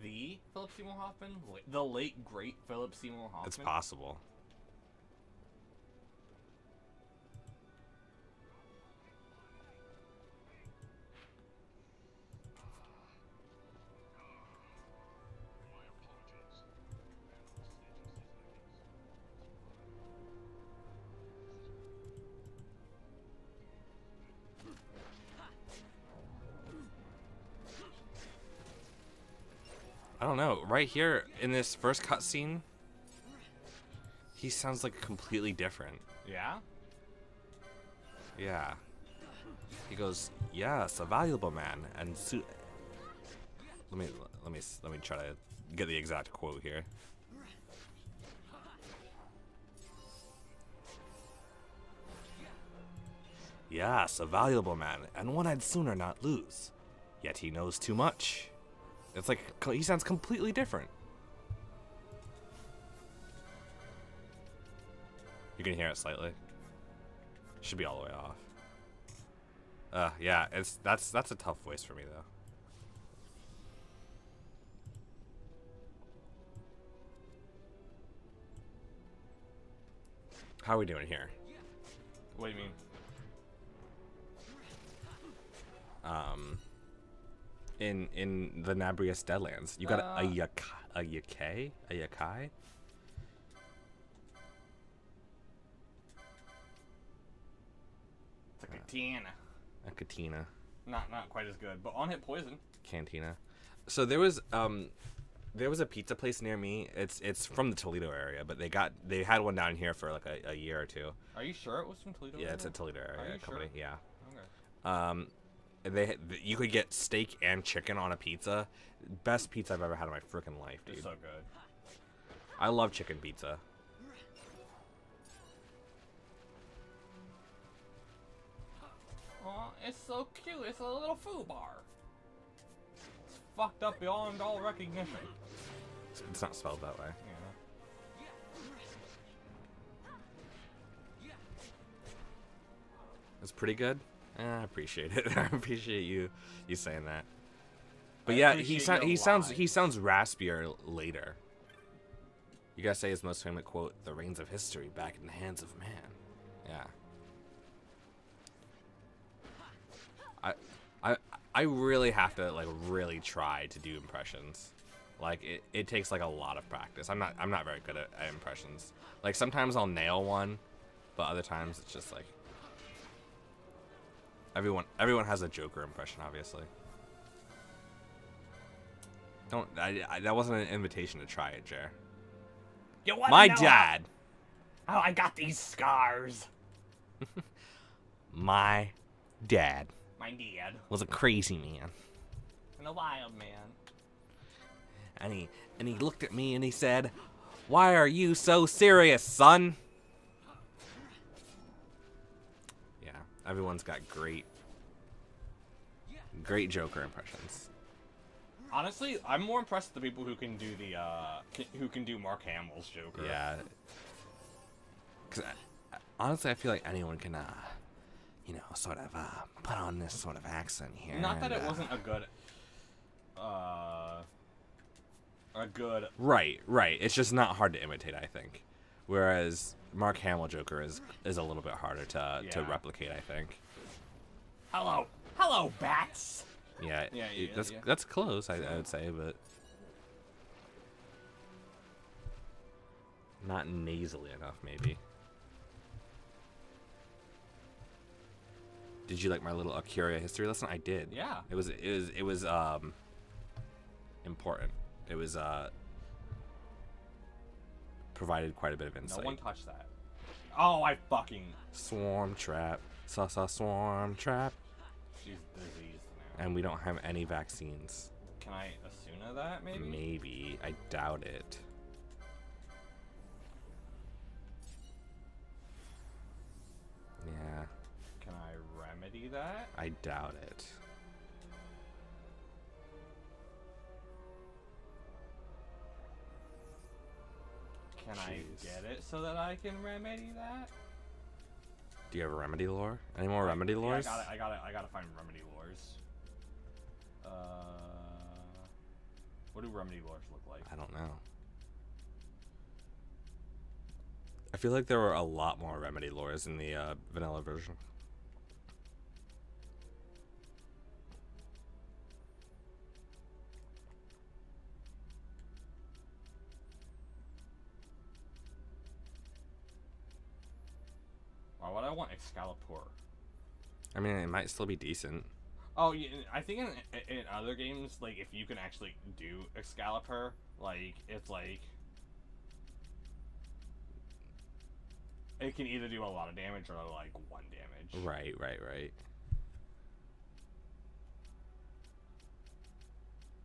The Philip Seymour Hoffman? The late, great Philip Seymour Hoffman? It's possible. I don't know. Right here in this first cutscene, he sounds like completely different. Yeah? Yeah. He goes, "Yes, a valuable man." And let me try to get the exact quote here. "Yes, a valuable man, and one I'd sooner not lose. Yet he knows too much." It's like he sounds completely different. You can hear it slightly. Should be all the way off. Yeah, that's a tough voice for me though. How are we doing here? What do you mean? In the Nabrius Deadlands, you got a yakai? It's a katina. A katina. Not quite as good, but on hit poison. Cantina. So there was a pizza place near me. It's from the Toledo area, but they had one down here for like a year or two. Are you sure it was from Toledo? Yeah, it's a Toledo area company. Sure? Yeah. Okay. You could get steak and chicken on a pizza. Best pizza I've ever had in my freaking life, dude. It's so good. I love chicken pizza. Aw, it's so cute. It's a little foo bar. It's fucked up beyond all recognition. It's not spelled that way. Yeah. It's pretty good. I appreciate it. I appreciate you saying that. But yeah, he sounds raspier later. You gotta say his most famous quote: "The reins of history back in the hands of man." Yeah. I really have to like really try to do impressions. Like it takes like a lot of practice. I'm not very good at impressions. Like sometimes I'll nail one, but other times it's just like everyone has a Joker impression, obviously. Don't. That wasn't an invitation to try it, Jer. You wanna My know dad. How I got these scars. My dad. My dad was a crazy man. and a wild man. And he looked at me and he said, "Why are you so serious, son?" Yeah, everyone's got great Joker impressions. Honestly, I'm more impressed with the people who can do who can do Mark Hamill's Joker. Yeah. Because honestly, I feel like anyone can, you know, sort of put on this sort of accent here. Not that it wasn't a good. Right. It's just not hard to imitate, I think. Whereas Mark Hamill Joker is a little bit harder to replicate, I think. Hello, bats. Yeah, that's close, I would say, but not nasally enough, maybe. Did you like my little Curia history lesson? I did. Yeah. It was important. It was provided quite a bit of insight. No one touched that. Oh, I fucking swarm trap. Swarm trap. She's diseased now. And we don't have any vaccines. Can I Asuna that, maybe? Maybe. I doubt it. Yeah. Can I remedy that? I doubt it. Can I get it so that I can remedy that? Do you have a remedy lore? Any more remedy lores? Yeah, I gotta find remedy lores. What do remedy lores look like? I don't know. I feel like there were a lot more remedy lores in the vanilla version. Why would I want Excalibur? I mean, it might still be decent. Oh, yeah, I think in other games, like, if you can actually do Excalibur, like, it's like... It can either do a lot of damage or, like, 1 damage. Right.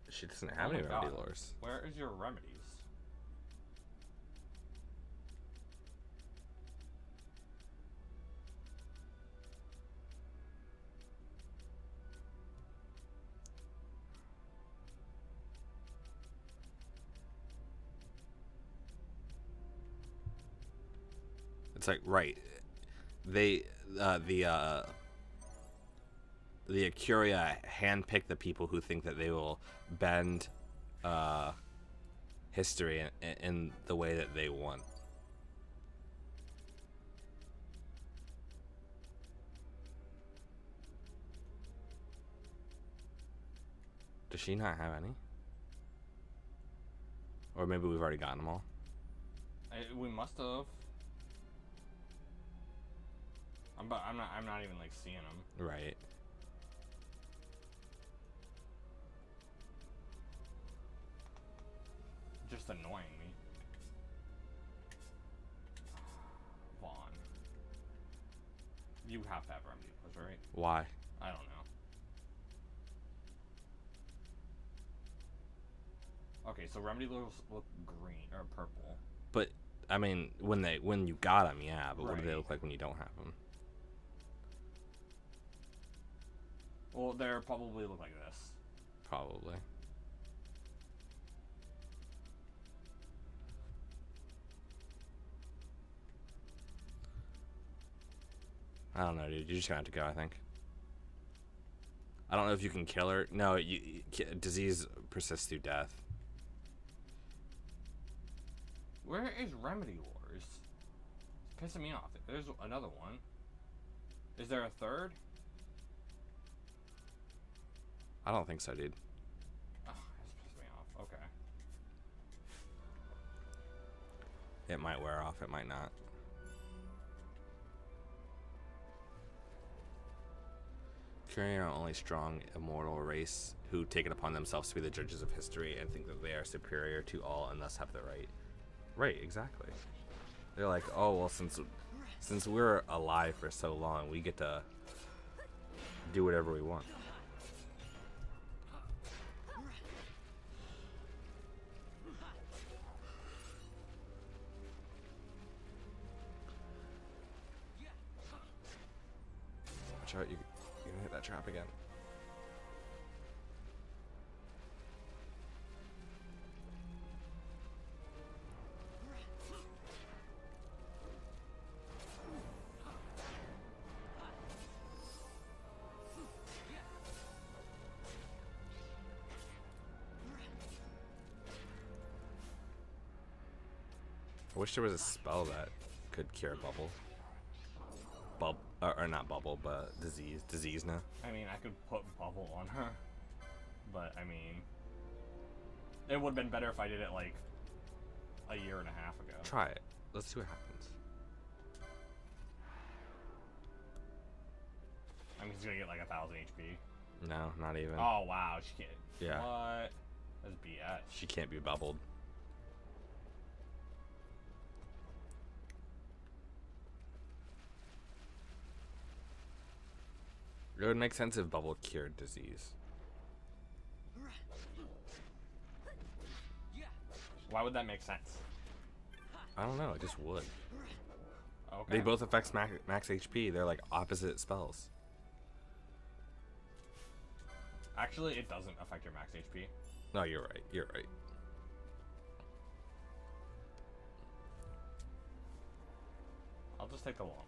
She doesn't have any remedy lores. Where is your remedies? It's like, right. They, the Acuria handpick the people who think that they will bend history in the way that they want. Does she not have any? Or maybe we've already gotten them all. We must have. I'm not even like seeing them. Right. Just annoying me. Vaughn. You have to have remedy lores, right? Why? I don't know. Okay, so remedy lores look green or purple. But I mean, when you got them, yeah. But what do they Right. look like when you don't have them? Well, they're probably look like this. Probably. I don't know, dude. You're just gonna have to go, I think. I don't know if you can kill her. No, disease persists through death. Where is remedy lores? It's pissing me off. There's another one. Is there a third? I don't think so, dude. Oh, that's pissing me off. Okay. It might wear off. It might not. Superior are only strong, immortal race who take it upon themselves to be the judges of history and think that they are superior to all and thus have the right. Right, exactly. They're like, oh, well, since we're alive for so long, we get to do whatever we want. Watch out, you're gonna hit that trap again. I wish there was a spell that could cure bubble. Or not bubble, but disease. Disease now. I mean, I could put bubble on her, but I mean, it would have been better if I did it like a year and a half ago. Try it. Let's see what happens. I'm just gonna get like 1,000 HP. No, not even. Oh wow, she can't. Yeah. What? That's BS. She can't be bubbled. It would make sense if bubble cured disease. Why would that make sense? I don't know, it just would. Okay. They both affect max HP. They're like opposite spells. Actually, it doesn't affect your max HP. No, you're right. You're right. I'll just take the long one.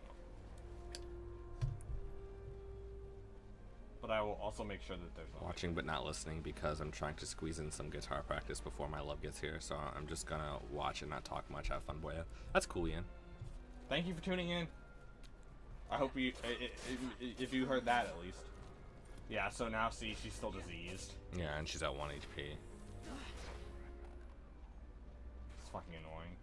But I will also make sure that there's no Watching but not listening because I'm trying to squeeze in some guitar practice before my love gets here. So I'm just gonna watch and not talk much. Have fun, boya. That's cool, Ian. Thank you for tuning in. I hope you, if you heard that at least. Yeah, so now see, she's still diseased. Yeah, and she's at 1 HP. It's fucking annoying.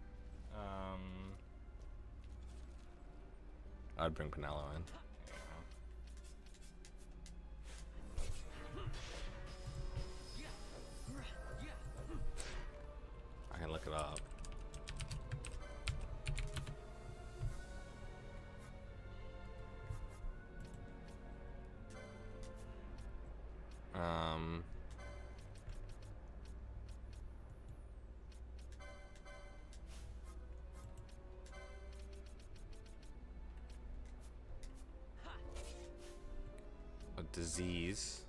I'd bring Pinello in. I can look it up. A disease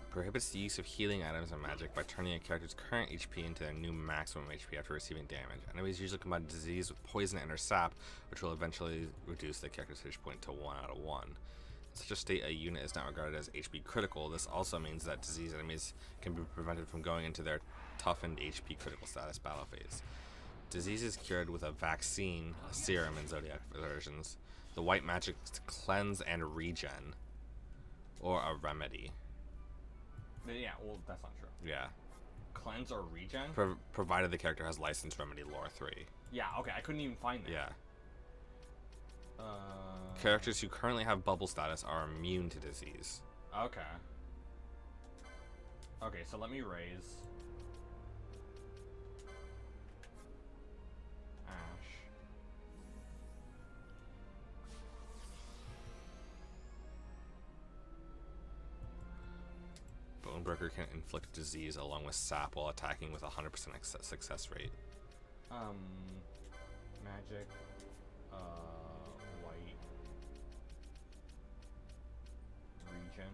prohibits the use of healing items and magic by turning a character's current HP into their new maximum HP after receiving damage. Enemies usually combine disease with poison and or sap, which will eventually reduce the character's HP point to 1 out of 1. In such a state, a unit is not regarded as HP critical. This also means that disease enemies can be prevented from going into their toughened HP critical status battle phase. Disease is cured with a vaccine, a serum, and Zodiac versions. The white magic cleanse and regen, or a remedy. Yeah, well, that's not true. Yeah. Cleanse or regen? Provided the character has licensed remedy lore 3. Yeah, okay, I couldn't even find that. Yeah. Characters who currently have bubble status are immune to disease. Okay. Okay, so let me raise Ash. Bonebreaker can inflict disease along with sap while attacking with 100% success rate. Magic, white, regen.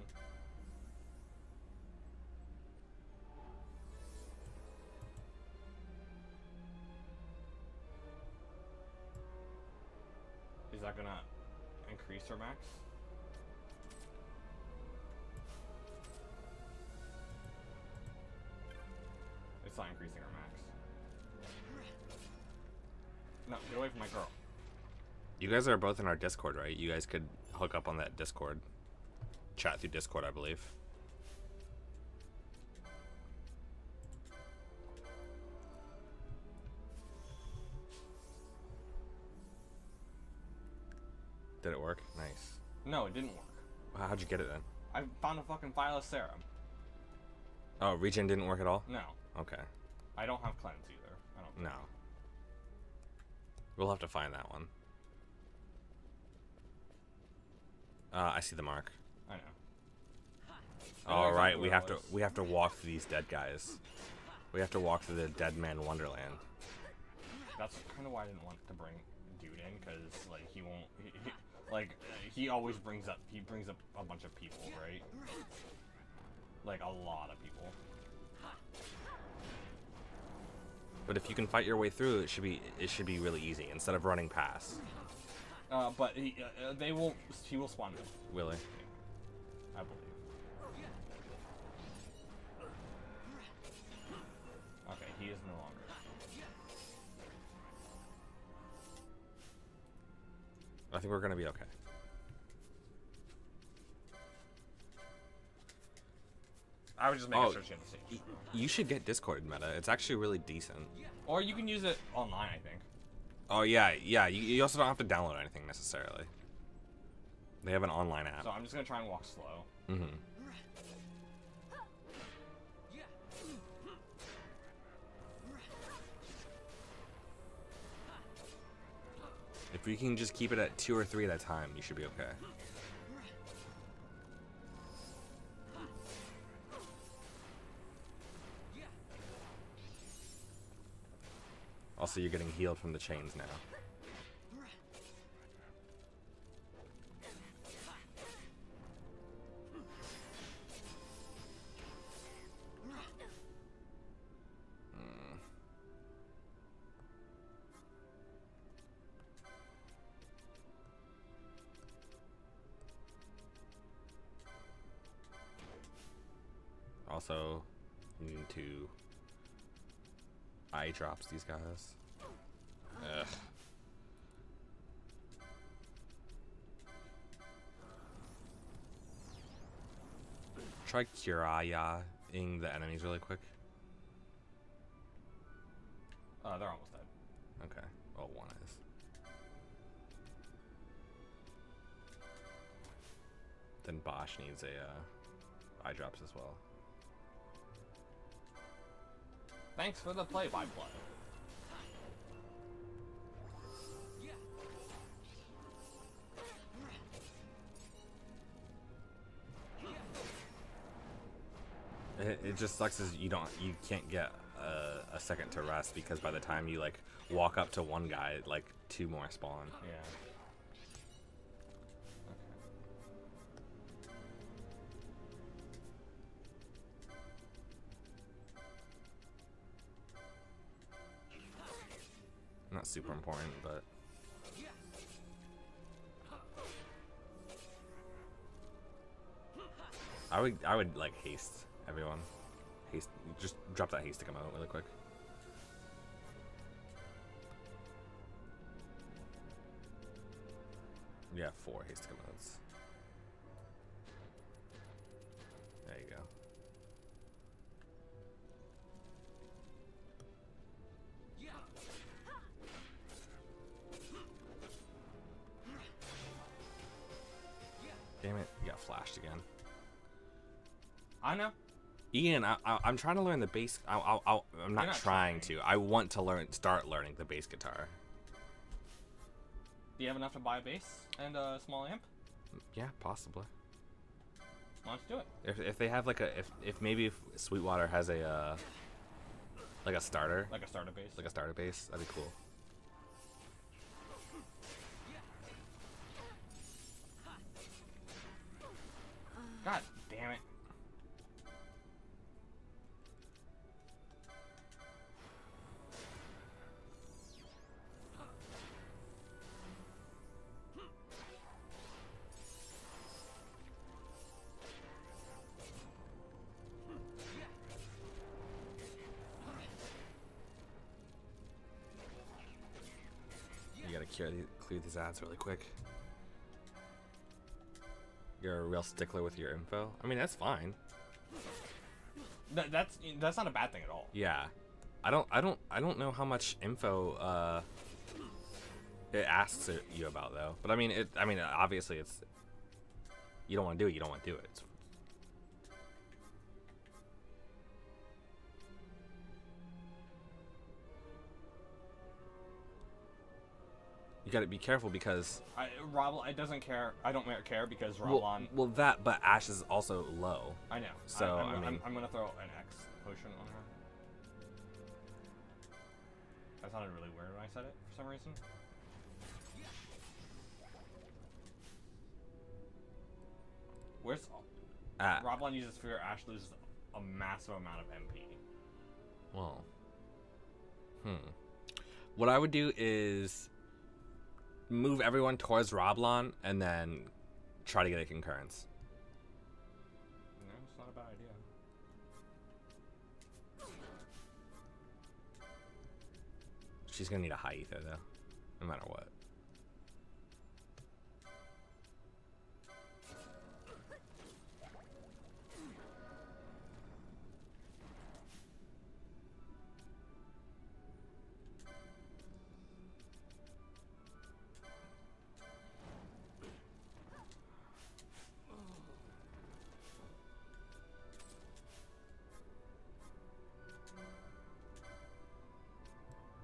Is that gonna increase her max? It's not increasing our max. No, get away from my girl. You guys are both in our Discord, right? You guys could hook up on that Discord. Chat through Discord, I believe. Did it work? Nice. No, it didn't work. Well, how'd you get it then? I found a fucking Violet Serum. Oh, regen didn't work at all? No. Okay. I don't have cleanse either. I don't. No. We'll have to find that one. I see the mark. I know. All right, we have to walk through these dead guys. We have to walk through the Dead Man Wonderland. That's kind of why I didn't want to bring Dude in, because like he won't. He always brings up a bunch of people, right? Like a lot of people. But if you can fight your way through, it should be really easy instead of running past. But he will spawn them. Will he? I believe. Okay, he is no longer. I think we're gonna be okay. I was just making sure she had the same. You should get Discord meta. It's actually really decent. Or you can use it online, I think. Oh yeah. You also don't have to download anything necessarily. They have an online app. So I'm just gonna try and walk slow. Mm-hmm. If you can just keep it at 2 or 3 at a time, you should be okay. Also, you're getting healed from the chains now. Also, you need to eye drops these guys. Ugh. Try Giruvegan the enemies really quick. They're almost dead. Okay. Well, one is. Then Bosch needs a eye drops as well. Thanks for the play-by-play. It just sucks as you can't get a second to rest because by the time you like walk up to one guy, like 2 more spawn. Yeah. Not super important, but I would like haste everyone. Haste, just drop that haste to come out really quick. Yeah, 4 haste to come outs. There you go. Damn it, you got flashed again. I know. Ian, I'm trying to learn the bass. I'm not trying to. I want to start learning the bass guitar. Do you have enough to buy a bass and a small amp? Yeah, possibly. Why don't you do it? If they have like if maybe Sweetwater has a like a starter. Like a starter bass. Like a starter bass, that'd be cool. God damn it. You gotta clear these ads really quick. You're a real stickler with your info. I mean, that's fine. That's not a bad thing at all. Yeah, I don't know how much info it asks you about though. But I mean, obviously it's. You don't want to do it. You don't want to do it. You got to be careful because It doesn't care. I don't care because Roblon. Well, that, but Ash is also low. I know. So I'm mean, I'm gonna throw an X potion on her. That sounded really weird when I said it for some reason. Where's Roblon uses Fear, Ash loses a massive amount of MP. Well, what I would do is move everyone towards Roblon and then try to get a concurrence. No, it's not a bad idea. She's gonna need a high ether though, no matter what.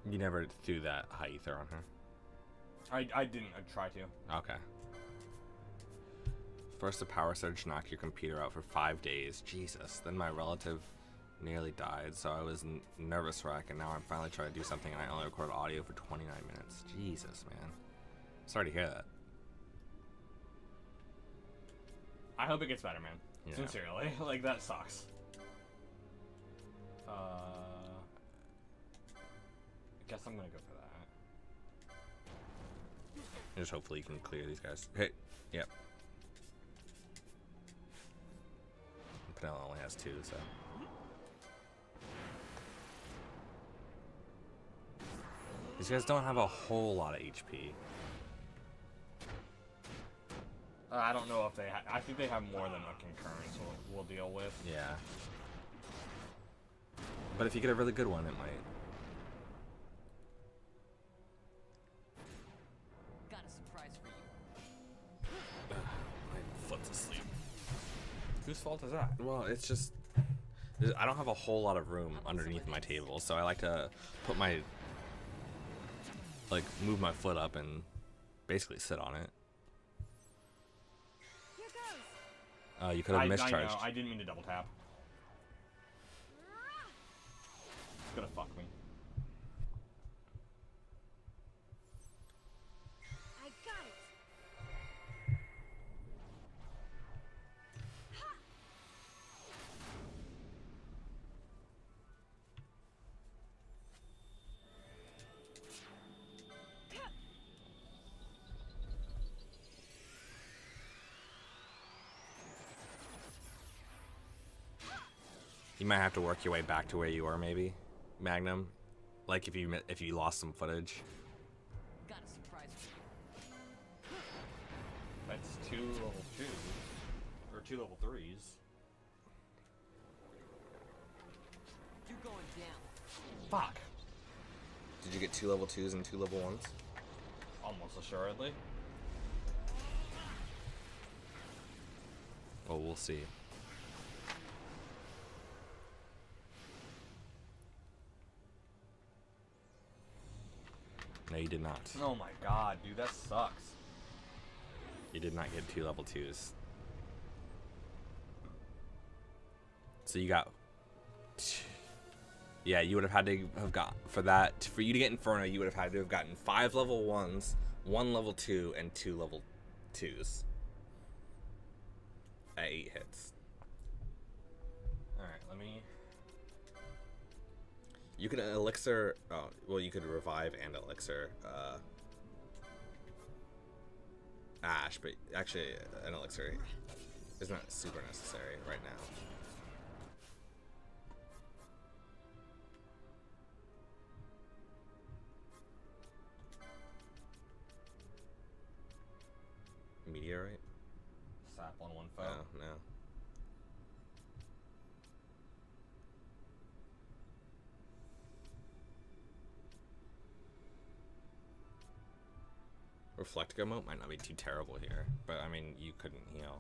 You never threw that high ether on her? I didn't. I tried to. Okay. First, a power surge knocked your computer out for 5 days. Jesus. Then my relative nearly died, so I was nervous wreck, and now I'm finally trying to do something, and I only recorded audio for 29 minutes. Jesus, man. Sorry to hear that. I hope it gets better, man. Yeah. Sincerely. Like, that sucks. I guess I'm gonna go for that. Just hopefully you can clear these guys. Hey, yep. Penella only has 2, so. These guys don't have a whole lot of HP. I don't know if they I think they have more than a concurrence we'll deal with. Yeah. But if you get a really good one, it might. Got a surprise for you. My foot's asleep. Whose fault is that? Well, it's just I don't have a whole lot of room underneath my table, so I like to put my move my foot up and basically sit on it. You could have mischarged. I know. I didn't mean to double tap. It's gonna fuck me. I got it. You might have to work your way back to where you were, maybe, Magnum. Like if you lost some footage. Got a surprise for you. That's 2 level 2s or 2 level 3s. You're going down. Fuck. Did you get 2 level 2s and 2 level 1s? Almost assuredly. Well, we'll see. No, you did not. Oh my god, dude, that sucks. You did not get 2 level 2s. So you got... Yeah, you would have had to have got... For you to get Inferno, you would have had to have gotten 5 level 1s, 1 level 2, and 2 level 2s. At 8 hits. Alright, let me... You could elixir... Oh, well, you could revive and elixir Ash, but actually an elixir is not super necessary right now. Meteorite? Sap on one foe. Oh, no. Reflect emote might not be too terrible here, but I mean, you couldn't heal.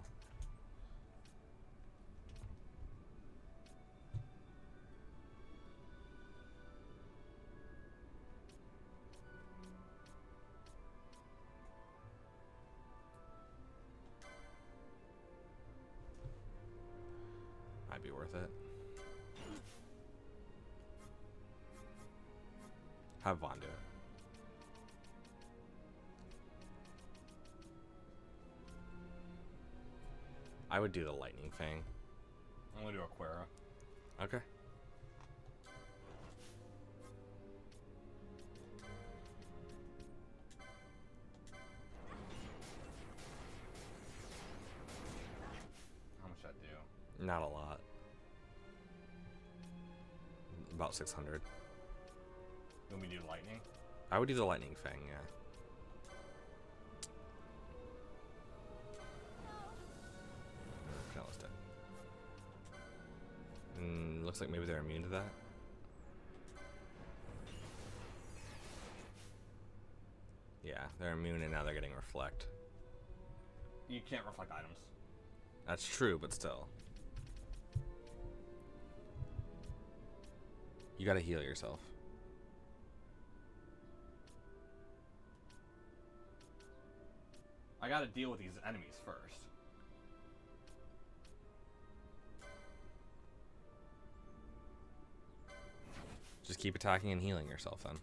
Might be worth it. Have Vaughn do it. I would do the lightning thing. I'm gonna do Aquara. Okay. How much that do? Not a lot. About 600. You want me to do lightning? I would do the lightning thing, yeah. Looks like maybe they're immune to that. Yeah, they're immune and now they're getting reflect. You can't reflect items. That's true, but still. You gotta heal yourself. I gotta deal with these enemies first. Just keep attacking and healing yourself then.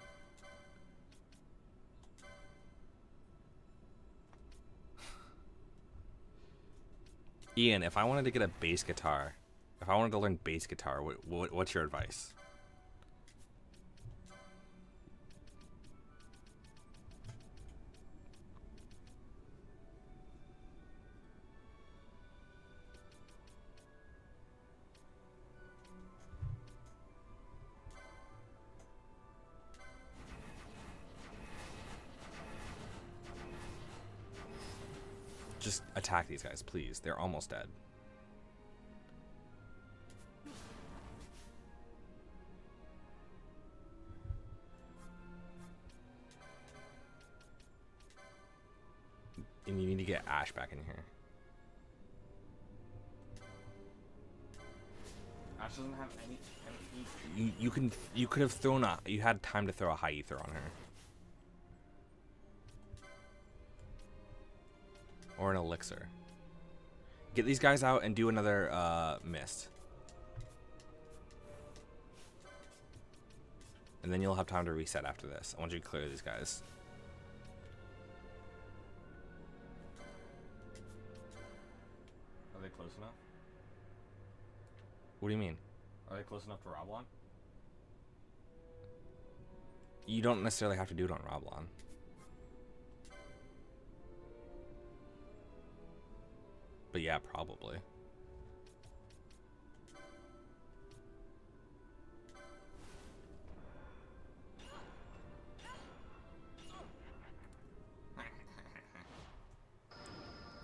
Ian, if I wanted to get a bass guitar, if I wanted to learn bass guitar, what's your advice? Just attack these guys, please. They're almost dead. And you need to get Ash back in here. Ash doesn't have any You could have thrown you had time to throw a high ether on her. Or an elixir. Get these guys out and do another mist. And then you'll have time to reset after this. I want you to clear these guys. Are they close enough? What do you mean? Are they close enough to Roblon? You don't necessarily have to do it on Roblon. But yeah, probably.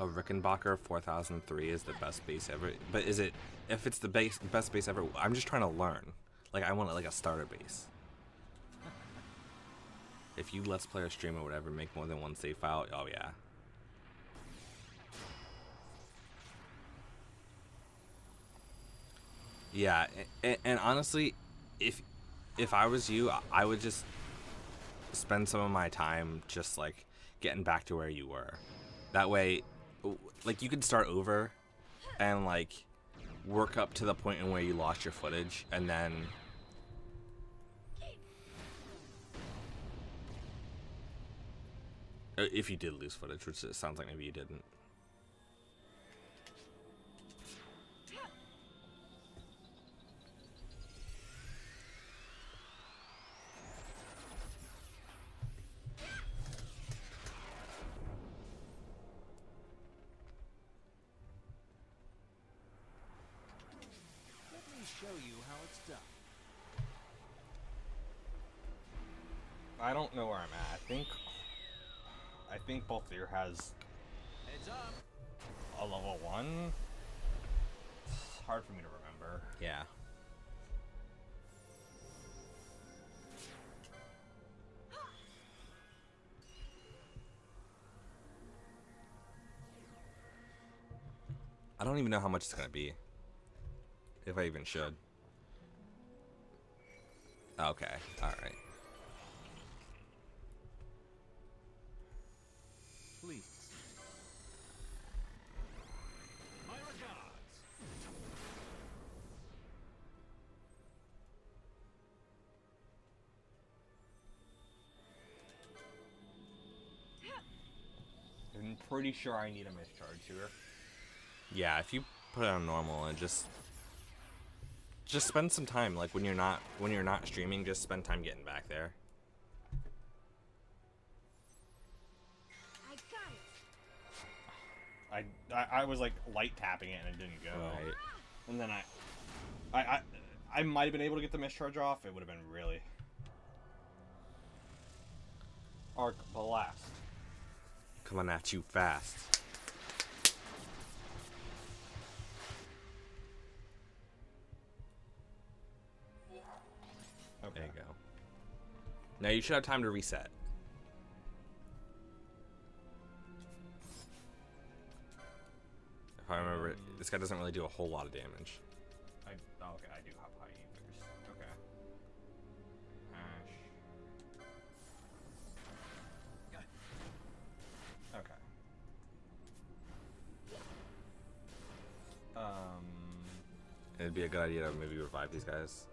A Rickenbacker 4003 is the best base ever. But is it, if it's the best base ever, I'm just trying to learn. Like, I want like a starter base. If you Let's Play or stream or whatever, make more than one save file, oh yeah. Yeah, and honestly, if I was you, I would just spend some of my time just like getting back to where you were. That way, like, you could start over and like work up to the point in where you lost your footage, and then if you did lose footage, which it sounds like maybe you didn't. Show you how it's done. I don't know where I'm at. I think Balthier has Heads up. a level 1. It's hard for me to remember. Yeah. don't even know how much it's gonna be. If I even should. Okay, alright. Please. My regards. I'm pretty sure I need a mischarge here. Yeah, if you put it on normal and just spend some time, like when you're not streaming, just spend time getting back there. I was like light tapping it and it didn't go. Right. And then I might have been able to get the mischarge off. It would have been really. Arc blast. Coming at you fast. Okay. There you go. Now you should have time to reset. If I remember, this guy doesn't really do a whole lot of damage. Okay, I do have high ethers. Okay. Ash. Okay. It'd be a good idea to maybe revive these guys.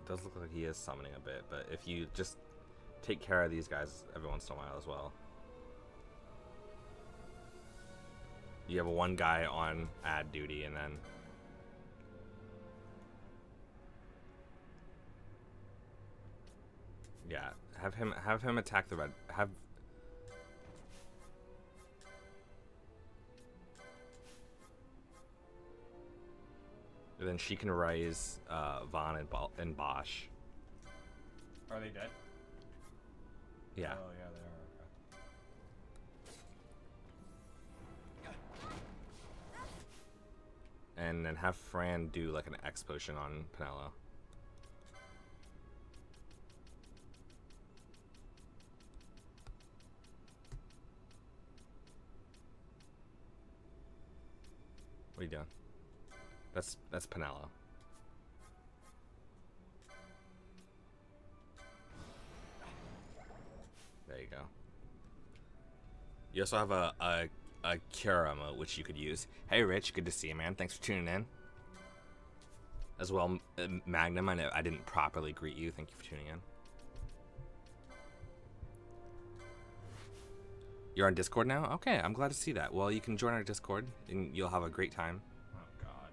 It does look like he is summoning a bit, but if you just take care of these guys every once in a while as well. You have one guy on ad duty, and then yeah, have him attack the red. And then she can raise Vaughn and Bosch. Are they dead? Yeah. Oh yeah, they are. And then have Fran do like an X potion on Penelo. What are you doing? That's Penelo. There you go. You also have a cure emote which you could use. Hey Rich, good to see you, man. Thanks for tuning in. As well, Magnum, I know I didn't properly greet you. Thank you for tuning in. You're on Discord now? Okay, I'm glad to see that. Well, you can join our Discord and you'll have a great time. Oh god.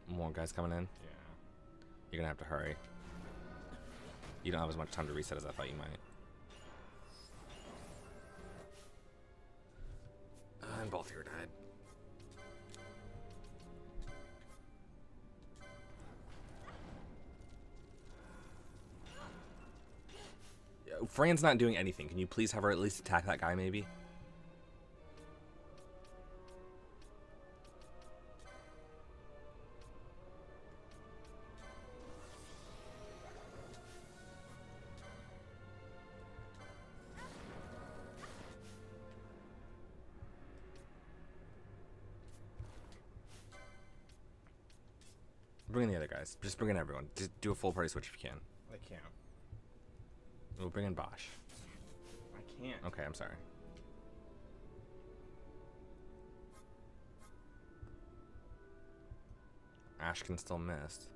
More guys coming in? Yeah. You're gonna have to hurry. You don't have as much time to reset as I thought you might. And both here died. Fran's not doing anything. Can you please have her at least attack that guy, maybe? Bring in the other guys. Just bring in everyone. Just do a full party switch if you can. I can't. We'll bring in Bosch. I can't. Okay, I'm sorry. Ash can still miss.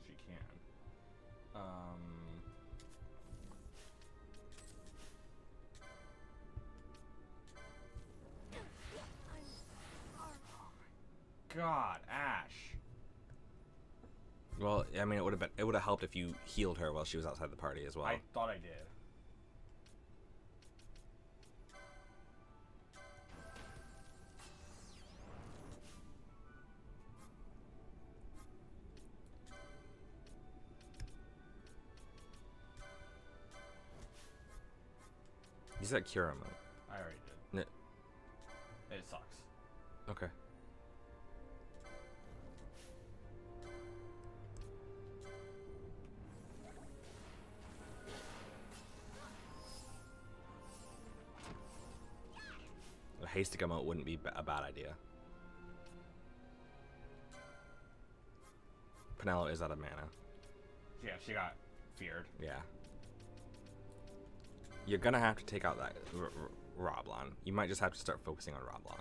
She can. God, Ash. Well, I mean, it would have helped if you healed her while she was outside the party as well. I thought I did. Use that cure mode. I already did. It sucks. Okay. A hasty emote wouldn't be a bad idea. Penelo is out of mana. Yeah, she got feared. Yeah. You're gonna have to take out that Roblon. You might just have to start focusing on Roblon.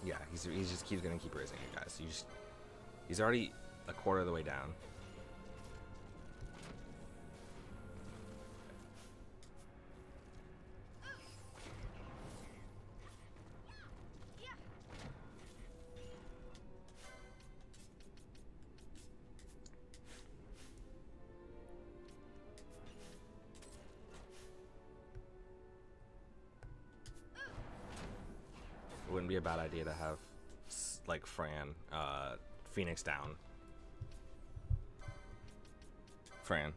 Yeah, he just keeps gonna keep raising you guys. He's already a quarter of the way down. It wouldn't be a bad idea to have, like, Fran, Phoenix down. Fran.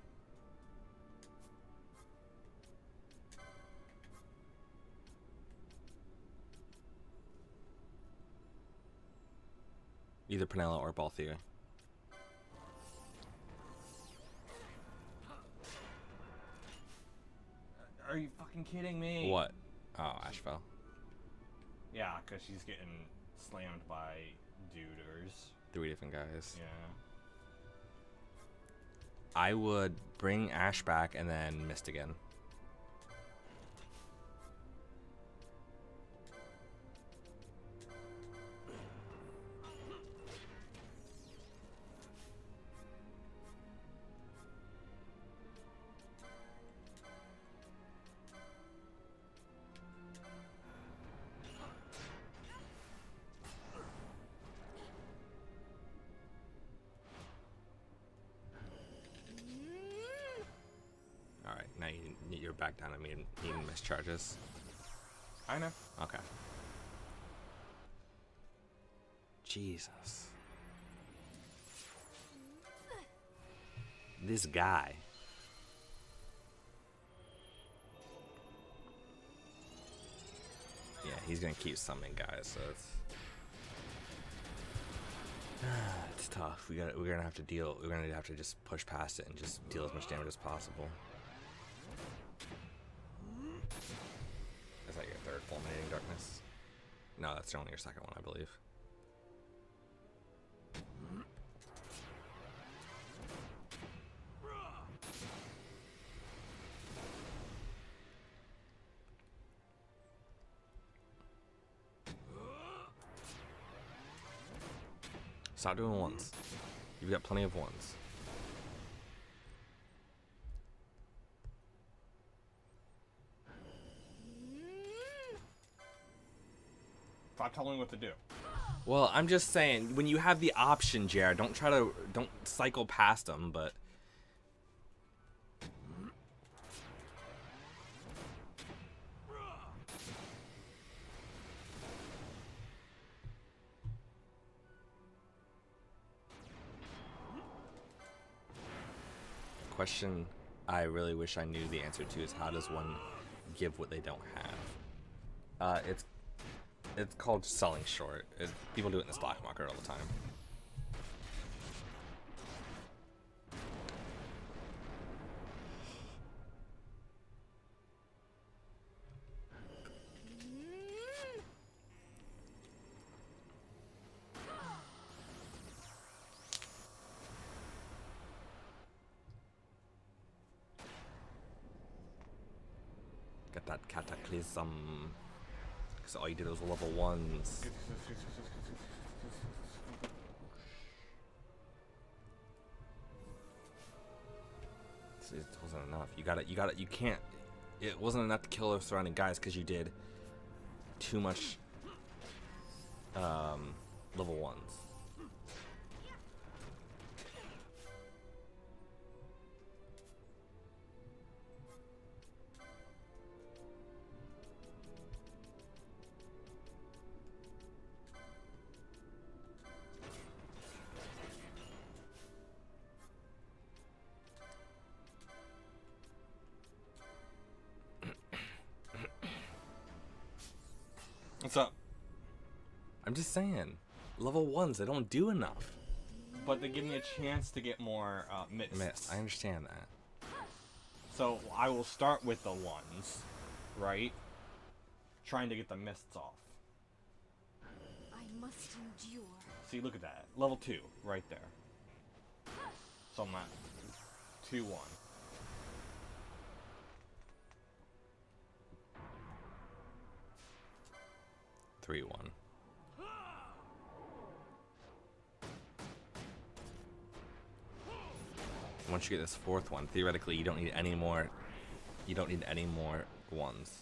Either Penelo or Balthier. Are you fucking kidding me? What? Oh, Ash fell. Yeah, because she's getting slammed by duders. 3 different guys. Yeah. I would bring Ash back and then Mist again. Now you're back down. I mean, needing Mist charges. I know. Okay. Jesus. This guy. Yeah, he's gonna keep summoning guys, so it's tough. We're gonna have to deal. We're gonna have to just push past it and just deal as much damage as possible. Is that your third fulminating darkness? No, that's only your second one, I believe. Stop doing ones. You've got plenty of ones. Stop telling me what to do. Well, I'm just saying, when you have the option, Jared, don't cycle past them, but... Question I really wish I knew the answer to is, how does one give what they don't have? It's called selling short. People do it in the stock market all the time. Get that cataclysm. Because all you did was level 1s. It wasn't enough. You can't. It wasn't enough to kill the surrounding guys because you did too much level 1s. What's up? I'm just saying, level 1s, they don't do enough. but they give me a chance to get more mists. Mist. I understand that. So I will start with the ones, right? Trying to get the mists off. I must endure. See, look at that. Level 2, right there. So I'm at 2-1. Three, 1. Once you get this 4th one, theoretically, you don't need any more. You don't need any more ones.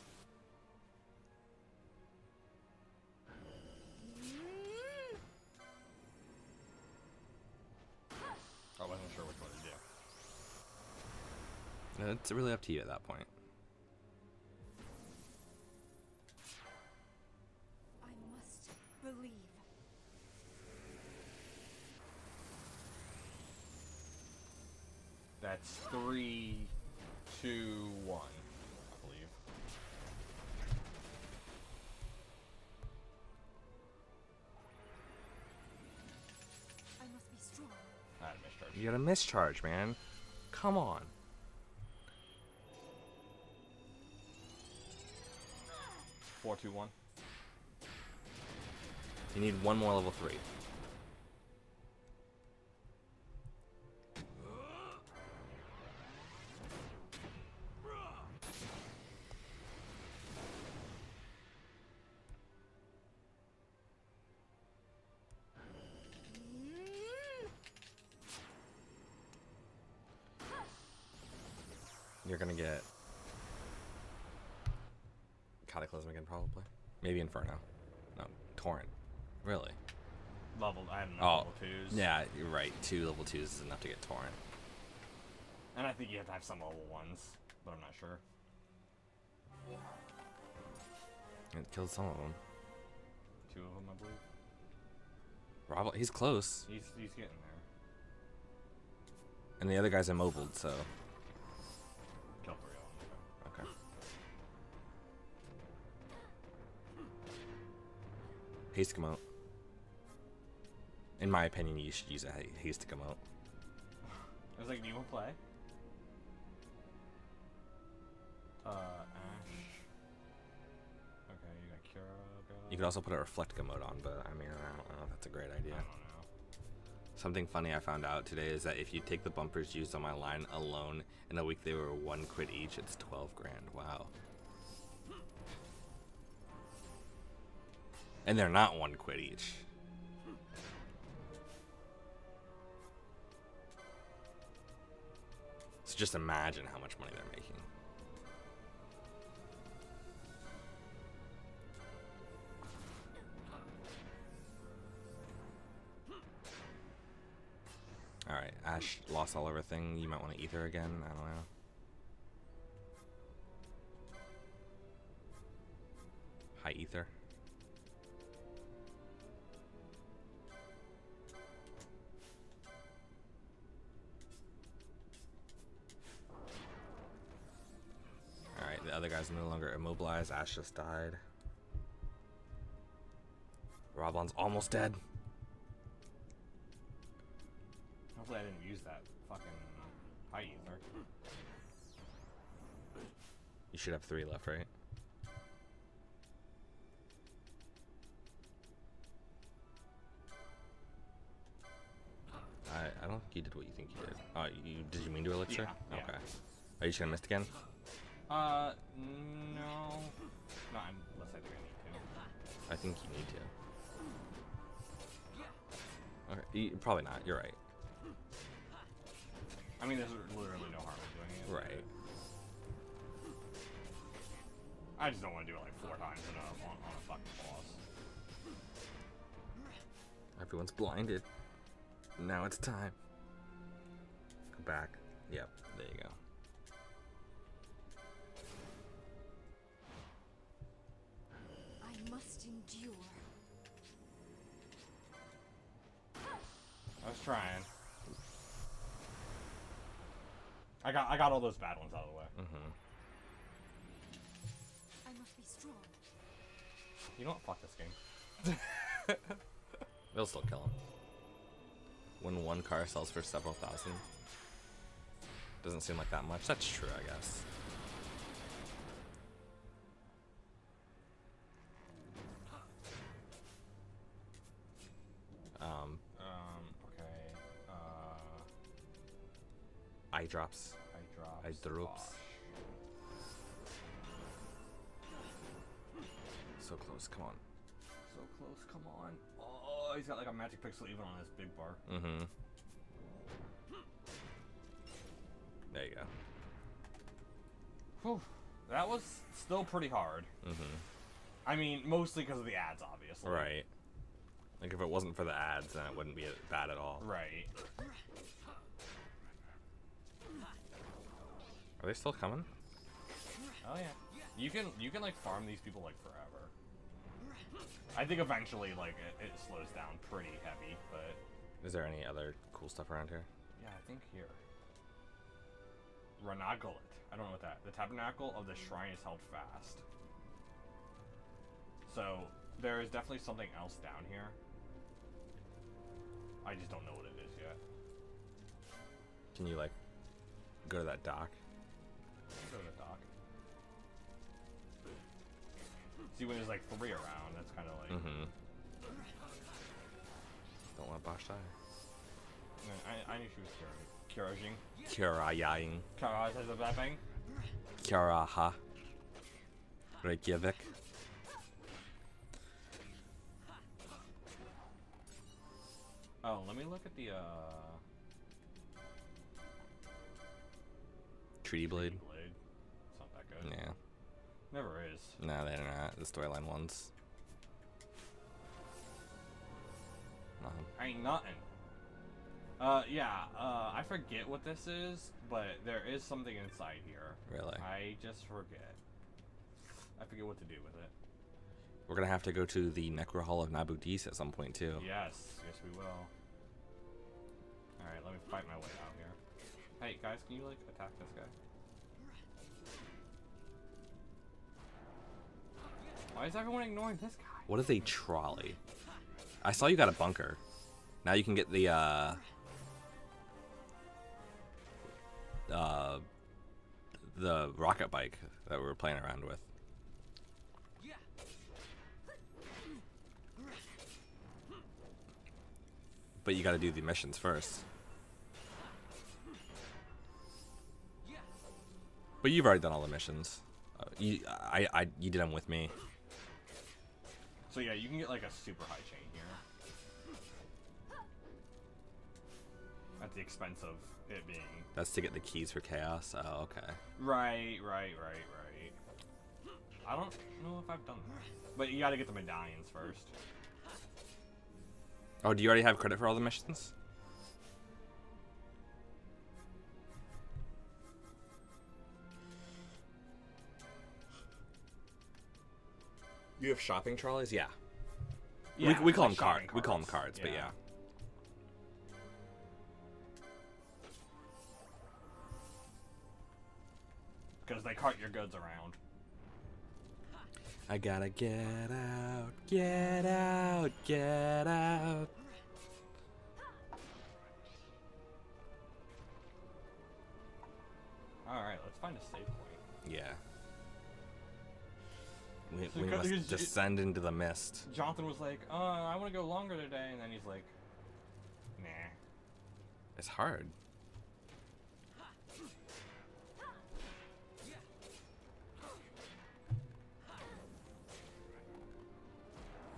I wasn't sure which one to do. It's really up to you at that point. I must believe. That's 3, 2, 1, I believe. I must be strong. I had a mischarge. You got a mischarge, man. Come on. Four, 2, 1. You need one more level 3. You're gonna get Cataclysm again, probably. Maybe Inferno. No, Torrent. Really? Level, I have no level 2s. Yeah, you're right. 2 level 2s is enough to get Torrent. And I think you have to have some level 1s, but I'm not sure. It killed some of them. 2 of them, I believe. Rob, he's close. He's getting there. And the other guy's immobile, so. Kill 3 of them. Okay. Haste come out. In my opinion, you should use a haste to come out. I was like, do you want to play? Ash. Okay, you got Kira. You could also put a reflectica mode on, but I mean, I don't know if that's a great idea. I don't know. Something funny I found out today is that if you take the bumpers used on my line alone, in a week they were 1 quid each, it's 12 grand. Wow. And they're not 1 quid each. So just imagine how much money they're making. Alright, Ash lost all everything. You might want to ether again. I don't know. High ether. Alright, the other guy's no longer immobilized. Ash just died. Roblon's almost dead. Hopefully I didn't use that fucking high ether. You should have 3 left, right? I don't think you did what you think you did. Oh, did you mean to elixir? Yeah, okay. Are you just gonna miss again? No. Not unless I think I need to. I think you need to. Okay, probably not. You're right. I mean, there's literally no harm in doing it. Right. I just don't want to do it like 4 times on a fucking boss. Everyone's blinded. Now it's time. Go back. Yep, there you go. I must endure. I was trying. I got all those bad ones out of the way. Mm-hmm. I must be strong. You know what? Fuck this game. They'll still kill him. Win 1 one car sells for several thousand. Doesn't seem like that much. That's true, I guess. Okay. Eye drops. Eye drops. So close, come on. So close, come on. Oh, he's got like a magic pixel even on his big bar. Mm-hmm. There you go. Whew. That was still pretty hard. Mm-hmm. I mean, mostly because of the ads, obviously. Right. Like, if it wasn't for the ads, then it wouldn't be bad at all. Right. Are they still coming? Oh yeah. You can like farm these people like forever. I think eventually like it slows down pretty heavy, but Is there any other cool stuff around here? yeah, I think here. Renagolet. I don't know what that. The tabernacle of the shrine is held fast. So there is definitely something else down here. I just don't know what it is yet. Can you, like, go to that dock? Go to the dock. See, when there's like 3 around, that's kind of like. Mm-hmm. Don't let Bosch die. I knew she was Kirajing. Kirayaing. Kara says that thing. Kiraha. Reykjavik. Oh, let me look at the Treaty Blade. It's not that good. Yeah. Never is. No, they're not. The storyline ones. Nothing. Ain't nothing. Yeah, I forget what this is, but there is something inside here. Really? I just forget. I forget what to do with it. We're gonna have to go to the Necro Hall of Nabudis at some point too. Yes, yes we will. Alright, let me fight my way out here. Hey, guys, can you, like, attack this guy? Why is everyone ignoring this guy? What is a trolley? I saw you got a bunker. Now you can get the rocket bike that we were playing around with. But you got to do the missions first. But you've already done all the missions. You did them with me. So yeah, you can get like a super high chain here. At the expense of it being... That's to get the keys for chaos. Oh, okay. Right. I don't know if I've done that. But you gotta get the medallions first. Oh, do you already have credit for all the missions? You have shopping trolleys? Yeah. We call them cards. We call them cards, but yeah. Because they cart your goods around. I gotta get out, get out, get out. Alright, let's find a save point. Yeah. We must descend into the mist. Jonathan was like, I want to go longer today, and then he's like, nah. It's hard.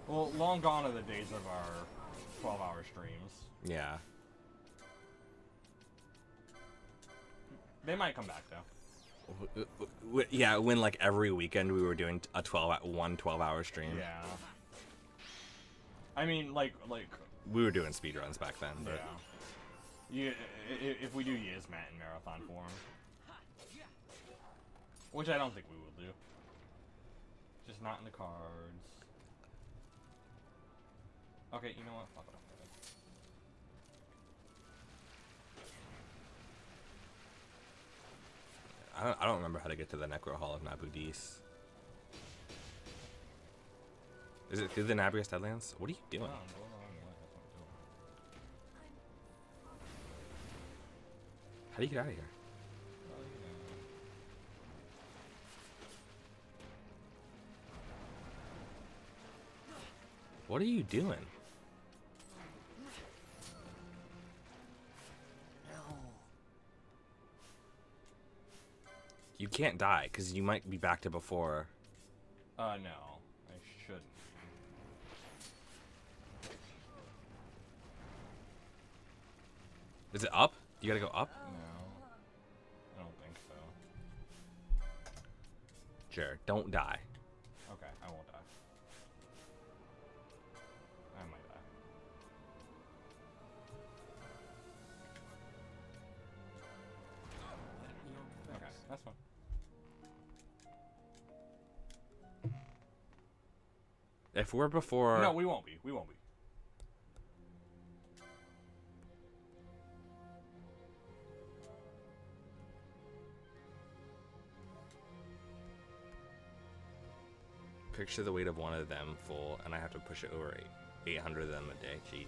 Well, long gone are the days of our 12-hour streams. Yeah. They might come back, though. Yeah, when like every weekend we were doing a 12-hour stream. Yeah. I mean, like we were doing speedruns back then, but yeah. If we do Yizmat in marathon form, which I don't think we will do. Just not in the cards. Okay, you know what? Fuck it. I don't remember how to get to the Necro Hall of Nabudis. Is it through the Nabrius Deadlands? What are you doing? How do you get out of here? Well, you know. What are you doing? You can't die, because you might be back to before. No. I shouldn't. Is it up? You gotta go up? No. I don't think so. Sure, don't die. Okay, I won't die. I might die. Okay, that's fine. If we're before... No, we won't be. We won't be. Picture the weight of one of them full, and I have to push it over 800 of them a day. Jeez.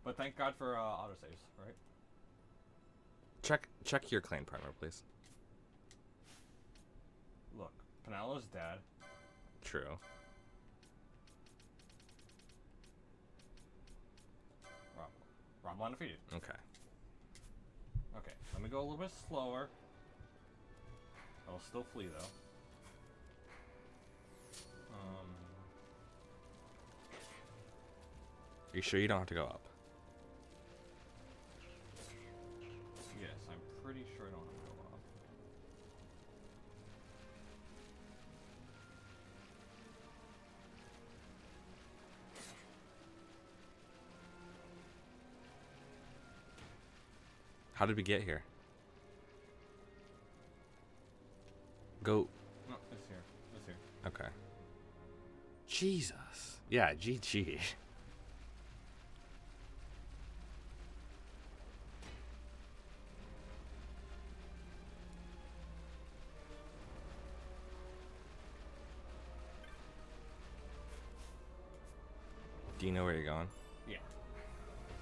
But thank God for autosaves, right? Check your clan primer, please. Look, Penelo's dead. True. Rob undefeated. Okay. Okay, let me go a little bit slower. I'll still flee though. Are you sure you don't have to go up? Yes, I'm pretty sure I don't have to go up. How did we get here? Go. No, it's here. It's here. Okay. Jesus. Yeah, GG. Do you know where you're going? Yeah.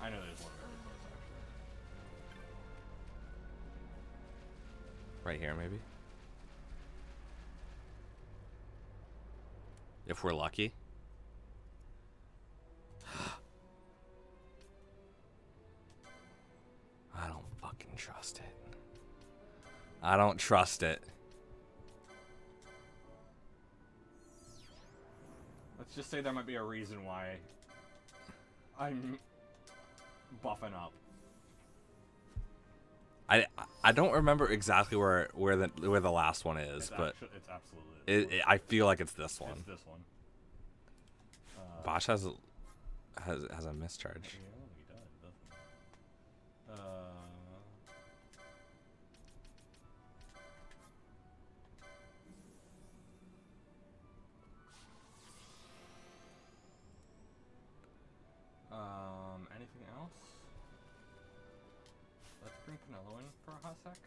I know there's one very close, actually. Right here, maybe? If we're lucky. I don't fucking trust it. I don't trust it. Let's just say there might be a reason why I'm buffing up. I don't remember exactly where the last one is, but it's absolutely. I feel like it's this one. It's this one. Bosch has a mischarge. Yeah, he does, doesn't he? Anything else? Let's bring Penelo in for a hot sec.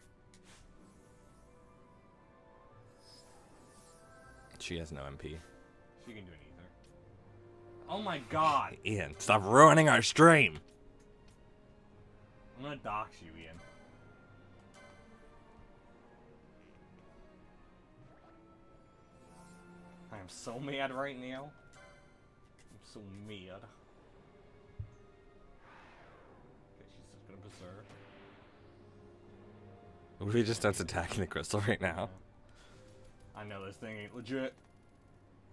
She has no MP. She can do an ether. Oh my god! Ian, stop ruining our stream! I'm gonna dox you, Ian. I am so mad right now. I'm so mad. Okay, she's just gonna berserk. We just starts attacking the crystal right now. I know this thing ain't legit.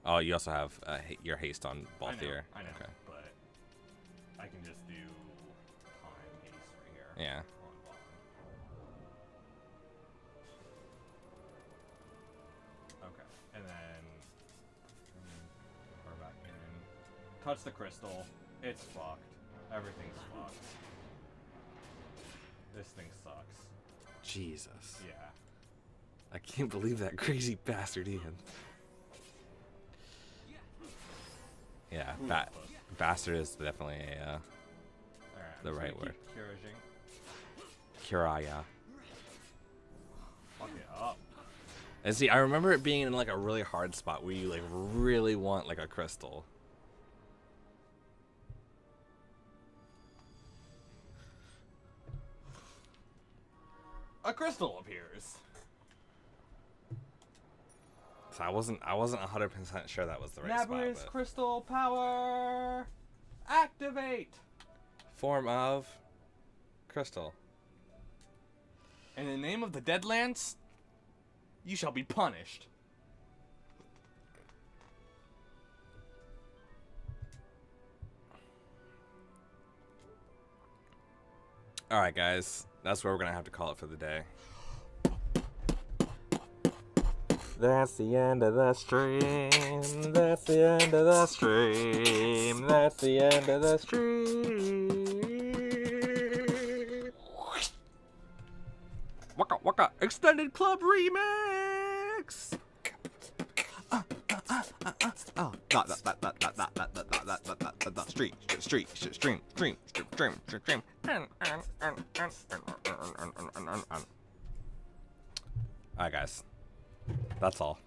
Oh, you also have your haste on both here. I know, okay. but I can just do time haste right here. Yeah. On bottom. Okay, and then we're back in. Touch the crystal. It's fucked. Everything's fucked. This thing sucks. Jesus. Yeah. I can't believe that crazy bastard Ian. Yeah, bastard is definitely a, the right word. Kiraya. Fuck it up. And see, I remember it being in like a really hard spot where you like really want like a crystal. a crystal appears. So I wasn't 100% sure that was the right Nabris spot. crystal power activate. Form of crystal. In the name of the Deadlands, you shall be punished. All right, guys. That's where we're going to have to call it for the day. That's the end of the stream. That's the end of the stream. That's the end of the stream. Waka Waka Extended Club Remix. Stream. Alright, guys. That's all.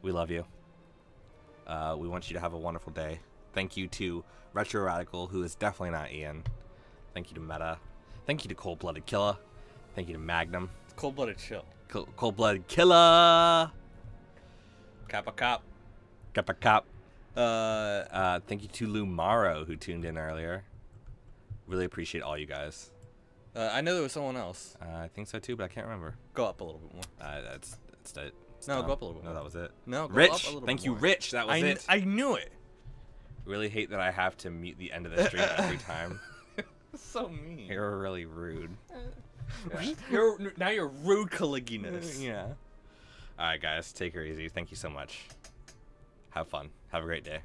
We love you. We want you to have a wonderful day. Thank you to Retro Radical, who is definitely not Ian. Thank you to Meta. Thank you to Cold Blooded Killer. Thank you to Magnum. Cold Blooded Chill. Cold Blooded Killer. Kappa Cop. Kappa Cop. Thank you to Lumaro, who tuned in earlier. Really appreciate all you guys. I know there was someone else. I think so too, but I can't remember. Go up a little bit more. That's it. No, go up a little bit more. No, that was it. No, go Rich. up a little Thank bit you, more. Rich. That was it. I knew it. Really hate that I have to mute the end of the stream every time. So mean. You're really rude. Now you're rude Caliginus. Yeah. All right, guys. Take her easy. Thank you so much. Have fun. Have a great day.